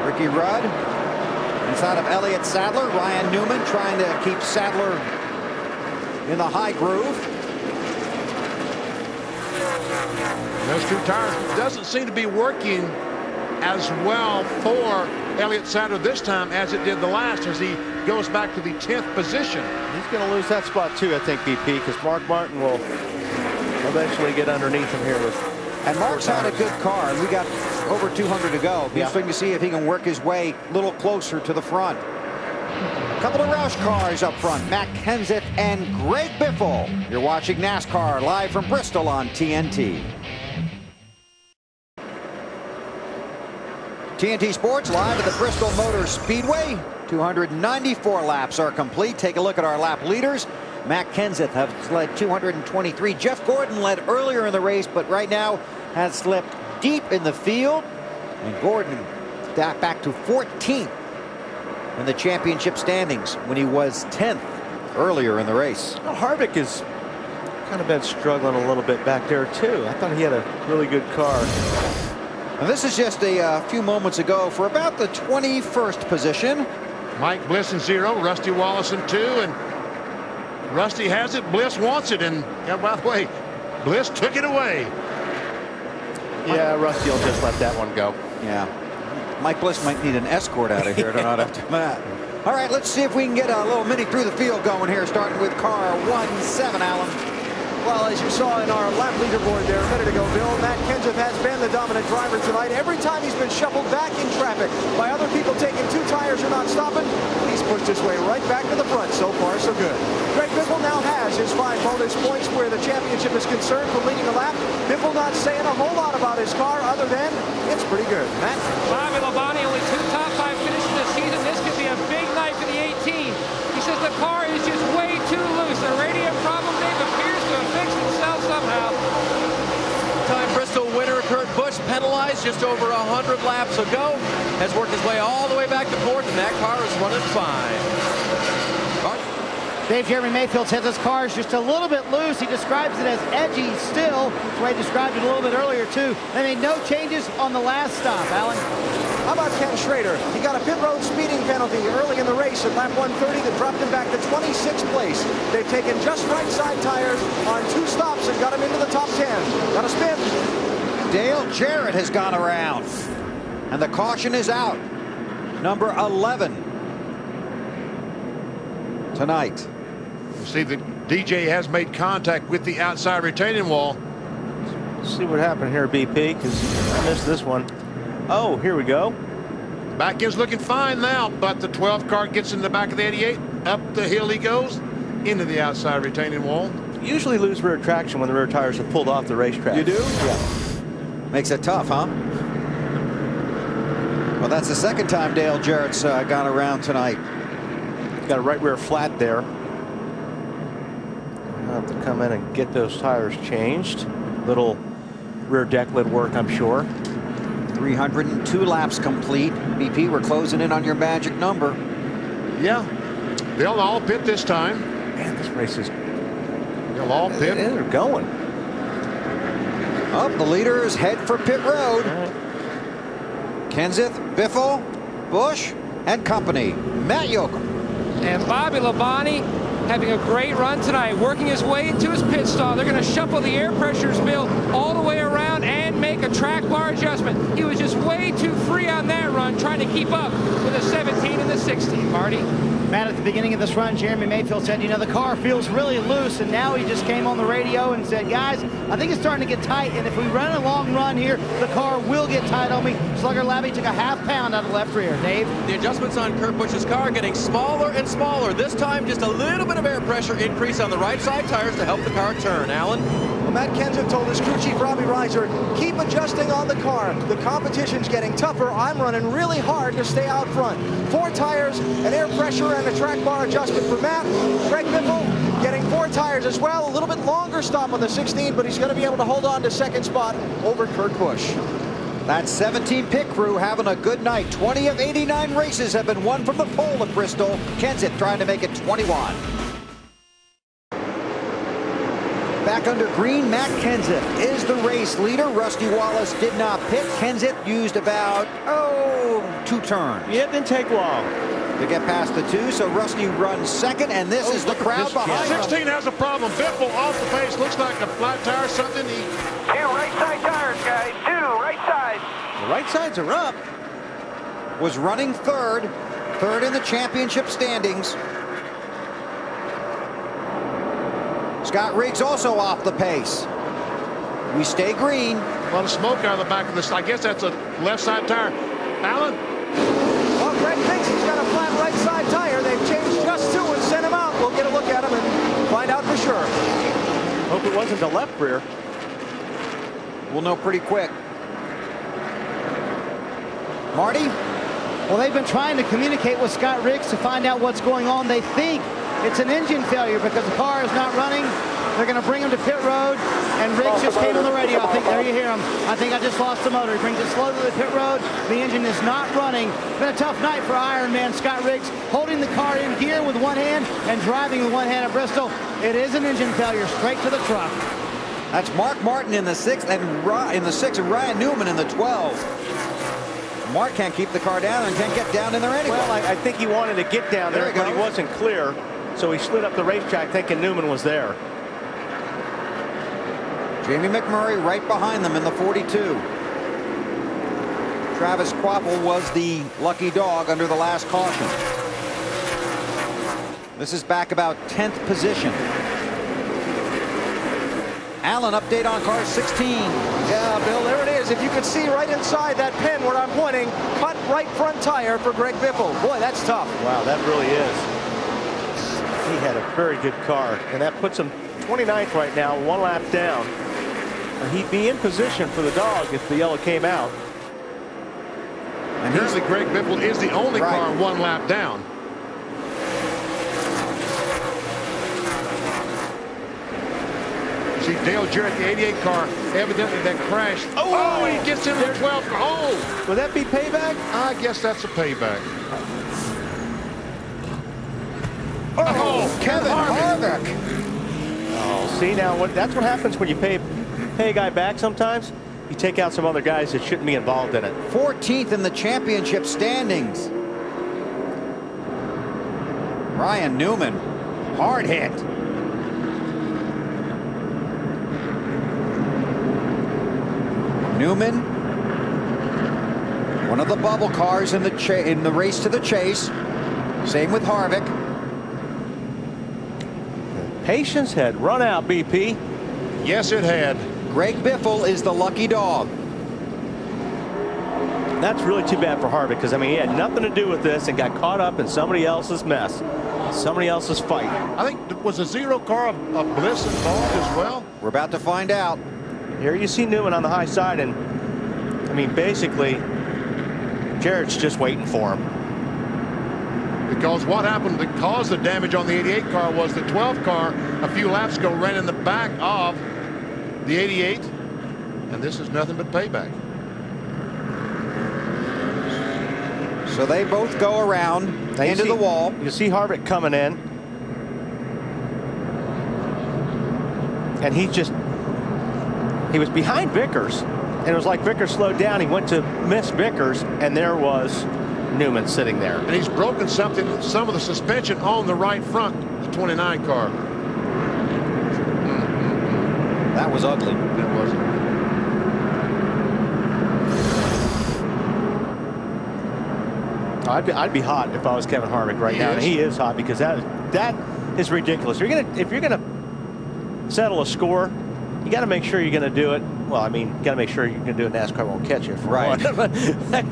Ricky Rudd inside of Elliott Sadler. Ryan Newman trying to keep Sadler in the high groove. Those 2 tires doesn't seem to be working as well for Elliott Sadler this time as it did the last, as he goes back to the 10th position. He's going to lose that spot too, I think, BP, because Mark Martin will eventually get underneath him here with. And Mark's had a good car, and we got over 200 to go. Be interesting to see if he can work his way a little closer to the front. A couple of Roush cars up front, Matt Kenseth and Greg Biffle. You're watching NASCAR live from Bristol on TNT. TNT Sports live at the Bristol Motor Speedway. 294 laps are complete. Take a look at our lap leaders. Matt Kenseth has led 223. Jeff Gordon led earlier in the race, but right now has slipped deep in the field. And Gordon back to 14th in the championship standings when he was 10th earlier in the race. Well, Harvick has kind of been struggling a little bit back there too. I thought he had a really good car. And this is just a few moments ago for about the 21st position. Mike Bliss in 0, Rusty Wallace in 2, and Rusty has it, Bliss wants it, and by the way, Bliss took it away. Yeah, Rusty will just let that one go. Yeah. Mike Bliss might need an escort out of here tonight after that. All right, let's see if we can get a little mini through the field going here, starting with car 1-7, Alan. Well, as you saw in our lap leaderboard there a minute ago, Bill, Matt Kenseth has been the dominant driver tonight. Every time he's been shuffled back in traffic by other people taking 2 tires or not stopping, he's pushed his way right back to the front. So far, so good. Greg Biffle now has his 5 bonus points where the championship is concerned for leading the lap. Biffle not saying a whole lot about his car other than it's pretty good. Matt? Bobby Labonte, only 2 top 5 finishes this season. This could be a big night for the 18. He says the car is just way too loose. The radio problem they've appears to have fixed itself somehow. Time Bristol winner Kurt Busch penalized just over 100 laps ago. Has worked his way all the way back to 4th, and that car is running fine. Dave, Jeremy Mayfield says his car is just a little bit loose. He describes it as edgy still. That's the way he described it a little bit earlier, too. They made no changes on the last stop, Alan. How about Ken Schrader? He got a pit road speeding penalty early in the race at lap 130 that dropped him back to 26th place. They've taken just right side tires on 2 stops and got him into the top 10. Got a spin. Dale Jarrett has gone around, and the caution is out. Number 11 tonight. You see that DJ has made contact with the outside retaining wall. Let's see what happened here, BP, because I missed this one. Oh, here we go. Back end's looking fine now, but the 12 car gets in the back of the 88. Up the hill he goes into the outside retaining wall. Usually lose rear traction when the rear tires have pulled off the racetrack. You do? Yeah. Makes it tough, huh? Well, that's the second time Dale Jarrett's gone around tonight. Got a right rear flat there. I'll have to come in and get those tires changed. Little rear deck lid work, I'm sure. 302 laps complete. BP, we're closing in on your magic number. Yeah. They'll all pit this time. Man, this race is... They'll all pit. They're going. Up, the leaders head for pit road. Right. Kenseth, Biffle, Busch, and company. Matt Yoakum. And Bobby Labonte having a great run tonight, working his way into his pit stall. They're going to shuffle the air pressures, Bill, all the way around and make a track bar adjustment. He was just way too free on that run, trying to keep up with the 17 and the 16, Marty. Matt, at the beginning of this run, Jeremy Mayfield said, you know, the car feels really loose, and now he just came on the radio and said, guys, I think it's starting to get tight, and if we run a long run here, the car will get tight on me. Slugger Labby took a ½ pound out of the left rear. Dave? The adjustments on Kurt Busch's car getting smaller and smaller. This time, just a little bit of air pressure increase on the right side tires to help the car turn. Alan? Well, Matt Kenseth told his crew chief, Robbie Reiser, keep adjusting on the car. The competition's getting tougher. I'm running really hard to stay out front. 4 tires, an air pressure, and a track bar adjustment for Matt. Greg Biffle getting 4 tires as well. A little bit longer stop on the 16, but he's going to be able to hold on to second spot over Kurt Busch. That 17 pit crew having a good night. 20 of 89 races have been won from the pole at Bristol. Kenseth trying to make it 21. Back under green, Matt Kenseth is the race leader. Rusty Wallace did not pit. Kenseth used about, 2 turns. Yeah, it didn't take long to get past the 2, so Rusty runs second, and this is the crowd behind him. 16 has a problem. Biffle off the pace. Looks like a flat tire or something. 2 right side tires, guys. 2 right sides. The right sides are up. Was running third in the championship standings. Scott Riggs also off the pace. We stay green. A lot of smoke out of the back of this. I guess that's a left side tire. Alan? Well, Greg thinks he's got a flat right side tire. They've changed just 2 and sent him out. We'll get a look at him and find out for sure. Hope it wasn't the left rear. We'll know pretty quick. Marty? Well, they've been trying to communicate with Scott Riggs to find out what's going on. They think it's an engine failure because the car is not running. They're going to bring him to pit road, and Riggs just came on the radio. I think, there you hear him. I think I just lost the motor. He brings it slow to the pit road. The engine is not running. It's been a tough night for Ironman Scott Riggs, holding the car in gear with one hand and driving with one hand at Bristol. It is an engine failure, straight to the truck. That's Mark Martin in the 6th, and Ryan Newman in the 12th. Mark can't keep the car down and can't get down in there anyway. Well, I think he wanted to get down there, but he wasn't clear. So he slid up the racetrack thinking Newman was there. Jamie McMurray right behind them in the 42. Travis Quapple was the lucky dog under the last caution. This is back about 10th position. Alan, update on car 16. Yeah, Bill, there it is. If you could see right inside that pen where I'm pointing, cut right front tire for Greg Biffle. Boy, that's tough. Wow, that really is. He had a very good car, and that puts him 29th right now, 1 lap down. He'd be in position for the dog if the yellow came out. And apparently Greg Biffle is the only car 1 lap down. See Dale Jarrett, the 88 car, evidently that crashed. Oh, he gets in the 12th car. Oh! Would that be payback? I guess that's a payback. Oh, Kevin Harvick. Oh, see now, that's what happens when you pay a guy back sometimes. You take out some other guys that shouldn't be involved in it. 14th in the championship standings. Ryan Newman, hard hit. Newman, one of the bubble cars in the race to the chase. Same with Harvick. Patience had run out, BP. Yes, it had. Greg Biffle is the lucky dog. That's really too bad for Harvick, because I mean he had nothing to do with this and got caught up in somebody else's mess, somebody else's fight. I think was a 0 car of Bliss involved as well. We're about to find out. Here you see Newman on the high side, and I mean basically Jarrett's just waiting for him. Because what happened that caused the damage on the 88 car was the 12 car a few laps ago ran in the back of the 88, and this is nothing but payback. So they both go around into the wall. You see Harvick coming in, and he was behind Vickers, and it was like Vickers slowed down. He went to miss Vickers, and there was Newman sitting there. And he's broken some of the suspension on the right front, the 29 car. That was ugly. That was. I'd be hot if I was Kevin Harvick right now. And he is hot because that is ridiculous. If you're gonna settle a score, you got to make sure you're going to do it. Well, I mean, you got to make sure you're going to do it. NASCAR won't catch you. For one.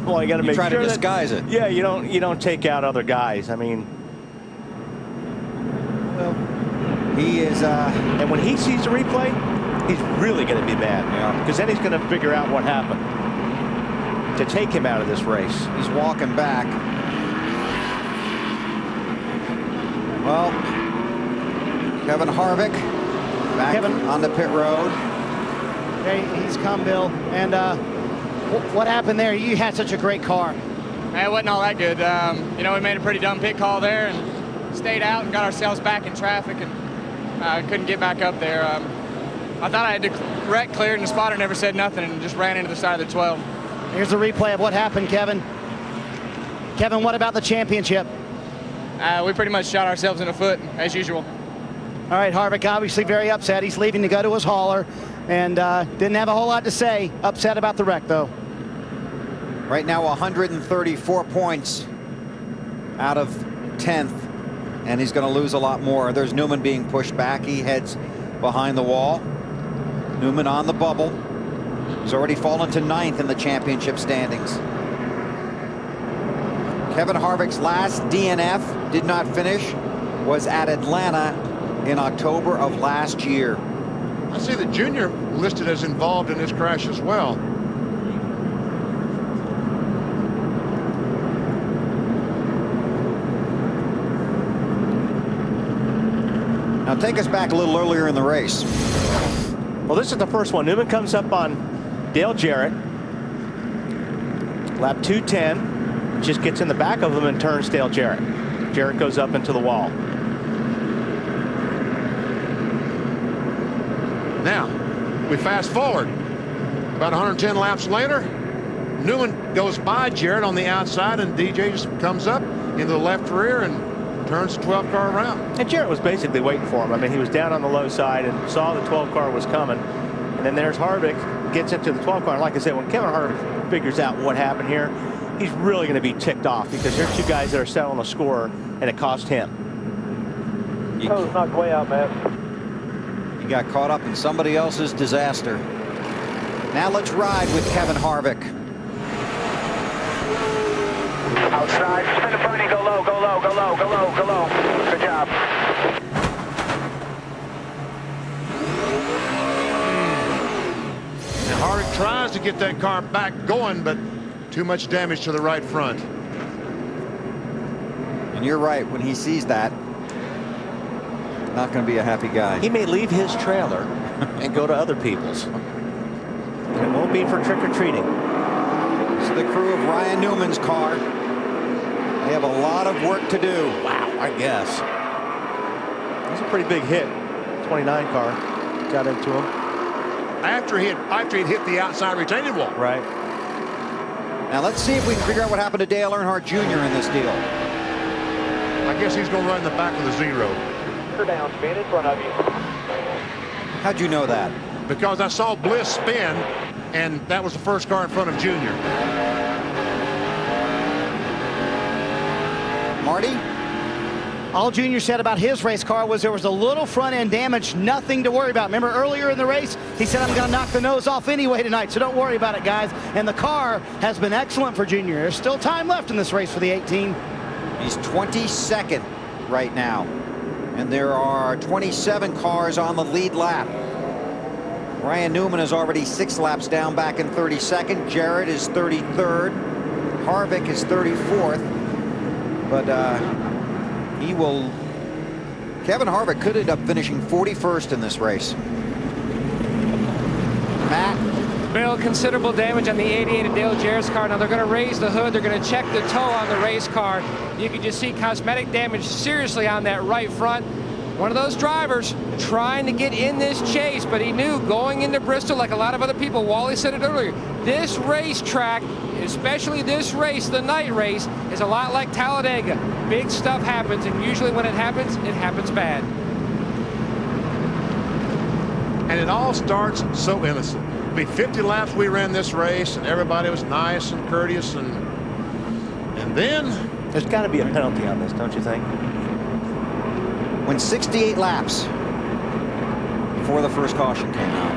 Well, you got to make sure try to disguise it. Yeah, you don't take out other guys. I mean, well, he is. And when he sees the replay, he's really going to be mad. Yeah. Because then he's going to figure out what happened to take him out of this race. He's walking back. Well, Kevin Harvick back on the pit road. Hey, he's come, Bill. And what happened there? You had such a great car. It wasn't all that good. You know, we made a pretty dumb pit call there and stayed out and got ourselves back in traffic and couldn't get back up there. I thought I had the wreck cleared and the spotter never said nothing and just ran into the side of the 12. Here's a replay of what happened, Kevin. Kevin, what about the championship? We pretty much shot ourselves in the foot, as usual. All right, Harvick obviously very upset. He's leaving to go to his hauler and didn't have a whole lot to say. Upset about the wreck, though. Right now, 134 points out of 10th, and he's going to lose a lot more. There's Newman being pushed back. He heads behind the wall. Newman on the bubble. He's already fallen to 9th in the championship standings. Kevin Harvick's last DNF, did not finish, was at Atlanta in October of last year. I see the junior listed as involved in this crash as well. Now take us back a little earlier in the race. Well, this is the first one. Newman comes up on Dale Jarrett. Lap 210. Just gets in the back of him and turns Dale Jarrett. Jarrett goes up into the wall. Now, we fast forward. About 110 laps later, Newman goes by Jarrett on the outside, and DJ just comes up into the left rear and turns the 12 car around. And Jarrett was basically waiting for him. I mean, he was down on the low side and saw the 12 car was coming And then there's Harvick, gets into the 12 car. And like I said, when Kevin Harvick figures out what happened here, he's really going to be ticked off because there's two guys that are settling a score, and it cost him. Toes knocked way out, man. He got caught up in somebody else's disaster. Now let's ride with Kevin Harvick. Outside, spin the Bernie, go low, go low, go low, go low, go low. Good job. And Harvick tries to get that car back going, but too much damage to the right front. And you're right, when he sees that, not going to be a happy guy. He may leave his trailer and go to other people's. And it won't be for trick-or-treating. This is the crew of Ryan Newman's car. They have a lot of work to do. Wow, I guess. That's a pretty big hit. 29 car got into him. After he hit the outside retaining wall. Right. Now let's see if we can figure out what happened to Dale Earnhardt Jr. in this deal. I guess he's going to run the back of the zero. You're down, spin in front of you. How'd you know that? Because I saw Bliss spin, and that was the first car in front of Junior. Marty? All Junior said about his race car was there was a little front end damage, nothing to worry about. Remember earlier in the race, he said, I'm going to knock the nose off anyway tonight, so don't worry about it, guys. And the car has been excellent for Junior. There's still time left in this race for the 18. He's 22nd right now. And there are 27 cars on the lead lap. Ryan Newman is already 6 laps down back in 32nd. Jarrett is 33rd. Harvick is 34th. But he will... Kevin Harvick could end up finishing 41st in this race. Matt? Bill, considerable damage on the 88 of Dale Jarrett's car. Now they're going to raise the hood. They're going to check the toe on the race car. You can just see cosmetic damage seriously on that right front. One of those drivers trying to get in this chase, but he knew going into Bristol, like a lot of other people, Wallace said it earlier, this racetrack, especially this race, the night race, is a lot like Talladega. Big stuff happens, and usually when it happens bad. And it all starts so innocent. I mean, 50 laps we ran this race, and everybody was nice and courteous, and then... There's got to be a penalty on this, don't you think? When 68 laps before the first caution came out.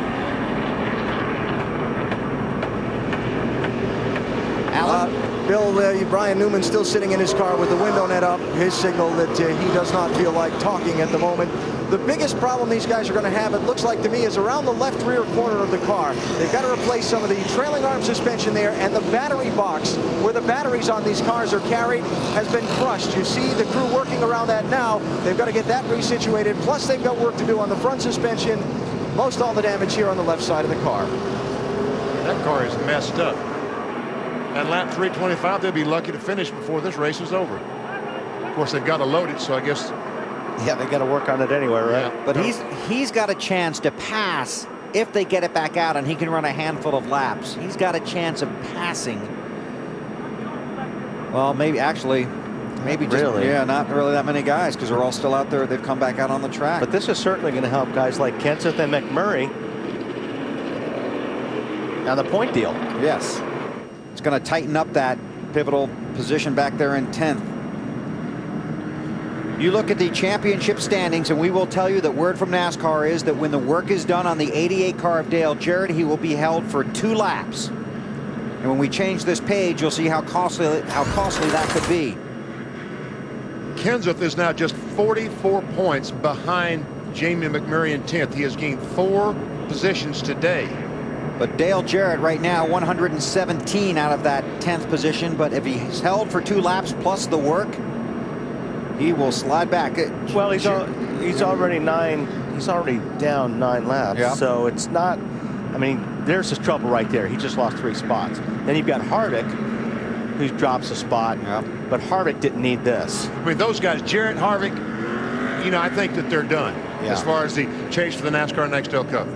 Alan? Bill, Brian Newman still sitting in his car with the window net up. His signal that he does not feel like talking at the moment. The biggest problem these guys are going to have, it looks like to me, is around the left rear corner of the car. They've got to replace some of the trailing arm suspension there, and the battery box where the batteries on these cars are carried has been crushed. You see the crew working around that now. They've got to get that resituated, plus they've got work to do on the front suspension. Most all the damage here on the left side of the car. That car is messed up. At lap 325, they'll be lucky to finish before this race is over. Of course, they've got to load it, so I guess... Yeah, they got to work on it anyway, right? Yeah. But he's got a chance to pass if they get it back out and he can run a handful of laps. He's got a chance of passing. Well, maybe actually, maybe just, really. Yeah, not really that many guys because they're all still out there. They've come back out on the track. But this is certainly going to help guys like Kenseth and McMurray on the point deal. Yes. It's going to tighten up that pivotal position back there in 10th. You look at the championship standings, and we will tell you that word from NASCAR is that when the work is done on the 88 car of Dale Jarrett, he will be held for 2 laps. And when we change this page, you'll see how costly that could be. Kenseth is now just 44 points behind Jamie McMurray in 10th. He has gained 4 positions today. But Dale Jarrett right now 117 out of that 10th position. But if he's held for 2 laps plus the work, he will slide back. Well, he's already down 9 laps. Yeah. So it's not, I mean, there's his trouble right there. He just lost 3 spots. Then you've got Harvick, who drops a spot. Yeah. But Harvick didn't need this. I mean, those guys, Jarrett, Harvick, you know, I think that they're done as far as the chase for the NASCAR Nextel Cup.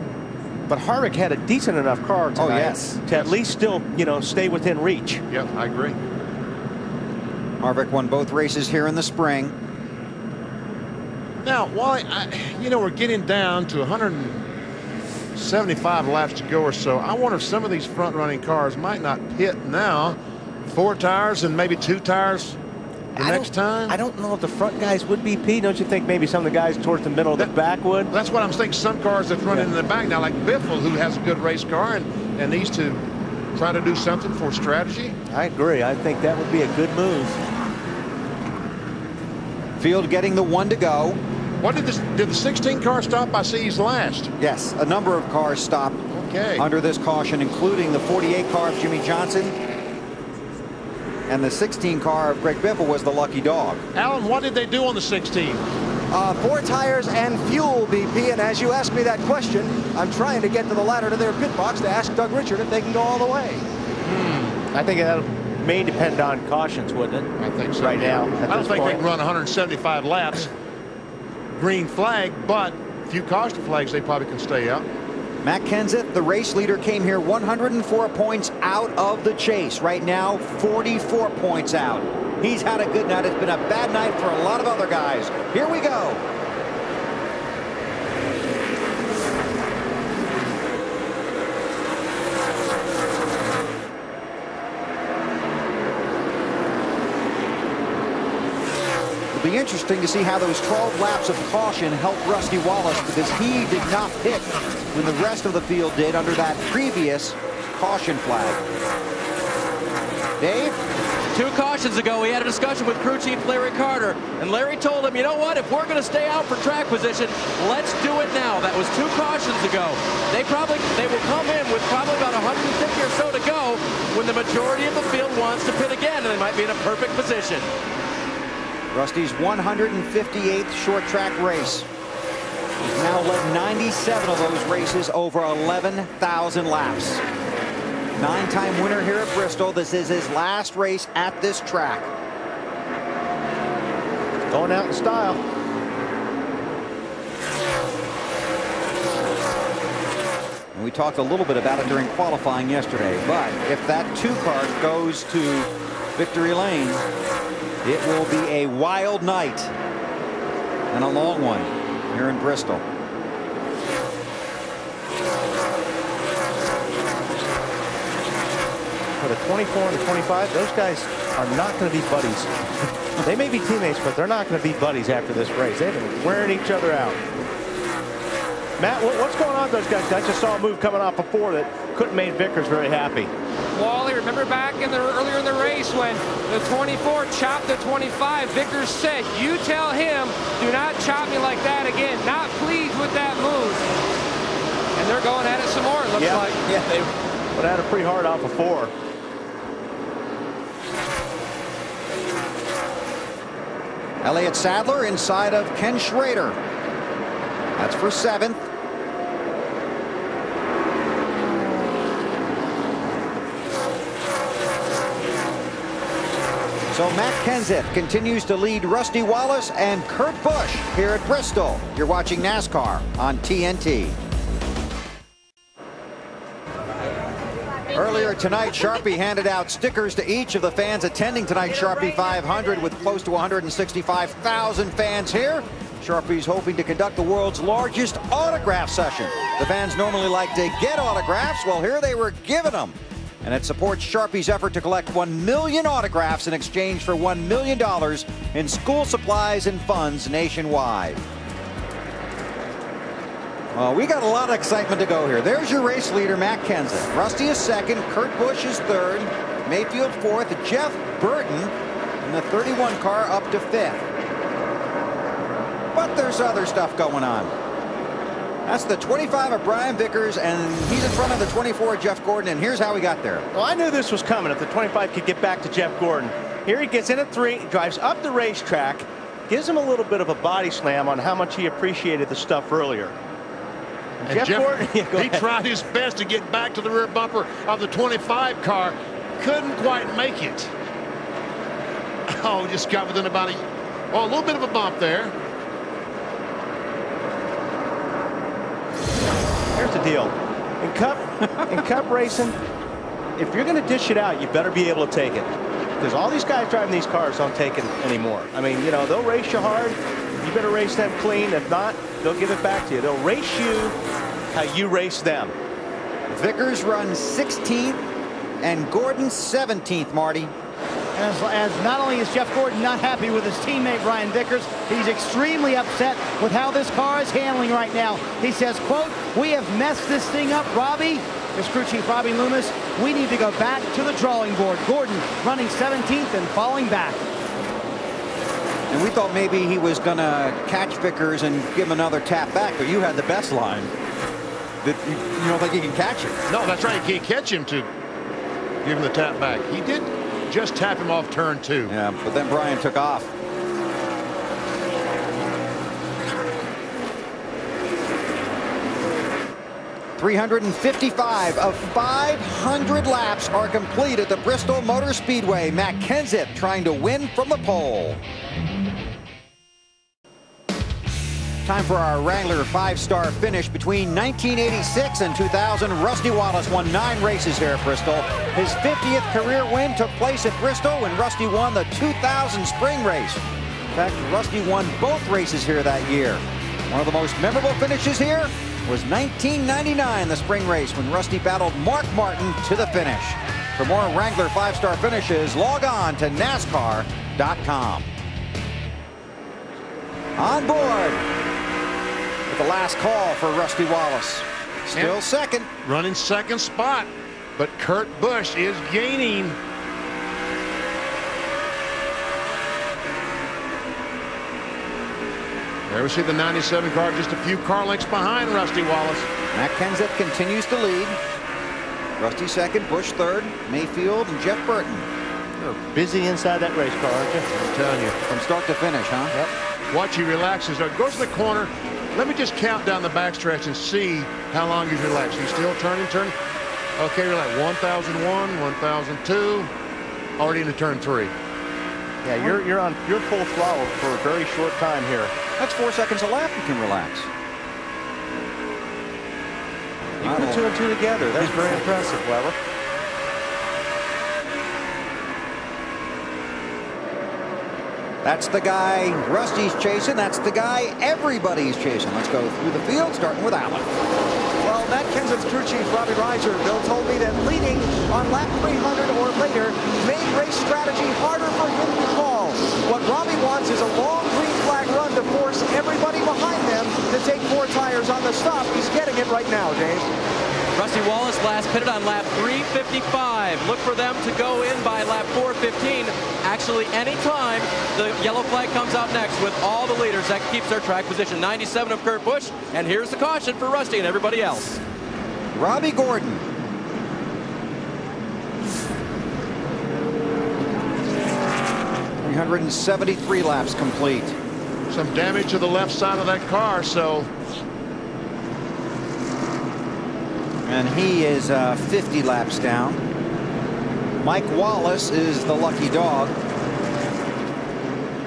But Harvick had a decent enough car tonight to at least still, stay within reach. Yep, I agree. Harvick won both races here in the spring. Now, Wally, we're getting down to 75 laps to go or so. I wonder if some of these front-running cars might not pit now. 4 tires and maybe 2 tires the next time. I don't know if the front guys would be, Pete. Don't you think maybe some of the guys towards the middle of the back would? That's what I'm thinking. Some cars that's running in the back now, like Biffle, who has a good race car and needs to try to do something for strategy. I agree. I think that would be a good move. Field getting the 1 to go. What did the 16 car stop? I see he's last. Yes, a number of cars stopped under this caution, including the 48 car of Jimmy Johnson. And the 16 car of Greg Biffle was the lucky dog. Alan, what did they do on the 16? 4 tires and fuel, BP. And as you ask me that question, I'm trying to get to the ladder to their pit box to ask Doug Richard if they can go all the way. I think that may depend on cautions, wouldn't it? I think so. Right now. I don't think they can run 175 laps. Green flag, but a few caution flags, they probably can stay out. Matt Kenseth, the race leader, came here 104 points out of the chase. Right now, 44 points out. He's had a good night. It's been a bad night for a lot of other guys. Here we go. It'll be interesting to see how those 12 laps of caution help Rusty Wallace, because he did not pit when the rest of the field did under that previous caution flag. Dave? 2 cautions ago, we had a discussion with crew chief Larry Carter, and Larry told him, you know what, if we're going to stay out for track position, let's do it now. That was 2 cautions ago. They will come in with probably about 150 or so to go when the majority of the field wants to pit again, and they might be in a perfect position. Rusty's 158th short track race. He's now led 97 of those races over 11,000 laps. 9-time winner here at Bristol. This is his last race at this track. Going out in style. And we talked a little bit about it during qualifying yesterday, but if that 2 car goes to victory lane, it will be a wild night and a long one here in Bristol. For the 24 and the 25, those guys are not going to be buddies. They may be teammates, but they're not going to be buddies after this race. They've been wearing each other out. Matt, what's going on with those guys? I just saw a move coming off before that couldn't make Vickers very happy. Wally, remember back earlier in the race when the 24 chopped the 25, Vickers said, you tell him, do not chop me like that again. Not pleased with that move. And they're going at it some more, it looks like. Yeah, they went at it pretty hard off before. Elliott Sadler inside of Ken Schrader. That's for 7th. So Matt Kenseth continues to lead Rusty Wallace and Kurt Busch here at Bristol. You're watching NASCAR on TNT. Earlier tonight, Sharpie handed out stickers to each of the fans attending tonight's Sharpie 500 with close to 165,000 fans here. Sharpie's hoping to conduct the world's largest autograph session. The fans normally like to get autographs. Well, here they were giving them. And it supports Sharpie's effort to collect 1 million autographs in exchange for $1 million in school supplies and funds nationwide. Well, we got a lot of excitement to go here. There's your race leader, Matt Kenseth. Rusty is 2nd, Kurt Busch is 3rd, Mayfield 4th, Jeff Burton in the 31 car up to 5th. But there's other stuff going on. That's the 25 of Brian Vickers, and he's in front of the 24 of Jeff Gordon, and here's how he got there. Well, I knew this was coming if the 25 could get back to Jeff Gordon. Here he gets in at 3, drives up the racetrack, gives him a little bit of a body slam on how much he appreciated the stuff earlier. And Jeff Gordon, he tried his best to get back to the rear bumper of the 25 car. Couldn't quite make it. Oh, just got within about a little bit of a bump there. Here's the deal. In cup racing, if you're going to dish it out, you better be able to take it. Because all these guys driving these cars don't take it anymore. I mean, you know, they'll race you hard. You better race them clean. If not, they'll give it back to you. They'll race you how you race them. Vickers runs 16th and Gordon 17th, Marty. As not only is Jeff Gordon not happy with his teammate Brian Vickers, he's extremely upset with how this car is handling right now. He says, quote, "We have messed this thing up, Robbie." His crew chief, Robbie Loomis, "We need to go back to the drawing board." Gordon running 17th and falling back. And we thought maybe he was going to catch Vickers and give him another tap back, but you had the best line. That you don't think he can catch him. No, that's right. He can't catch him to give him the tap back. He did just tap him off turn 2. Yeah, but then Brian took off. .355 of 500 laps are complete at the Bristol Motor Speedway. Matt Kenseth trying to win from the pole. Time for our Wrangler 5-star finish. Between 1986 and 2000, Rusty Wallace won 9 races here at Bristol. His 50th career win took place at Bristol when Rusty won the 2000 spring race. In fact, Rusty won both races here that year. One of the most memorable finishes here was 1999, the spring race, when Rusty battled Mark Martin to the finish. For more Wrangler 5-star finishes, log on to NASCAR.com. On board with the last call for Rusty Wallace. Still second. Running second spot, but Kurt Busch is gaining. There we see the 97 car just a few car lengths behind Rusty Wallace. Matt Kenseth continues to lead. Rusty second, Busch third, Mayfield and Jeff Burton. You're busy inside that race car, aren't you? I'm telling you. From start to finish, huh? Yep. Watch, he relaxes. Goes to the corner. Let me just count down the backstretch and see how long he's relaxed. He's still turning. Okay, relax. 1001, 1002. Already into turn 3. Yeah, you're full throttle for a very short time here. That's 4 seconds a lap. You can relax. You put 2 and 2 together. That's very impressive, Weber. That's the guy Rusty's chasing. That's the guy everybody's chasing. Let's go through the field, starting with Allen. Well, Matt Kenseth's crew chief, Robbie Reiser, Bill, told me that leading on lap 300 or later made race strategy harder for him to call. What Robbie wants is a long green flag run to force everybody behind them to take 4 tires on the stop. He's getting it right now, Dave. Rusty Wallace last pitted on lap 355. Look for them to go in by lap 415. Actually, anytime the yellow flag comes out next with all the leaders, that keeps their track position. 97 of Kurt Busch, and here's the caution for Rusty and everybody else. Robbie Gordon. .373 laps complete. Some damage to the left side of that car, so. And he is 50 laps down. Mike Wallace is the lucky dog.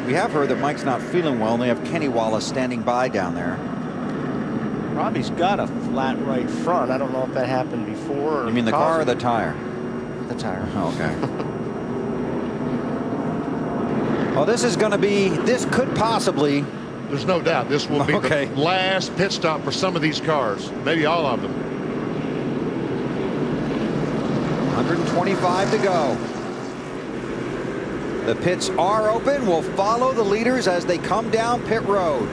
We have heard that Mike's not feeling well, and they have Kenny Wallace standing by down there. Robbie's got a flat right front. I don't know if that happened before. You mean the car or the tire? The tire. Oh, okay. Well, this is going to be, this could possibly. There's no doubt this will be the last pit stop for some of these cars, maybe all of them. 125 to go. The pits are open. We'll follow the leaders as they come down pit road.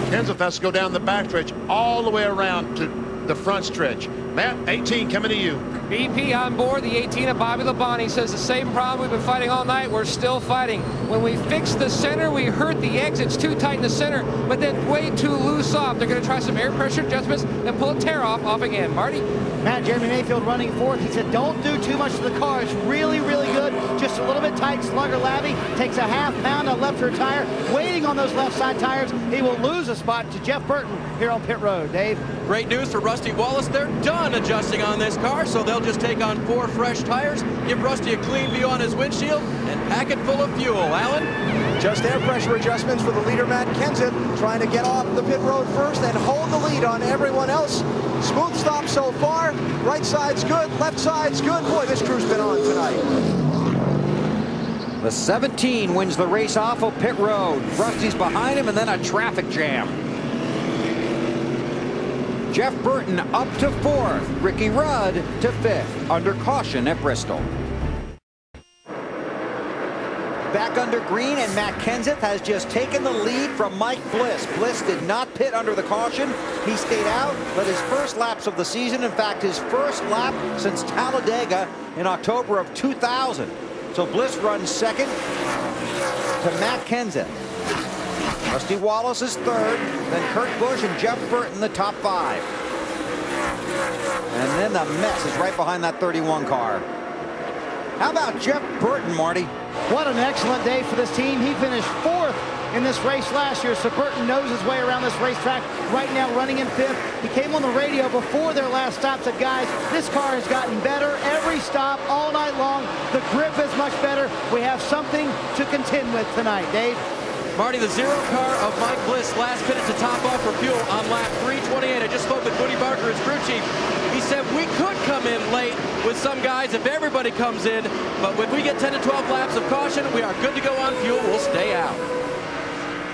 Kenseth has to go down the backstretch all the way around to the front stretch. Matt, 18 coming to you. BP on board, the 18 of Bobby Labonte says the same problem we've been fighting all night. We're still fighting. When we fix the center, we hurt the exits too tight in the center, but then way too loose off. They're going to try some air pressure adjustments and pull a tear off again. Marty? Matt, Jeremy Mayfield running fourth. He said, don't do too much to the car. It's really, really good. Just a little bit tight. Slugger Labby takes a half pound on left rear tire. Waiting on those left side tires. He will lose a spot to Jeff Burton here on pit road. Dave? Great news for Rusty Wallace. They're done adjusting on this car, so they'll just take on 4 fresh tires, give Rusty a clean view on his windshield, and pack it full of fuel. Alan? Just air pressure adjustments for the leader, Matt Kenseth, trying to get off the pit road first and hold the lead on everyone else. Smooth stop so far. Right side's good, left side's good. Boy, this crew's been on tonight. The 17 wins the race off of pit road. Rusty's behind him, and then a traffic jam. Jeff Burton up to 4th. Ricky Rudd to 5th. Under caution at Bristol. Back under green, and Matt Kenseth has just taken the lead from Mike Bliss. Bliss did not pit under the caution. He stayed out, but his first laps of the season, in fact, his first lap since Talladega in October of 2000. So Bliss runs second to Matt Kenseth. Rusty Wallace is 3rd, then Kurt Busch and Jeff Burton the top 5. And then the mess is right behind that 31 car. How about Jeff Burton, Marty? What an excellent day for this team. He finished 4th in this race last year, so Burton knows his way around this racetrack. Right now running in 5th. He came on the radio before their last stop, said, guys, this car has gotten better every stop all night long. The grip is much better. We have something to contend with tonight. Dave? Marty, the 0 car of Mike Bliss last minute to top off for fuel on lap 328. I just spoke with Woody Barker, his crew chief. He said we could come in late with some guys if everybody comes in, but if we get 10 to 12 laps of caution, we are good to go on fuel. We'll stay out.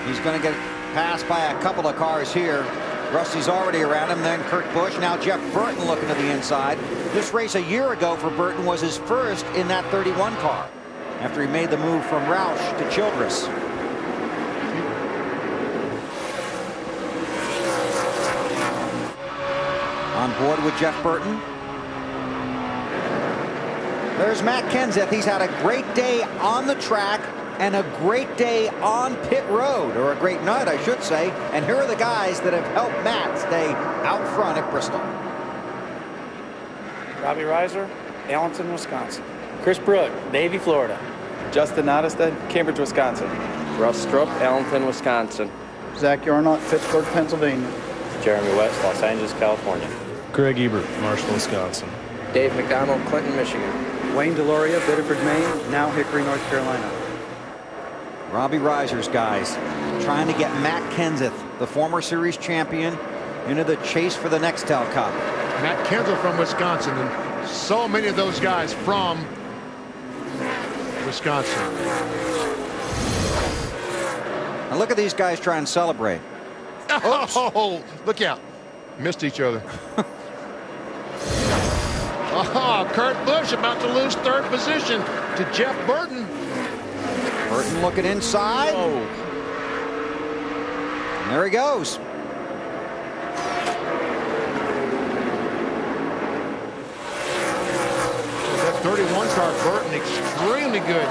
He's going to get passed by a couple of cars here. Rusty's already around him, then Kurt Busch. Now Jeff Burton looking to the inside. This race a year ago for Burton was his first in that 31 car after he made the move from Roush to Childress. On board with Jeff Burton. There's Matt Kenseth. He's had a great day on the track and a great day on pit road, or a great night, I should say. And here are the guys that have helped Matt stay out front at Bristol. Robbie Reiser, Allenton, Wisconsin. Chris Brook, Davie, Florida. Justin Nottestad, Cambridge, Wisconsin. Russ Strupp, Allenton, Wisconsin. Zach Yarnott, Pittsburgh, Pennsylvania. Jeremy West, Los Angeles, California. Greg Ebert, Marshall, Wisconsin. Dave McDonald, Clinton, Michigan. Wayne Deloria, Biddeford, Maine, now Hickory, North Carolina. Robbie Reiser's guys trying to get Matt Kenseth, the former series champion, into the chase for the Nextel Cup. Matt Kenseth from Wisconsin, and so many of those guys from Wisconsin. And look at these guys try and celebrate. Oh, look out. Missed each other. Oh, Kurt Busch about to lose 3rd position to Jeff Burton. Burton looking inside. Oh. And there he goes. That 31 car, Burton, extremely good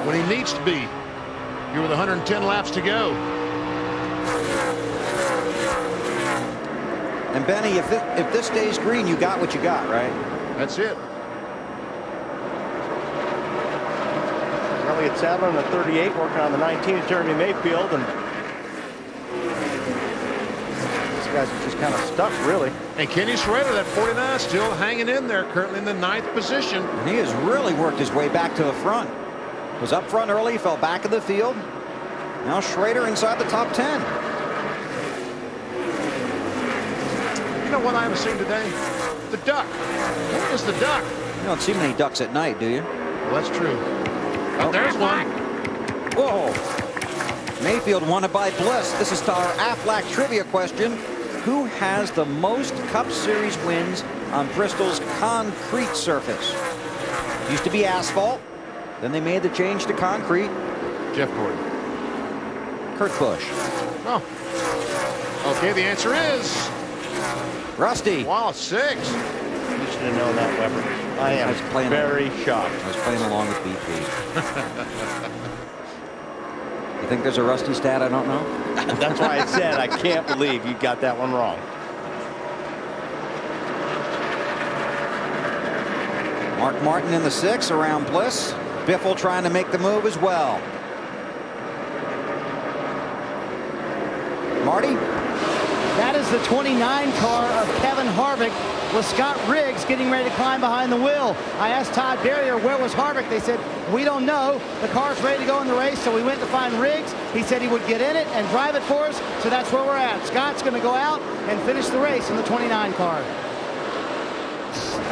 when he needs to be. Here with 110 laps to go. And Benny, if this stays green, you got what you got, right? That's it. Elliott Sadler on the 38, working on the 19, Jeremy Mayfield, and these guys are just kind of stuck, really. And Kenny Schrader, that 49, still hanging in there, currently in the 9th position. And he has really worked his way back to the front. Was up front early, fell back in the field. Now Schrader inside the top 10. You know what I haven't seen today? The duck. Where is the duck? You don't see many ducks at night, do you? Well, that's true. Oh, there's one. Whoa. Mayfield won it by Bliss. This is our Aflac trivia question. Who has the most Cup Series wins on Bristol's concrete surface? Used to be asphalt. Then they made the change to concrete. Jeff Gordon. Kurt Busch. Oh. Okay, the answer is Rusty. Wallace, 6. You should have known that, Weber. I am very shocked. I was playing along with BP. You think there's a Rusty stat I don't know? That's why I said I can't believe you got that one wrong. Mark Martin in the 6 around Bliss. Biffle trying to make the move as well. Marty? That is the 29 car of Kevin Harvick with Scott Riggs getting ready to climb behind the wheel. I asked Todd Barrier where was Harvick. They said, we don't know. The car's ready to go in the race, so we went to find Riggs. He said he would get in it and drive it for us, so that's where we're at. Scott's going to go out and finish the race in the 29 car.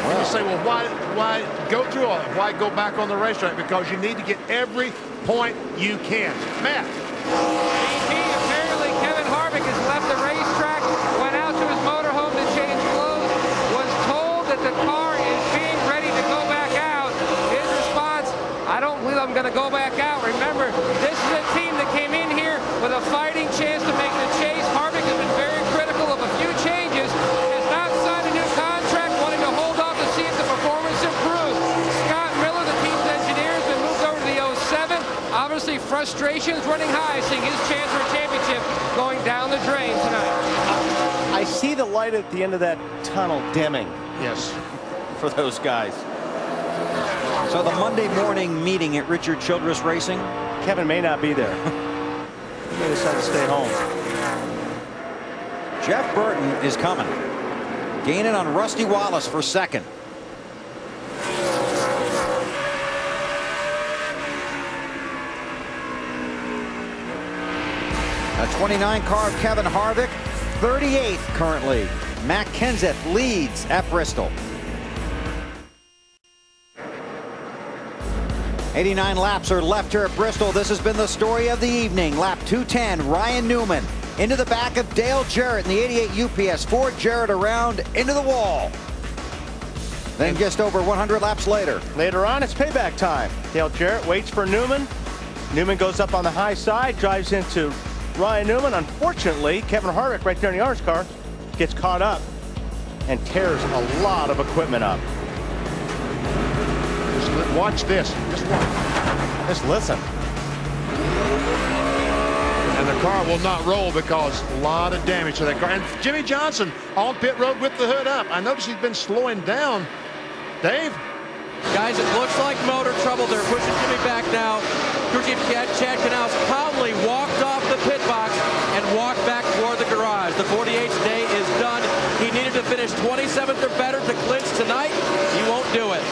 You say, well, why go through all that? Why go back on the racetrack? Because you need to get every point you can. Matt. Apparently Kevin Harvick has left the racetrack, went out to his motorhome to frustrations running high, seeing his chance for a championship going down the drain tonight. I see the light at the end of that tunnel dimming. Yes. For those guys. So the Monday morning meeting at Richard Childress Racing. Kevin may not be there. He may decide to stay home. Jeff Burton is coming. Gaining on Rusty Wallace for second. A 29 car of Kevin Harvick, 38th currently. Matt Kenseth leads at Bristol. 89 laps are left here at Bristol. This has been the story of the evening. Lap 210, Ryan Newman into the back of Dale Jarrett in the 88 UPS Ford. Jarrett around into the wall. Then just over 100 laps later. Later on, it's payback time. Dale Jarrett waits for Newman. Newman goes up on the high side, drives into Ryan Newman. Unfortunately, Kevin Harvick right there in the orange car gets caught up and tears a lot of equipment up. Just watch this. Just watch. Just listen. And the car will not roll because a lot of damage to that car. And Jimmy Johnson on pit road with the hood up. I noticed he's been slowing down. Dave? Guys, it looks like motor trouble. They're pushing Jimmy back now. Crew Chief Chad Canals calmly walked off the pit box and walked back toward the garage. The 48th day is done. He needed to finish 27th or better to clinch tonight. He won't do it.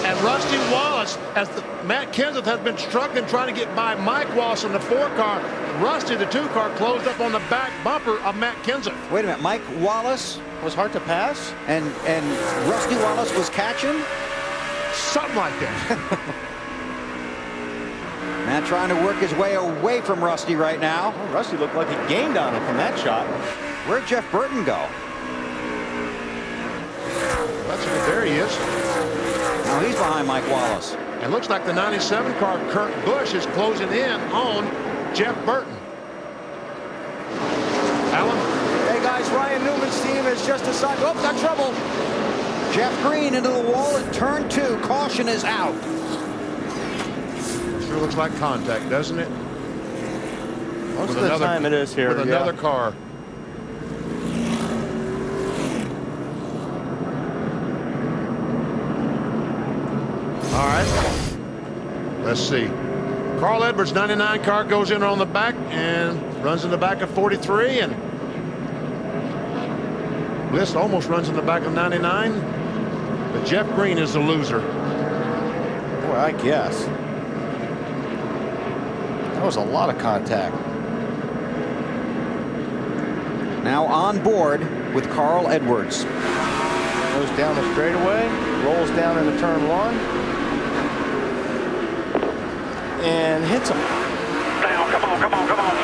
And Rusty Wallace, as Matt Kenseth has been struggling trying to get by Mike Wallace in the 4 car. Rusty, the 2 car, closed up on the back bumper of Matt Kenseth. Wait a minute, Mike Wallace was hard to pass? And Rusty Wallace was catching? Something like that. Matt trying to work his way away from Rusty right now. Oh, Rusty looked like he gained on him from that shot. Where'd Jeff Burton go? That's good. There he is. Now he's behind Mike Wallace. It looks like the 97 car, Kurt Busch, is closing in on Jeff Burton. Alan? Hey guys, Ryan Newman's team has just decided, oh, got trouble. Jeff Green into the wall at turn 2. Caution is out. Sure looks like contact, doesn't it? Most of the time it is here. With another car. All right. Let's see. Carl Edwards, 99 car, goes in on the back and runs in the back of 43. And Bliss almost runs in the back of 99. But Jeff Green is the loser. Boy, I guess. That was a lot of contact. Now on board with Carl Edwards. Goes down the straightaway, rolls down into turn 1. And hits him. Now, come on, come on, come on.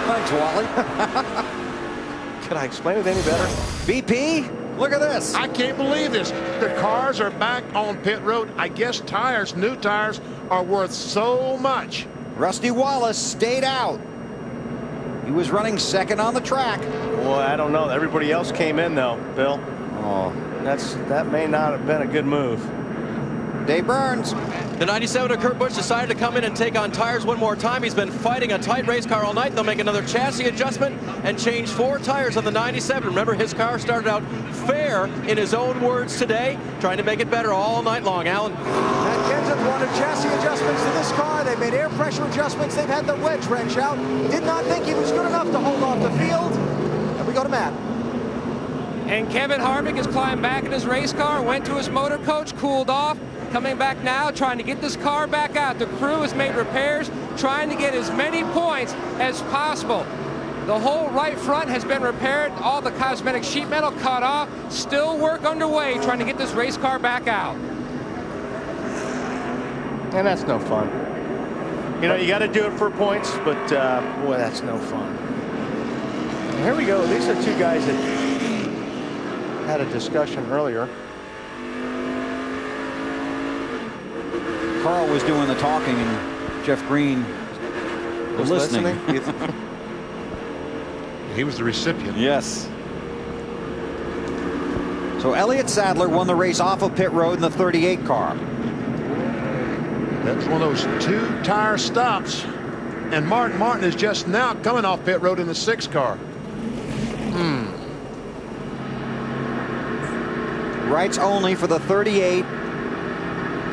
Thanks, Wally. Could I explain it any better? BP, look at this. I can't believe this. The cars are back on pit road. I guess tires, new tires, are worth so much. Rusty Wallace stayed out. He was running second on the track. Boy, I don't know. Everybody else came in, though, Bill. Oh, that may not have been a good move. Dave Burns. The 97er Kurt Busch decided to come in and take on tires one more time. He's been fighting a tight race car all night. They'll make another chassis adjustment and change 4 tires on the 97. Remember, his car started out fair, in his own words today, trying to make it better all night long. Alan? Matt Kenseth wanted chassis adjustments to this car. They made air pressure adjustments. They've had the wedge wrench out. Did not think he was good enough to hold off the field. And we go to Matt. And Kevin Harvick has climbed back in his race car, went to his motor coach, cooled off. Coming back now, trying to get this car back out. The crew has made repairs, trying to get as many points as possible. The whole right front has been repaired. All the cosmetic sheet metal cut off. Still work underway, trying to get this race car back out. And that's no fun. You know, you got to do it for points, but boy, that's no fun. And here we go. These are 2 guys that had a discussion earlier. Carl was doing the talking and Jeff Green was listening. He was the recipient. Yes. So Elliott Sadler won the race off of pit road in the 38 car. That's one of those 2-tire stops. And Martin is just now coming off pit road in the 6 car. Rights only for the 38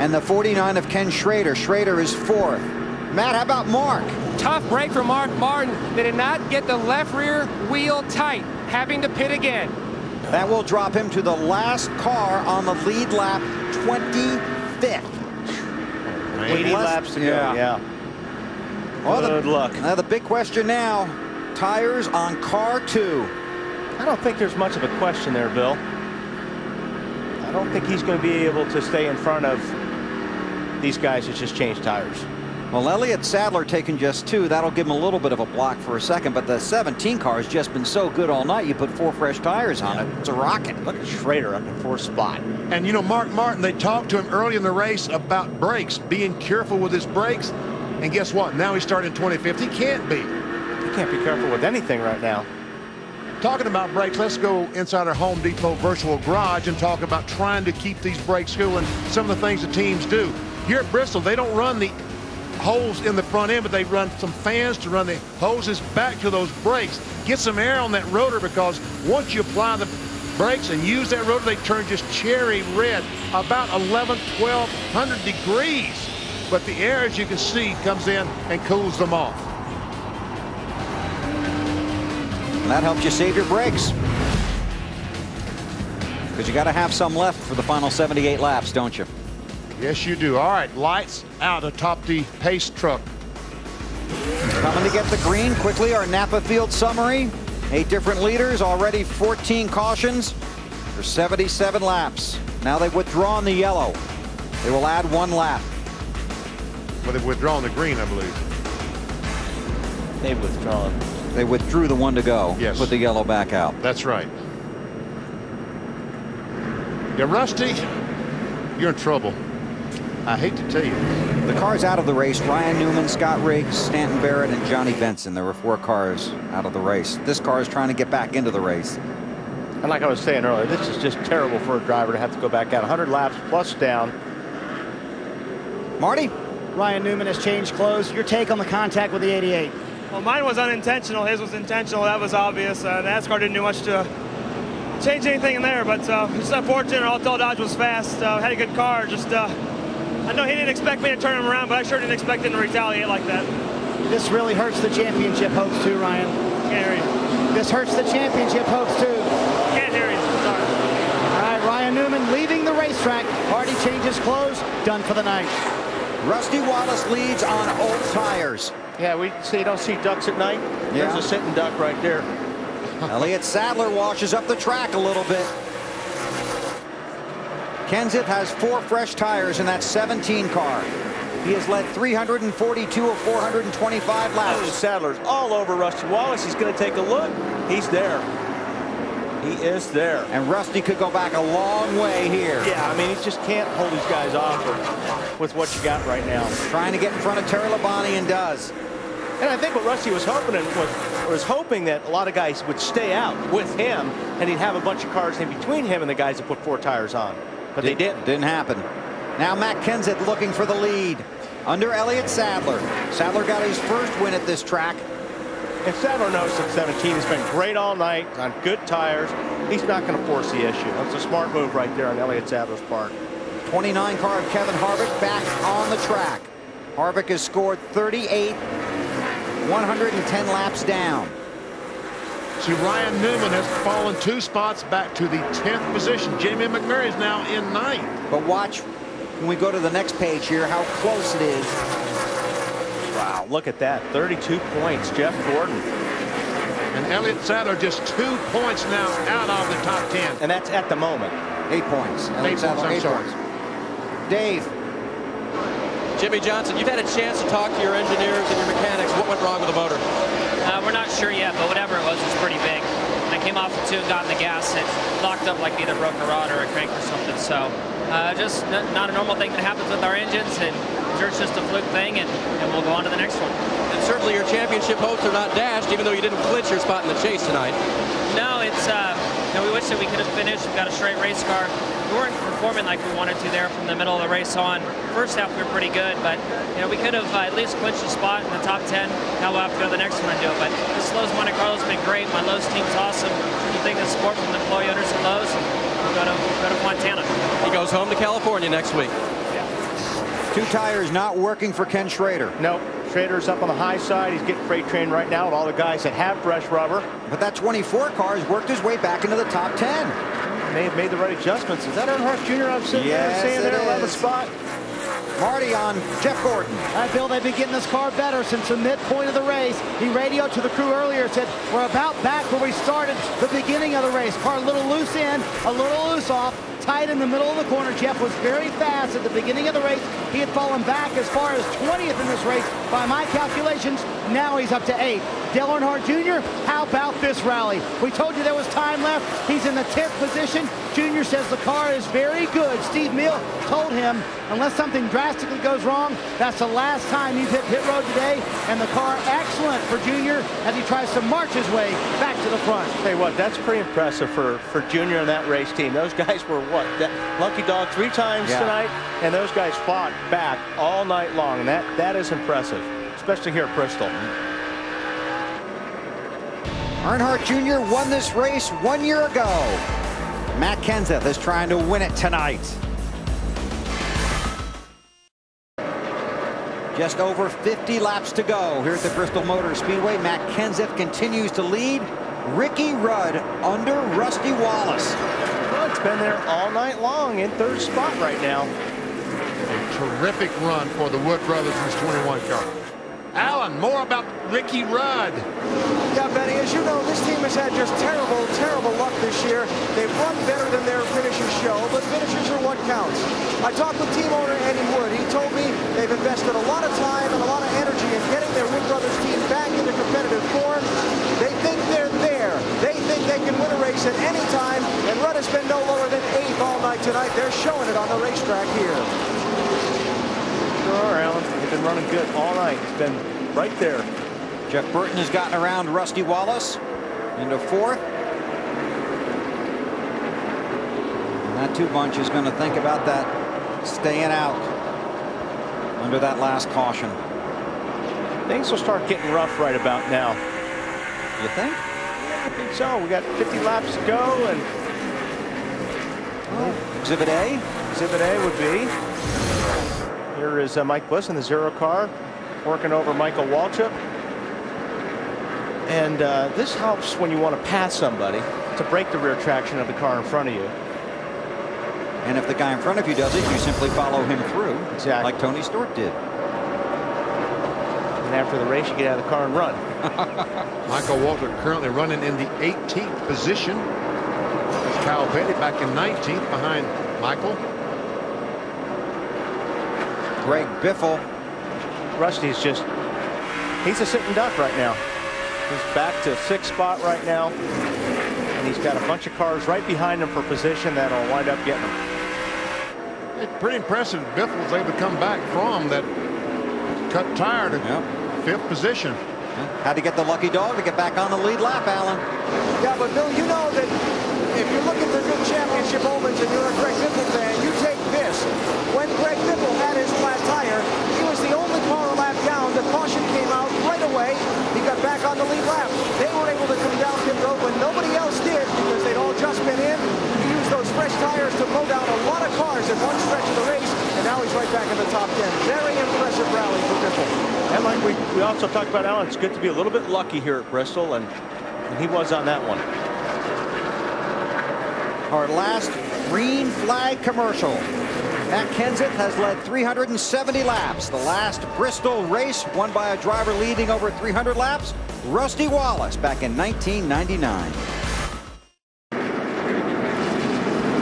and the 49 of Ken Schrader. Schrader is 4th. Matt, how about Mark? Tough break for Mark Martin. They did not get the left rear wheel tight, having to pit again. That will drop him to the last car on the lead lap, 25th. 80 laps to go, yeah. Well, good luck. Now the big question now, tires on car 2. I don't think there's much of a question there, Bill. I don't think he's going to be able to stay in front of these guys that just changed tires. Well, Elliott Sadler taking just 2. That'll give him a little bit of a block for a second, but the 17 car has just been so good all night. You put 4 fresh tires on it. It's a rocket. Look at Schrader up in 4th spot. And you know, Mark Martin, they talked to him early in the race about brakes, being careful with his brakes. And guess what? Now he's starting 25th. He can't be. He can't be careful with anything right now. Talking about brakes, let's go inside our Home Depot virtual garage and talk about trying to keep these brakes cool and some of the things the teams do. Here at Bristol, they don't run the holes in the front end, but they run some fans to run the hoses back to those brakes. Get some air on that rotor, because once you apply the brakes and use that rotor, they turn just cherry red, about 1,200 degrees. But the air, as you can see, comes in and cools them off. And that helps you save your brakes, because you got to have some left for the final 78 laps, don't you? Yes, you do. All right, lights out atop the pace truck. Coming to get the green quickly, our Napa Field summary. 8 different leaders, already 14 cautions for 77 laps. Now they've withdrawn the yellow. They will add 1 lap. Well, they've withdrawn the green, I believe. They've withdrawn. They withdrew the 1 to go. Yes. Put the yellow back out. That's right. Yeah, Rusty, you're in trouble. I hate to tell you. The cars out of the race: Ryan Newman, Scott Riggs, Stanton Barrett, and Johnny Benson. There were 4 cars out of the race. This car is trying to get back into the race. And like I was saying earlier, this is just terrible for a driver to have to go back out 100 laps plus down. Marty? Ryan Newman has changed clothes. Your take on the contact with the 88? Well, mine was unintentional. His was intentional. That was obvious. NASCAR didn't do much to change anything in there, but just unfortunate. All-Tell Dodge was fast. Had a good car. Just I know he didn't expect me to turn him around, but I sure didn't expect him to retaliate like that. This really hurts the championship hopes too, Ryan. Can't hear you. This hurts the championship hopes too. Can't hear you. Sorry. All right, Ryan Newman leaving the racetrack. Already changes clothes. Done for the night. Rusty Wallace leads on old tires. Yeah, we see, don't see ducks at night. Yeah. There's a sitting duck right there. Elliott Sadler washes up the track a little bit. Kenseth has 4 fresh tires in that 17 car. He has led 342 of 425 laps. Oh, Sadler's all over Rusty Wallace. He's going to take a look. He's there. He is there. And Rusty could go back a long way here. Yeah, I mean, he just can't hold these guys off with what you got right now. Trying to get in front of Terry Labonte, and does. And I think what Rusty was hoping was hoping that a lot of guys would stay out with him, and he'd have a bunch of cars in between him and the guys that put 4 tires on. But they didn't. Didn't happen. Now Matt Kenseth looking for the lead under Elliott Sadler. Sadler got his first win at this track. And Sadler knows that 17 has been great all night on good tires. He's not going to force the issue. That's a smart move right there on Elliott Sadler's part. 29 car of Kevin Harvick back on the track. Harvick has scored 38, 110 laps down. See, Ryan Newman has fallen 2 spots back to the 10th position. Jamie McMurray is now in 9th. But watch, when we go to the next page here, how close it is. Wow, look at that. 32 points, Jeff Gordon. And Elliott Sadler just 2 points now out of the top 10. And that's at the moment. 8 points. Elliott Sadler, 8 points. Dave. Jimmy Johnson, you've had a chance to talk to your engineers and your mechanics. What went wrong with the motor? We're not sure yet, but whatever it was pretty big. When I came off the 2 and got in the gas, it locked up like either broke a rod or a crank or something. So just not a normal thing that happens with our engines, and it's just a fluke thing, and we'll go on to the next one. And certainly your championship hopes are not dashed, even though you didn't clinch your spot in the chase tonight. No, it's we wish that we could have finished. We got a straight race car. We weren't performing like we wanted to there from the middle of the race on. First half we were pretty good, but you know, we could have at least clinched a spot in the top 10. Now we'll have to go to the next one and do it. But this Lowe's Monte Carlo's been great. My Lowe's team's awesome. You think the support from the employee owners at Lowe's, and we'll go to Montana. He goes home to California next week. Two tires not working for Ken Schrader. Nope. Schrader's up on the high side. He's getting freight trained right now with all the guys that have fresh rubber. But that 24 car has worked his way back into the top 10. May have made the right adjustments. Is that Earnhardt Jr. I'm sitting there saying there, 11th spot? Marty on Jeff Gordon. All right, Bill, they've been getting this car better since the midpoint of the race. He radioed to the crew earlier, said, we're about back where we started the beginning of the race. Car a little loose in, a little loose off, tight in the middle of the corner. Jeff was very fast at the beginning of the race. He had fallen back as far as 20th in this race by my calculations. Now he's up to 8th. Dale Earnhardt Jr., how about this rally? We told you there was time left. He's in the 10th position. Jr. says the car is very good. Steve Mill told him, unless something drastically goes wrong, that's the last time he's hit pit road today. And the car excellent for Jr. as he tries to march his way back to the front. Tell you what, that's pretty impressive for Jr. and that race team. Those guys were what? Lucky dog 3 times tonight, and those guys fought back all night long. And that is impressive, especially here at Bristol. Earnhardt Jr. won this race 1 year ago. Matt Kenseth is trying to win it tonight. Just over 50 laps to go here at the Bristol Motor Speedway. Matt Kenseth continues to lead. Ricky Rudd under Rusty Wallace. Rudd's been there all night long in 3rd spot right now. A terrific run for the Wood brothers in this 21 car. Alan, more about Ricky Rudd. Yeah, Benny, as you know, this team has had just terrible, terrible luck this year. They've run better than their finishes show, but finishes are what counts. I talked with team owner Eddie Wood. He told me they've invested a lot of time and a lot of energy in getting their Wood Brothers team back into competitive form. They think they're there. They think they can win a race at any time, and Rudd has been no lower than 8th all night tonight. They're showing it on the racetrack here. Sure, Alan. They've been running good all night. It's been right there. Jeff Burton has gotten around Rusty Wallace into 4th. And that 2 bunch is going to think about that staying out under that last caution. Things will start getting rough right about now. You think? Yeah, I think so. We got 50 laps to go, and Exhibit A? Exhibit A would be. Here is Mike Bliss in the 0 car, working over Michael Waltrip. And this helps when you want to pass somebody to break the rear traction of the car in front of you. And if the guy in front of you does it, you simply follow him through. Exactly. Like Tony Stewart did. And after the race, you get out of the car and run. Michael Waltrip currently running in the 18th position. That's Kyle Petty back in 19th behind Michael. Greg Biffle. Rusty's just, he's a sitting duck right now. He's back to 6th spot right now. And he's got a bunch of cars right behind him for position that'll wind up getting him. It's pretty impressive. Biffle was able to come back from that cut tire to 5th position. Had to get the lucky dog to get back on the lead lap, Alan. Yeah, but Bill, you know that if you're looking for good championship moments and you're a Greg Biffle fan, you take this. When Greg Biffle had his flat tire, he was the only car a lap down. The caution came out right away. He got back on the lead lap. They were able to come down pit road when nobody else did because they'd all just been in. He used those fresh tires to mow down a lot of cars at one stretch of the race, and now he's right back in the top 10. Very impressive rally for Biffle. And like we also talked about, Alan, it's good to be a little bit lucky here at Bristol, and he was on that one. Our last green flag commercial. Matt Kenseth has led 370 laps. The last Bristol race won by a driver leading over 300 laps, Rusty Wallace, back in 1999.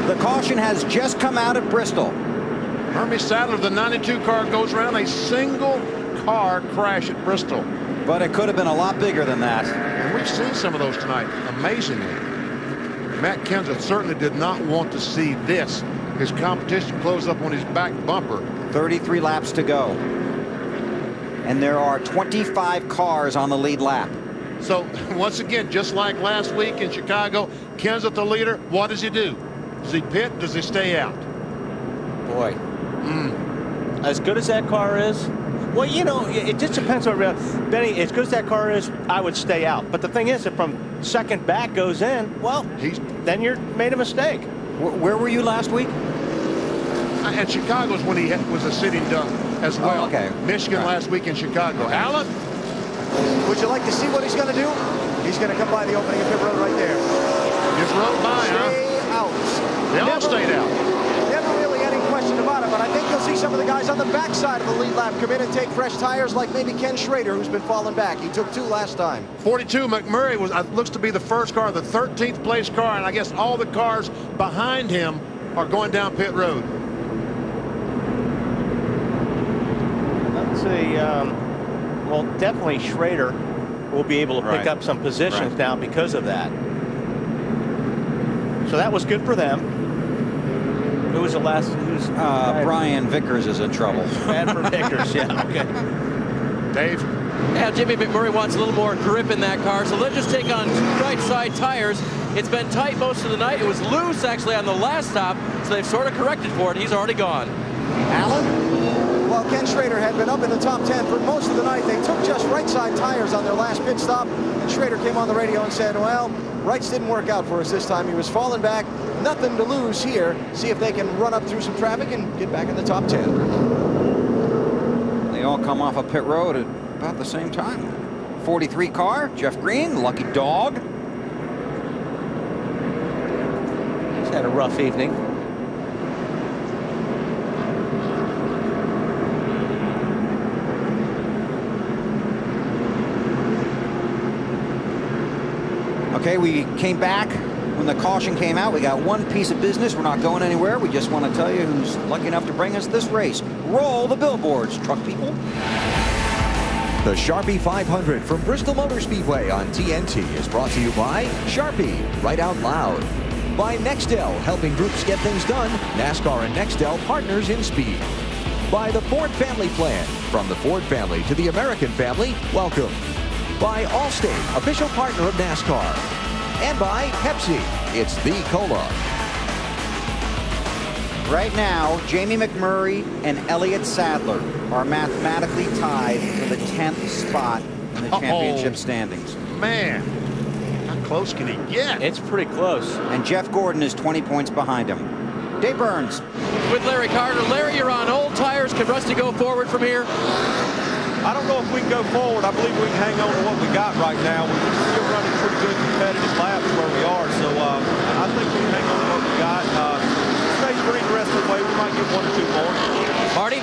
The caution has just come out at Bristol. Hermie Sadler, the 92 car, goes around a single car crash at Bristol. But it could have been a lot bigger than that. And we've seen some of those tonight, amazingly. Matt Kenseth certainly did not want to see this. His competition closed up on his back bumper. 33 laps to go. And there are 25 cars on the lead lap. So once again, just like last week in Chicago, Kenseth the leader. What does he do? Does he pit? Does he stay out? Boy, as good as that car is, well, you know, it just depends on Benny. As good as that car is, I would stay out. But the thing is, if from second back goes in, well, then you're made a mistake. Where were you last week? And Chicago's when he was a sitting duck as well. Oh, okay. Michigan last week in Chicago. Okay. Alan? Would you like to see what he's going to do? He's going to come by the opening of pit road right there. Just rode by, Stay out. They all stayed out. Never really any question about it, but I think you'll see some of the guys on the backside of the lead lap come in and take fresh tires, like maybe Ken Schrader, who's been falling back. He took 2 last time. 42, McMurray looks to be the first car, the 13th place car, and I guess all the cars behind him are going down pit road. Let's see. Well, definitely Schrader will be able to pick up some positions now because of that. So that was good for them. Who was the last? Who's Brian Vickers is in trouble. Bad for Vickers, yeah. Okay. Dave. Yeah, Jimmy McMurray wants a little more grip in that car, so they'll just take on 2 right side tires. It's been tight most of the night. It was loose actually on the last stop, so they've sort of corrected for it. He's already gone. Alan? Well, Ken Schrader had been up in the top 10 for most of the night. They took just right side tires on their last pit stop, and Schrader came on the radio and said, well, rights didn't work out for us this time. He was falling back. Nothing to lose here. See if they can run up through some traffic and get back in the top 10. They all come off of pit road at about the same time. 43 car, Jeff Green, lucky dog. He's had a rough evening. Okay, we came back when the caution came out. We got one piece of business. We're not going anywhere. We just want to tell you who's lucky enough to bring us this race. Roll the billboards, truck people. The Sharpie 500 from Bristol Motor Speedway on TNT is brought to you by Sharpie, right out loud. By Nextel, helping groups get things done. NASCAR and Nextel partners in speed. By the Ford Family Plan. From the Ford family to the American family, welcome. By Allstate, official partner of NASCAR. And by Pepsi, it's the cola. Right now, Jamie McMurray and Elliott Sadler are mathematically tied for the 10th spot in the championship standings. Man, how close can he get? It's pretty close. And Jeff Gordon is 20 points behind him. Dave Burns. With Larry Carter. Larry, you're on old tires. Can Rusty go forward from here? I don't know if we can go forward. I believe we can hang on to what we got right now. We're still running pretty good competitive laps where we are. So I think we can hang on to what we got. Stay green the rest of the way. We might get 1 or 2 more. Marty?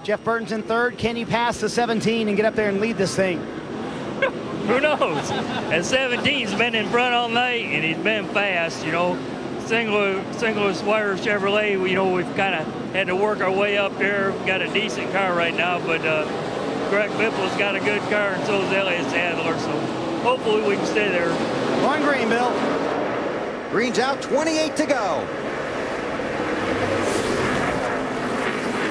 Jeff Burton's in third. Can you pass the 17 and get up there and lead this thing? Who knows? And 17's been in front all night, and he's been fast, you know. Single wire Chevrolet, you know, we've kind of had to work our way up there. We've got a decent car right now, but Greg Biffle's got a good car, and so is Elliott Sadler, so hopefully we can stay there. Going green, Bill. Green's out, 28 to go.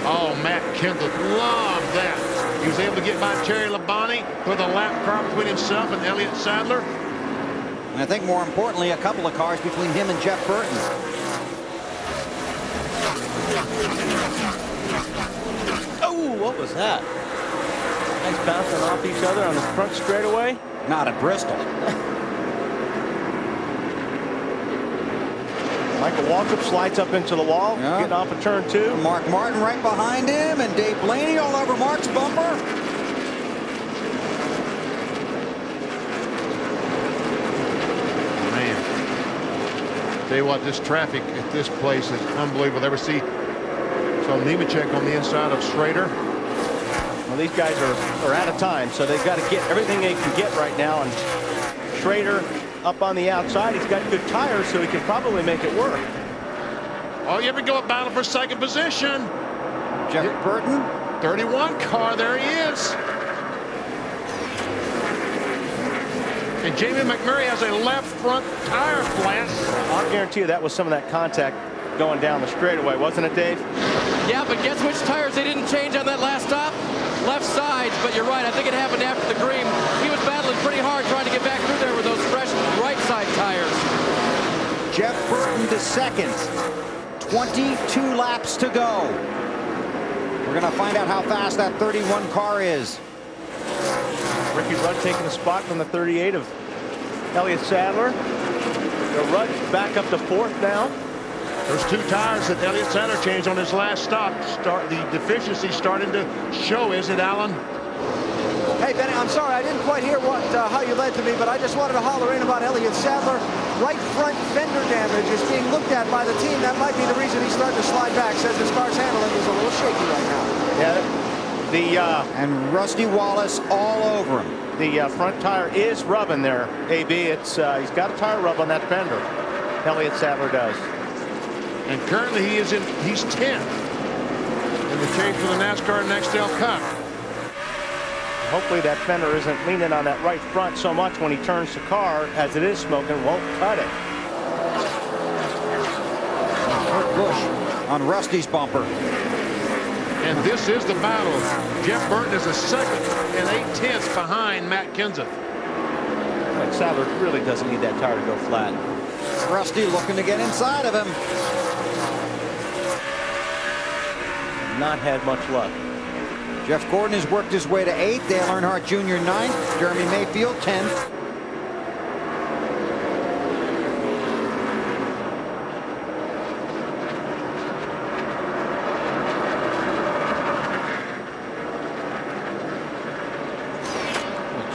Oh, Matt Kenseth loved that. He was able to get by Terry Labonte, put a lap car between himself and Elliott Sadler. And I think more importantly, a couple of cars between him and Jeff Burton. Oh, what was that? Nice bouncing off each other on the front straightaway. Not at Bristol. Michael Waltrip slides up into the wall, getting off of turn 2. Mark Martin right behind him, and Dave Blaney all over Mark's bumper. Tell you what, this traffic at this place is unbelievable. Ever see? So Nemechek on the inside of Schrader. Well, these guys are out of time, so they've got to get everything they can get right now. And Schrader up on the outside. He's got good tires, so he can probably make it work. Oh, you ever go a battle for second position? Jeff Burton. 31 car, there he is. And Jamie McMurray has a left front tire flat. I'll guarantee you that was some of that contact going down the straightaway, wasn't it, Dave? Yeah, but guess which tires they didn't change on that last stop? left sides, but you're right. I think it happened after the green. He was battling pretty hard trying to get back through there with those fresh right side tires. Jeff Burton to second. 22 laps to go. We're going to find out how fast that 31 car is. Ricky Rudd taking a spot from the 38 of Elliott Sadler. Rudd's back up to fourth now. There's 2 tires that Elliott Sadler changed on his last stop. The deficiency starting to show, is it, Alan? Hey, Benny, I'm sorry, I didn't quite hear how you led to me, but I just wanted to holler in about Elliott Sadler. Right front fender damage is being looked at by the team. That might be the reason he's starting to slide back. Says his car's handling is a little shaky right now. And Rusty Wallace all over him. The front tire is rubbing there, AB. It's he's got a tire rub on that fender. Elliott Sadler does. And currently he's 10th in the chase for the NASCAR Nextel Cup. Hopefully that fender isn't leaning on that right front so much when he turns the car, as it is smoking, won't cut it. Kurt Busch on Rusty's bumper. And this is the battle. Jeff Burton is a second and 8/10 behind Matt Kenseth. Sadler really doesn't need that tire to go flat. Rusty looking to get inside of him. Not had much luck. Jeff Gordon has worked his way to 8th. Dale Earnhardt Jr. 9th. Jeremy Mayfield 10th.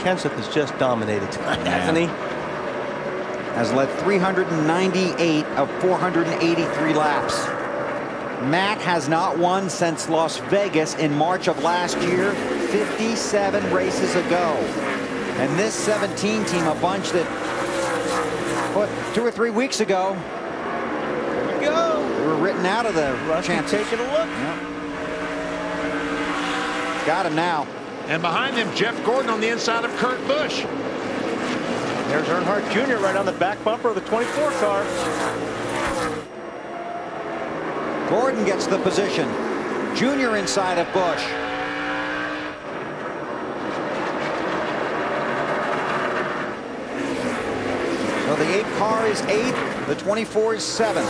Kenseth has just dominated tonight, hasn't he? Has led 398 of 483 laps. Matt has not won since Las Vegas in March of last year, 57 races ago. And this 17 team, a bunch that, what, 2 or 3 weeks ago, there you go. They were written out of the chance. Taking a look. Yep. Got him now. And behind them, Jeff Gordon on the inside of Kurt Busch. There's Earnhardt Jr. right on the back bumper of the 24 car. Gordon gets the position. Junior inside of Busch. So the 8 car is 8th. The 24 is 7th.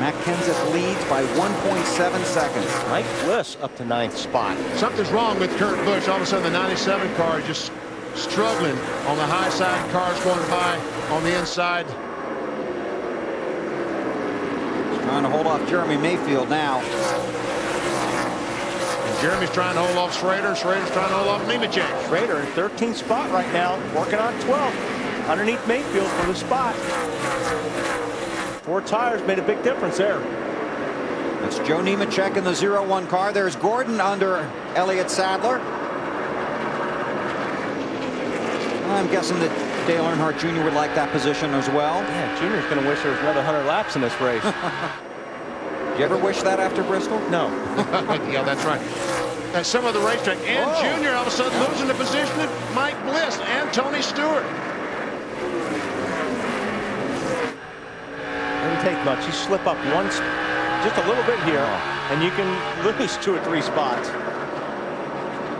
Matt Kenseth leads by 1.7 seconds. Mike Bliss up to 9th spot. Something's wrong with Kurt Busch. All of a sudden, the 97 car just struggling on the high side. Cars going by on the inside. He's trying to hold off Jeremy Mayfield now. And Jeremy's trying to hold off Schrader. Schrader's trying to hold off Nemechek. Schrader in 13th spot right now, working on 12th. Underneath Mayfield for the spot. 4 tires made a big difference there. That's Joe Nemechek in the 01 car. There's Gordon under Elliott Sadler. I'm guessing that Dale Earnhardt Jr. would like that position as well. Yeah, Junior's going to wish there was another 100 laps in this race. Did you ever wish that after Bristol? No. Yeah, that's right. At some of the racetrack. And Junior all of a sudden losing the position to Mike Bliss and Tony Stewart. Doesn't take much. You slip up once, just a little bit here, and you can lose 2 or 3 spots.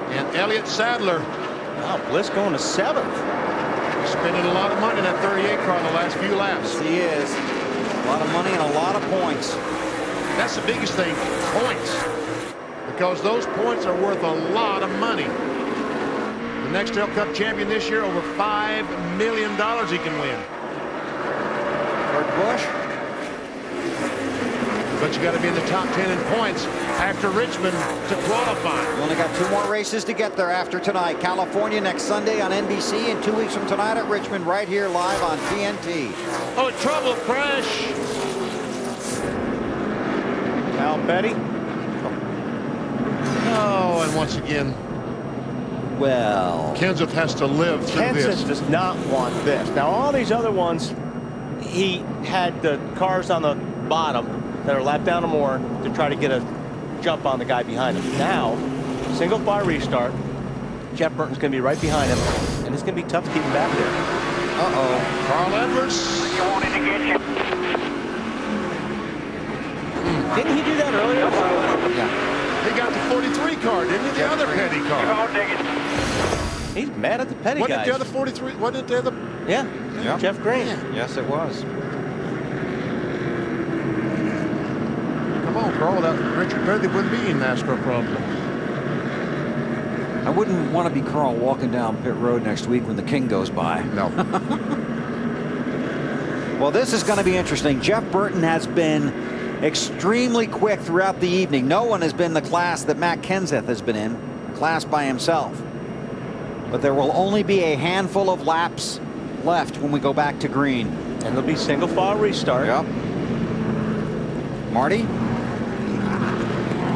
And Elliott Sadler. Wow, Bliss going to 7th. He's spending a lot of money in that 38 car in the last few laps. Yes, he is. A lot of money and a lot of points. That's the biggest thing, points. Because those points are worth a lot of money. The Nextel Cup champion this year, over $5 million he can win. Kurt Busch. But you got to be in the top 10 in points after Richmond to qualify. You only got 2 more races to get there after tonight. California next Sunday on NBC, and 2 weeks from tonight at Richmond, right here live on TNT. Oh, trouble, crash. Al Petty. Oh, and once again, well, Kenseth has to live through this. Kenseth does not want this. Now, all these other ones, he had the cars on the bottom that are lapped down or more to try to get a jump on the guy behind him. Now, single file restart. Jeff Burton's going to be right behind him, and it's going to be tough to keep him back there. Uh-oh. Carl Edwards. You wanted to get you. Didn't he do that earlier? Yeah. He got the 43 car, didn't he? The other petty car. He's mad at the petty Wasn't guys. it the other 43? Wasn't it the other? Yeah. Yep. Jeff Green. Yes, it was. Come on, Carl. Without Richard Petty, there wouldn't be any NASCAR problem. I wouldn't want to be Carl walking down pit road next week when the King goes by. No. Well, this is going to be interesting. Jeff Burton has been extremely quick throughout the evening. No one has been the class that Matt Kenseth has been in, class by himself. But there will only be a handful of laps left when we go back to green. And there'll be single file restart. Yep. Marty?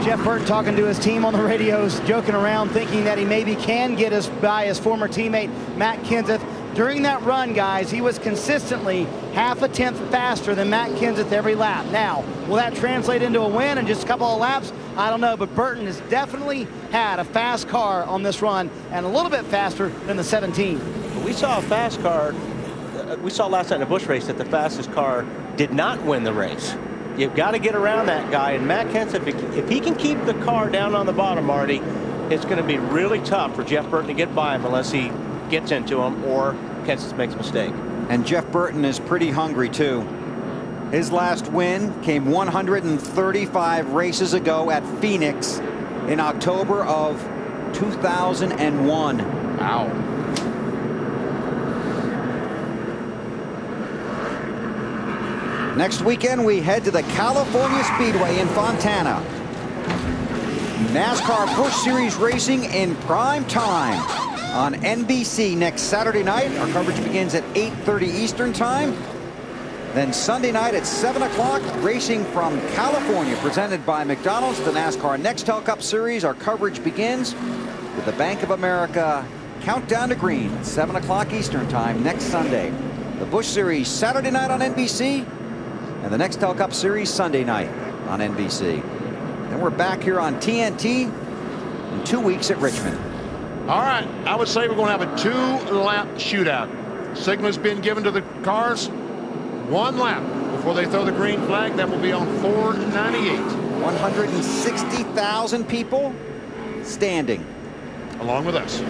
Jeff Burton talking to his team on the radios, joking around, thinking that he maybe can get us by his former teammate, Matt Kenseth. During that run, guys, he was consistently half a tenth faster than Matt Kenseth every lap. Now, will that translate into a win in just a couple of laps? I don't know, but Burton has definitely had a fast car on this run and a little bit faster than the 17. We saw a fast car. We saw last night in the Busch race that the fastest car did not win the race. You've got to get around that guy. And Matt Kenseth, if he can keep the car down on the bottom, Marty, it's going to be really tough for Jeff Burton to get by him unless he gets into him or Kenseth makes a mistake. And Jeff Burton is pretty hungry, too. His last win came 135 races ago at Phoenix in October of 2001. Wow. Next weekend, we head to the California Speedway in Fontana. NASCAR Busch Series racing in prime time on NBC next Saturday night. Our coverage begins at 8:30 Eastern time. Then Sunday night at 7 o'clock, racing from California, presented by McDonald's, the NASCAR Nextel Cup Series. Our coverage begins with the Bank of America Countdown to Green at 7 o'clock Eastern time next Sunday. The Busch Series Saturday night on NBC, and the Nextel Cup Series Sunday night on NBC. Then we're back here on TNT in 2 weeks at Richmond. All right, I would say we're going to have a 2-lap shootout. Signal's been given to the cars. 1 lap before they throw the green flag. That will be on 498. 160,000 people standing. Along with us.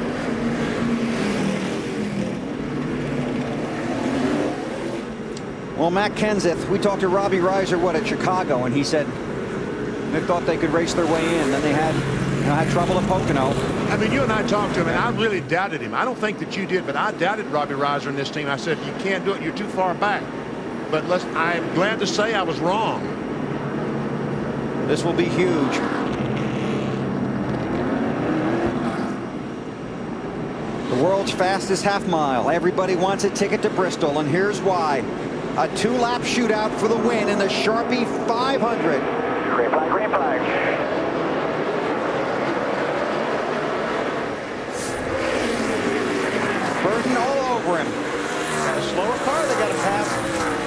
Well, Matt Kenseth, we talked to Robbie Reiser, at Chicago, and he said they thought they could race their way in. Then they had trouble at Pocono. I mean, you and I talked to him, and I really doubted him. I don't think that you did, but I doubted Robbie Reiser in this team. I said, you can't do it. You're too far back. But I'm glad to say I was wrong. This will be huge. The world's fastest half mile. Everybody wants a ticket to Bristol, and here's why. A 2-lap shootout for the win in the Sharpie 500. Green flag, green flag. Burton all over him. Got a slower car they got to pass.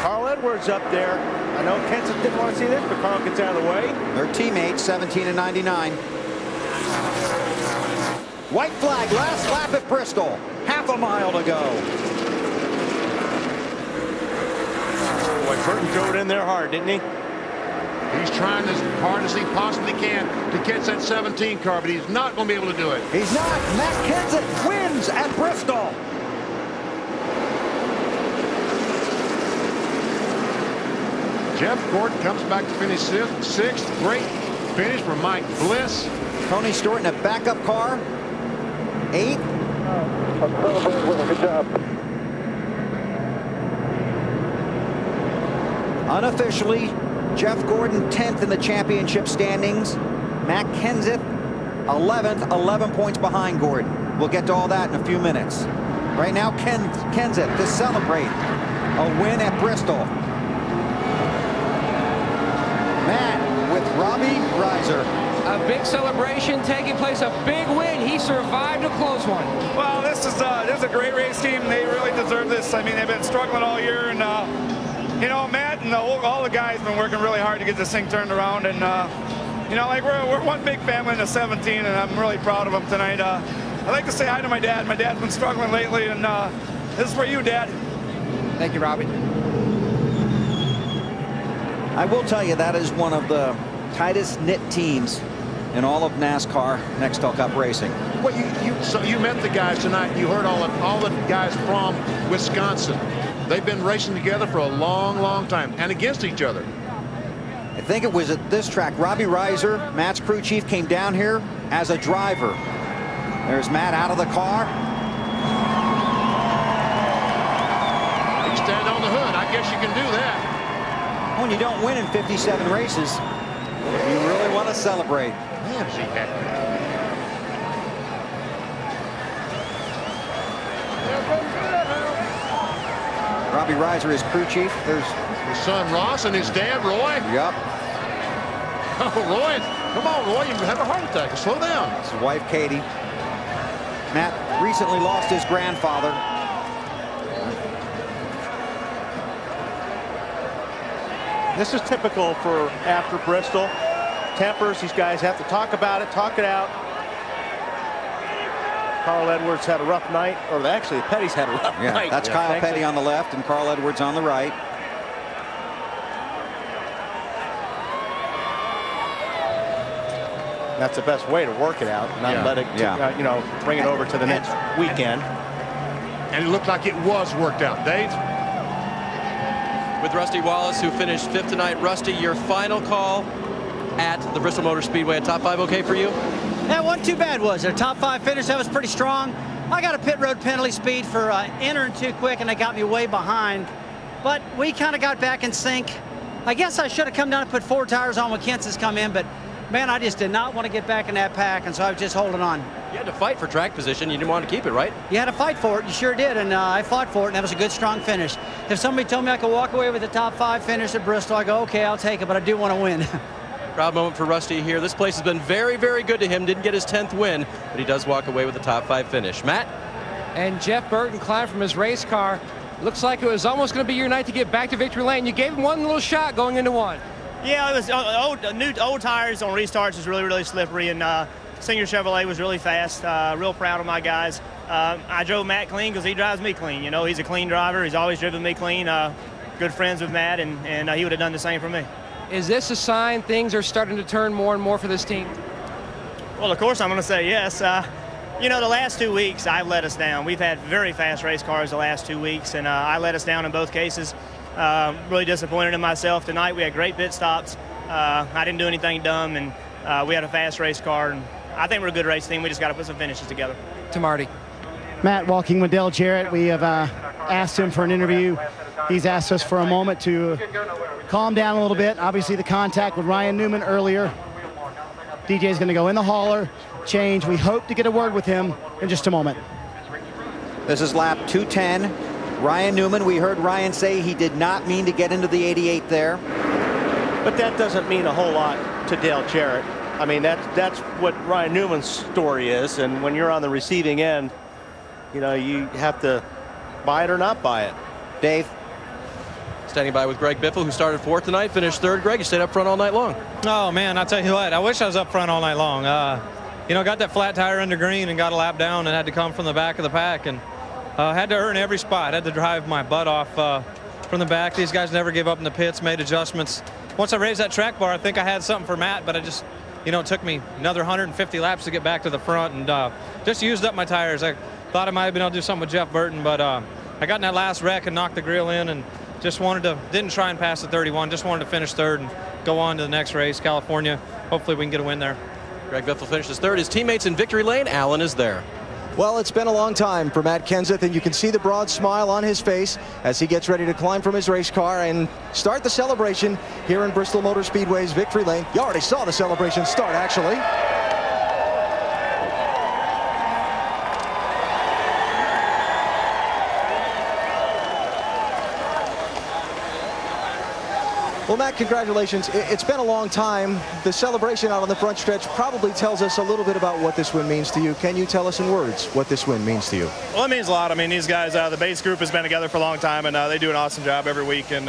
Carl Edwards up there. I know Kenseth didn't want to see this, but Carl gets out of the way. Their teammates, 17 and 99. White flag, last lap at Bristol. Half a mile to go. Boy, Burton drove it in there hard, didn't he? He's trying as hard as he possibly can to catch that 17 car, but he's not going to be able to do it. He's not. Matt Kenseth wins at Bristol. Jeff Gordon comes back to finish 6th. Great finish for Mike Bliss. Tony Stewart in a backup car. 8th. I'm celebrating with him. Good job. Unofficially, Jeff Gordon 10th in the championship standings. Matt Kenseth 11th, 11 points behind Gordon. We'll get to all that in a few minutes. Right now, Kenseth to celebrate a win at Bristol. Matt with Robbie Reiser. A big celebration taking place, a big win. He survived a close one. Well, this is a great race team. They really deserve this. I mean, they've been struggling all year, and you know, Matt and all the guys have been working really hard to get this thing turned around. And you know, like we're one big family in the 17, and I'm really proud of them tonight. I'd like to say hi to my dad. My dad's been struggling lately, and this is for you, Dad. Thank you, Robbie. I will tell you that is one of the tightest knit teams in all of NASCAR Nextel Cup racing. Well, so you met the guys tonight. You heard all the guys from Wisconsin. They've been racing together for a long, long time and against each other. I think it was at this track. Robbie Reiser, Matt's crew chief, came down here as a driver. There's Matt out of the car. You stand on the hood. I guess you can do that. When you don't win in 57 races, you really want to celebrate. Man, is he happy. Robbie Reiser is crew chief. There's his son Ross and his dad Roy. Yep. Oh, Roy, come on, Roy, you have a heart attack. Slow down. His wife Katie. Matt recently lost his grandfather. This is typical for after Bristol. Tempers, these guys have to talk about it, talk it out. Carl Edwards had a rough night, or actually Petty's had a rough night. That's Kyle Petty on the left and Carl Edwards on the right. That's the best way to work it out, not let it, you know, bring it over to the next weekend. And it looked like it was worked out. Dave? With Rusty Wallace, who finished 5th tonight. Rusty, your final call at the Bristol Motor Speedway. A top 5 okay for you? That wasn't too bad, was it? A top 5 finish, that was pretty strong. I got a pit road penalty speed for entering too quick, and it got me way behind. But we kind of got back in sync. I guess I should have come down and put 4 tires on when Kenseth's come in, but man, I just did not want to get back in that pack, and so I was just holding on. You had to fight for track position. You didn't want to keep it, right? You had to fight for it. You sure did, and I fought for it, and that was a good, strong finish. If somebody told me I could walk away with a top 5 finish at Bristol, I go, okay, I'll take it, but I do want to win. Proud moment for Rusty here. This place has been very, very good to him. Didn't get his 10th win, but he does walk away with a top 5 finish. Matt? And Jeff Burton climbed from his race car. Looks like it was almost going to be your night to get back to victory lane. You gave him one little shot going into one. Yeah, it was old tires on restarts was really, really slippery, and Senior Chevrolet was really fast. Real proud of my guys. I drove Matt clean because he drives me clean. You know, he's a clean driver. He's always driven me clean. Good friends with Matt, and he would have done the same for me. Is this a sign things are starting to turn more and more for this team? Well, of course I'm going to say yes. You know, the last 2 weeks I've let us down. We've had very fast race cars the last 2 weeks, and I let us down in both cases. Really disappointed in myself tonight. We had great pit stops. I didn't do anything dumb, and we had a fast race car. And I think we're a good race team. We just got to put some finishes together. To Marty. Matt, walking with Dale Jarrett, we have asked him for an interview. He's asked us for a moment to calm down a little bit. Obviously, the contact with Ryan Newman earlier. DJ's going to go in the hauler, change. We hope to get a word with him in just a moment. This is lap 210. Ryan Newman, we heard Ryan say he did not mean to get into the 88 there. But that doesn't mean a whole lot to Dale Jarrett. I mean, that's what Ryan Newman's story is, and when you're on the receiving end, you know, you have to buy it or not buy it. Dave? Standing by with Greg Biffle, who started 4th tonight, finished 3rd. Greg, you stayed up front all night long. Oh, man, I'll tell you what. I wish I was up front all night long. You know, got that flat tire under green and got a lap down and had to come from the back of the pack, and had to earn every spot. Had to drive my butt off from the back. These guys never gave up in the pits, made adjustments. Once I raised that track bar, I think I had something for Matt, but I just, you know, it took me another 150 laps to get back to the front, and just used up my tires. I thought I might have been able to do something with Jeff Burton, but I got in that last wreck and knocked the grill in, and just didn't try and pass the 31, just wanted to finish 3rd and go on to the next race, California. Hopefully we can get a win there. Greg Biffle finishes 3rd. His teammates in victory lane. Alan is there. Well, it's been a long time for Matt Kenseth, and you can see the broad smile on his face as he gets ready to climb from his race car and start the celebration here in Bristol Motor Speedway's victory lane. You already saw the celebration start, actually. Well, Matt, congratulations. It's been a long time. The celebration out on the front stretch probably tells us a little bit about what this win means to you. Can you tell us in words what this win means to you? Well, it means a lot. I mean, these guys, the base group has been together for a long time, and they do an awesome job every week. And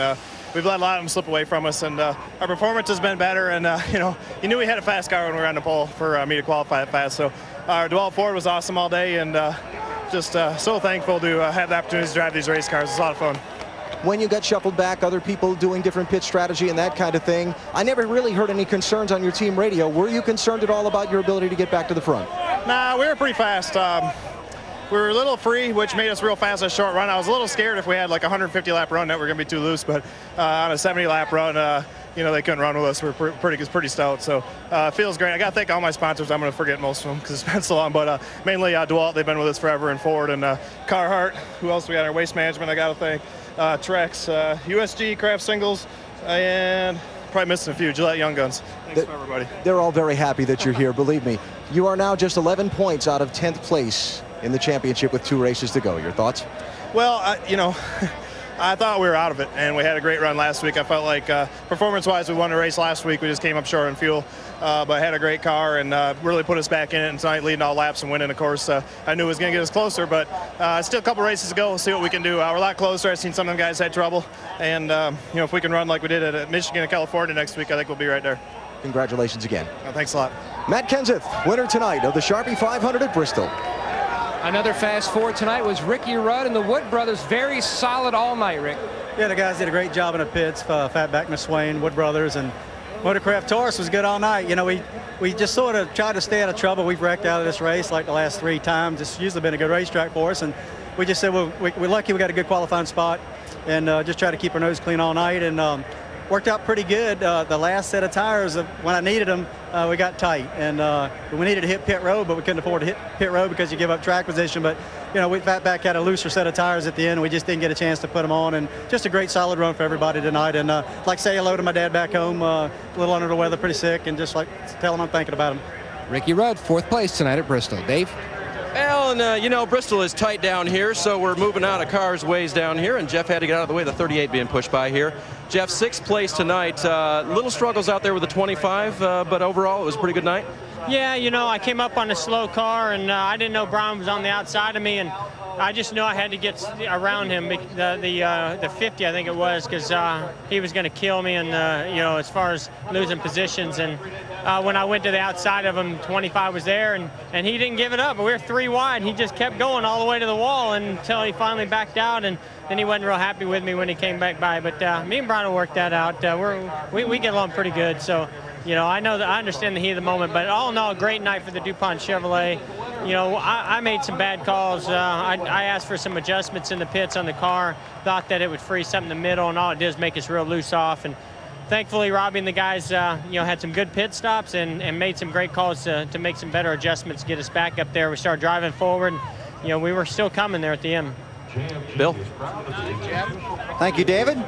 we've let a lot of them slip away from us, and our performance has been better. And, you know, you knew we had a fast car when we were on the pole for me to qualify that fast. So our DeWalt Ford was awesome all day, and just so thankful to have the opportunity to drive these race cars. It's a lot of fun. when you got shuffled back, other people doing different pit strategy and that kind of thing. I never really heard any concerns on your team radio. Were you concerned at all about your ability to get back to the front? Nah, we were pretty fast. We were a little free, which made us real fast on a short run. I was a little scared if we had like a 150-lap run that we were going to be too loose, but on a 70-lap run, you know, they couldn't run with us. We're pretty stout, so it feels great. I got to thank all my sponsors. I'm going to forget most of them because it's been so long, but mainly DeWalt. They've been with us forever, and Ford and Carhartt. Who else we got? Our waste management, I got to thank. Trex, USG, Craft Singles, and probably missing a few. Gillette Young Guns. Thanks for everybody. They're all very happy that you're here, believe me. You are now just 11 points out of 10th place in the championship with 2 races to go. Your thoughts? Well, you know, I thought we were out of it, and we had a great run last week. I felt like performance-wise, we won a race last week. We just came up short on fuel, but had a great car and really put us back in it. And tonight, leading all laps and winning, of course, I knew it was going to get us closer, but still a couple races to go. We'll see what we can do. We're a lot closer. I've seen some of them guys had trouble, and you know, if we can run like we did at Michigan and California next week, I think we'll be right there. Congratulations again. Thanks a lot. Matt Kenseth, winner tonight of the Sharpie 500 at Bristol. Another fast four tonight was Ricky Rudd and the Wood brothers. Very solid all night, Rick. Yeah, the guys did a great job in the pits. Fatback, McSwain, Wood brothers, and Motorcraft Taurus was good all night. You know, we just sort of tried to stay out of trouble. We've wrecked out of this race like the last 3 times. It's usually been a good racetrack for us, and we just said, well, we're lucky we got a good qualifying spot, and just try to keep our nose clean all night, and worked out pretty good. The last set of tires, when I needed them, we got tight, and we needed to hit pit road, but we couldn't afford to hit pit road because you give up track position. But you know, Fatback had a looser set of tires at the end, and we just didn't get a chance to put them on. And just a great solid run for everybody tonight. And like say hello to my dad back home, a little under the weather, pretty sick, and just like tell him I'm thinking about him. Ricky Rudd, 4th place tonight at Bristol. Dave? Well, and you know, Bristol is tight down here, so we're moving out of cars ways down here, and Jeff had to get out of the way, the 38 being pushed by here. Jeff, 6th place tonight. Little struggles out there with the 25, but overall it was a pretty good night. Yeah, you know, I came up on a slow car, and I didn't know Brown was on the outside of me, and I just knew I had to get around him, the 50, I think it was, because he was going to kill me, and you know, as far as losing positions. And when I went to the outside of him, 25 was there, and he didn't give it up. But we were 3 wide. He just kept going all the way to the wall until he finally backed out, and then he wasn't real happy with me when he came back by. But me and Brian will work that out. We get along pretty good, so. You know, I understand the heat of the moment, but all in all, a great night for the DuPont Chevrolet. You know, I made some bad calls. I asked for some adjustments in the pits on the car, thought that it would freeze something in the middle, and all it did is make us real loose off. And thankfully, Robbie and the guys, you know, had some good pit stops and made some great calls to make some better adjustments, get us back up there. We started driving forward. And, you know, we were still coming there at the end. Bill? Thank you, David.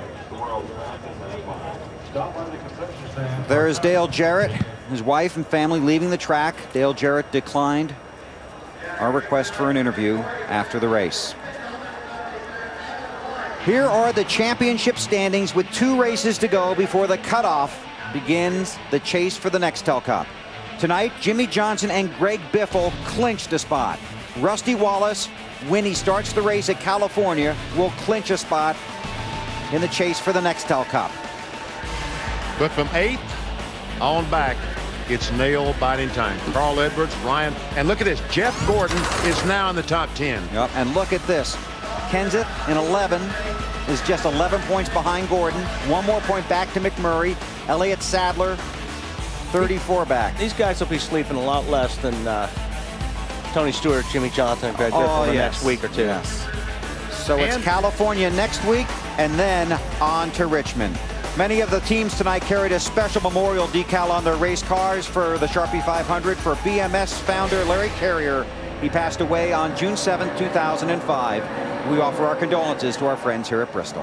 There is Dale Jarrett, his wife and family leaving the track. Dale Jarrett declined our request for an interview after the race. Here are the championship standings with 2 races to go before the cutoff begins the chase for the Nextel Cup. Tonight, Jimmy Johnson and Greg Biffle clinched a spot. Rusty Wallace, when he starts the race at California, will clinch a spot in the chase for the Nextel Cup. But from 8th on back, it's nail-biting time. Carl Edwards, Ryan, and look at this. Jeff Gordon is now in the top 10. Yep, and look at this. Kenseth in 11 is just 11 points behind Gordon. 1 more point back to McMurray. Elliott Sadler, 34 back. These guys will be sleeping a lot less than Tony Stewart, Jimmy Johnson, and Greg Biffle the next week or 2. Yes. So it's California next week, and then on to Richmond. Many of the teams tonight carried a special memorial decal on their race cars for the Sharpie 500 for BMS founder Larry Carrier. He passed away on June 7, 2005. We offer our condolences to our friends here at Bristol.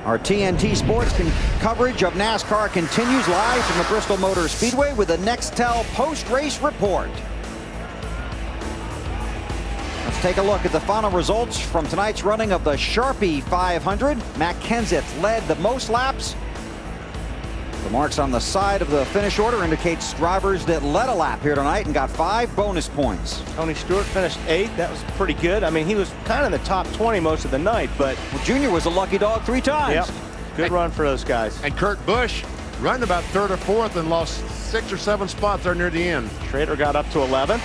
Our TNT Sports coverage of NASCAR continues live from the Bristol Motor Speedway with the Nextel post-race report. Let's take a look at the final results from tonight's running of the Sharpie 500. Matt Kenseth led the most laps. The marks on the side of the finish order indicates drivers that led a lap here tonight and got 5 bonus points. Tony Stewart finished 8th. That was pretty good. I mean, he was kind of in the top 20 most of the night, but well, Junior was a lucky dog 3 times. Yep. Good run for those guys. And Kurt Busch running about 3rd or 4th and lost 6 or 7 spots there near the end. Schrader got up to 11th.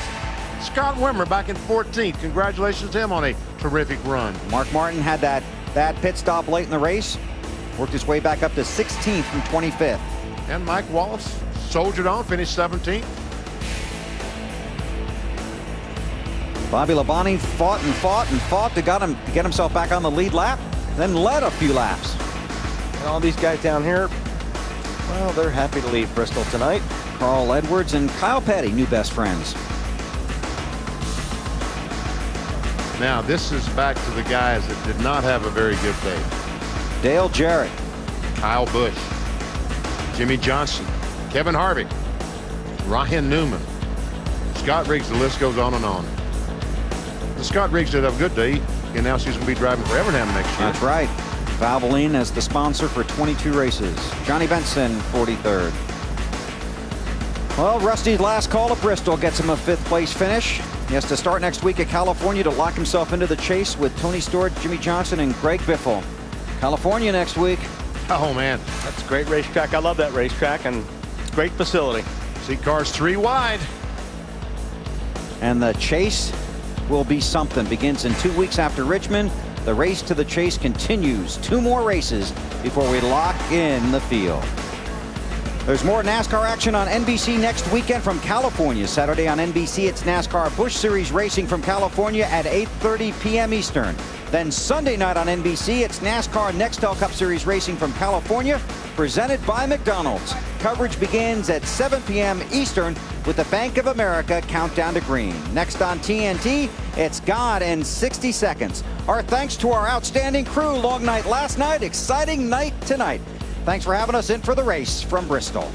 Scott Wimmer back in 14th. Congratulations to him on a terrific run. Mark Martin had that bad pit stop late in the race. Worked his way back up to 16th from 25th. And Mike Wallace soldiered on, finished 17th. Bobby Labonte fought and fought and fought to get himself back on the lead lap, then led a few laps. And all these guys down here, well, they're happy to leave Bristol tonight. Carl Edwards and Kyle Petty, new best friends. Now, this is back to the guys that did not have a very good day. Dale Jarrett, Kyle Busch, Jimmy Johnson, Kevin Harvick, Ryan Newman, Scott Riggs. The list goes on and on. The Scott Riggs did have a good day. He announced he's going to be driving for Evernham next year. That's right. Valvoline as the sponsor for 22 races. Johnny Benson, 43rd. Well, Rusty's last call at Bristol gets him a 5th place finish. He has to start next week at California to lock himself into the chase with Tony Stewart, Jimmy Johnson, and Greg Biffle. California next week. Oh, man. That's a great racetrack. I love that racetrack, and it's a great facility. Seat cars 3 wide. And the chase will be something. Begins in 2 weeks after Richmond. The race to the chase continues. 2 more races before we lock in the field. There's more NASCAR action on NBC next weekend from California. Saturday on NBC, it's NASCAR Busch Series racing from California at 8:30 p.m. Eastern. Then Sunday night on NBC, it's NASCAR Nextel Cup Series racing from California, presented by McDonald's. Coverage begins at 7 p.m. Eastern with the Bank of America Countdown to Green. Next on TNT, it's God in 60 Seconds. Our thanks to our outstanding crew. Long night last night, exciting night tonight. Thanks for having us in for the race from Bristol.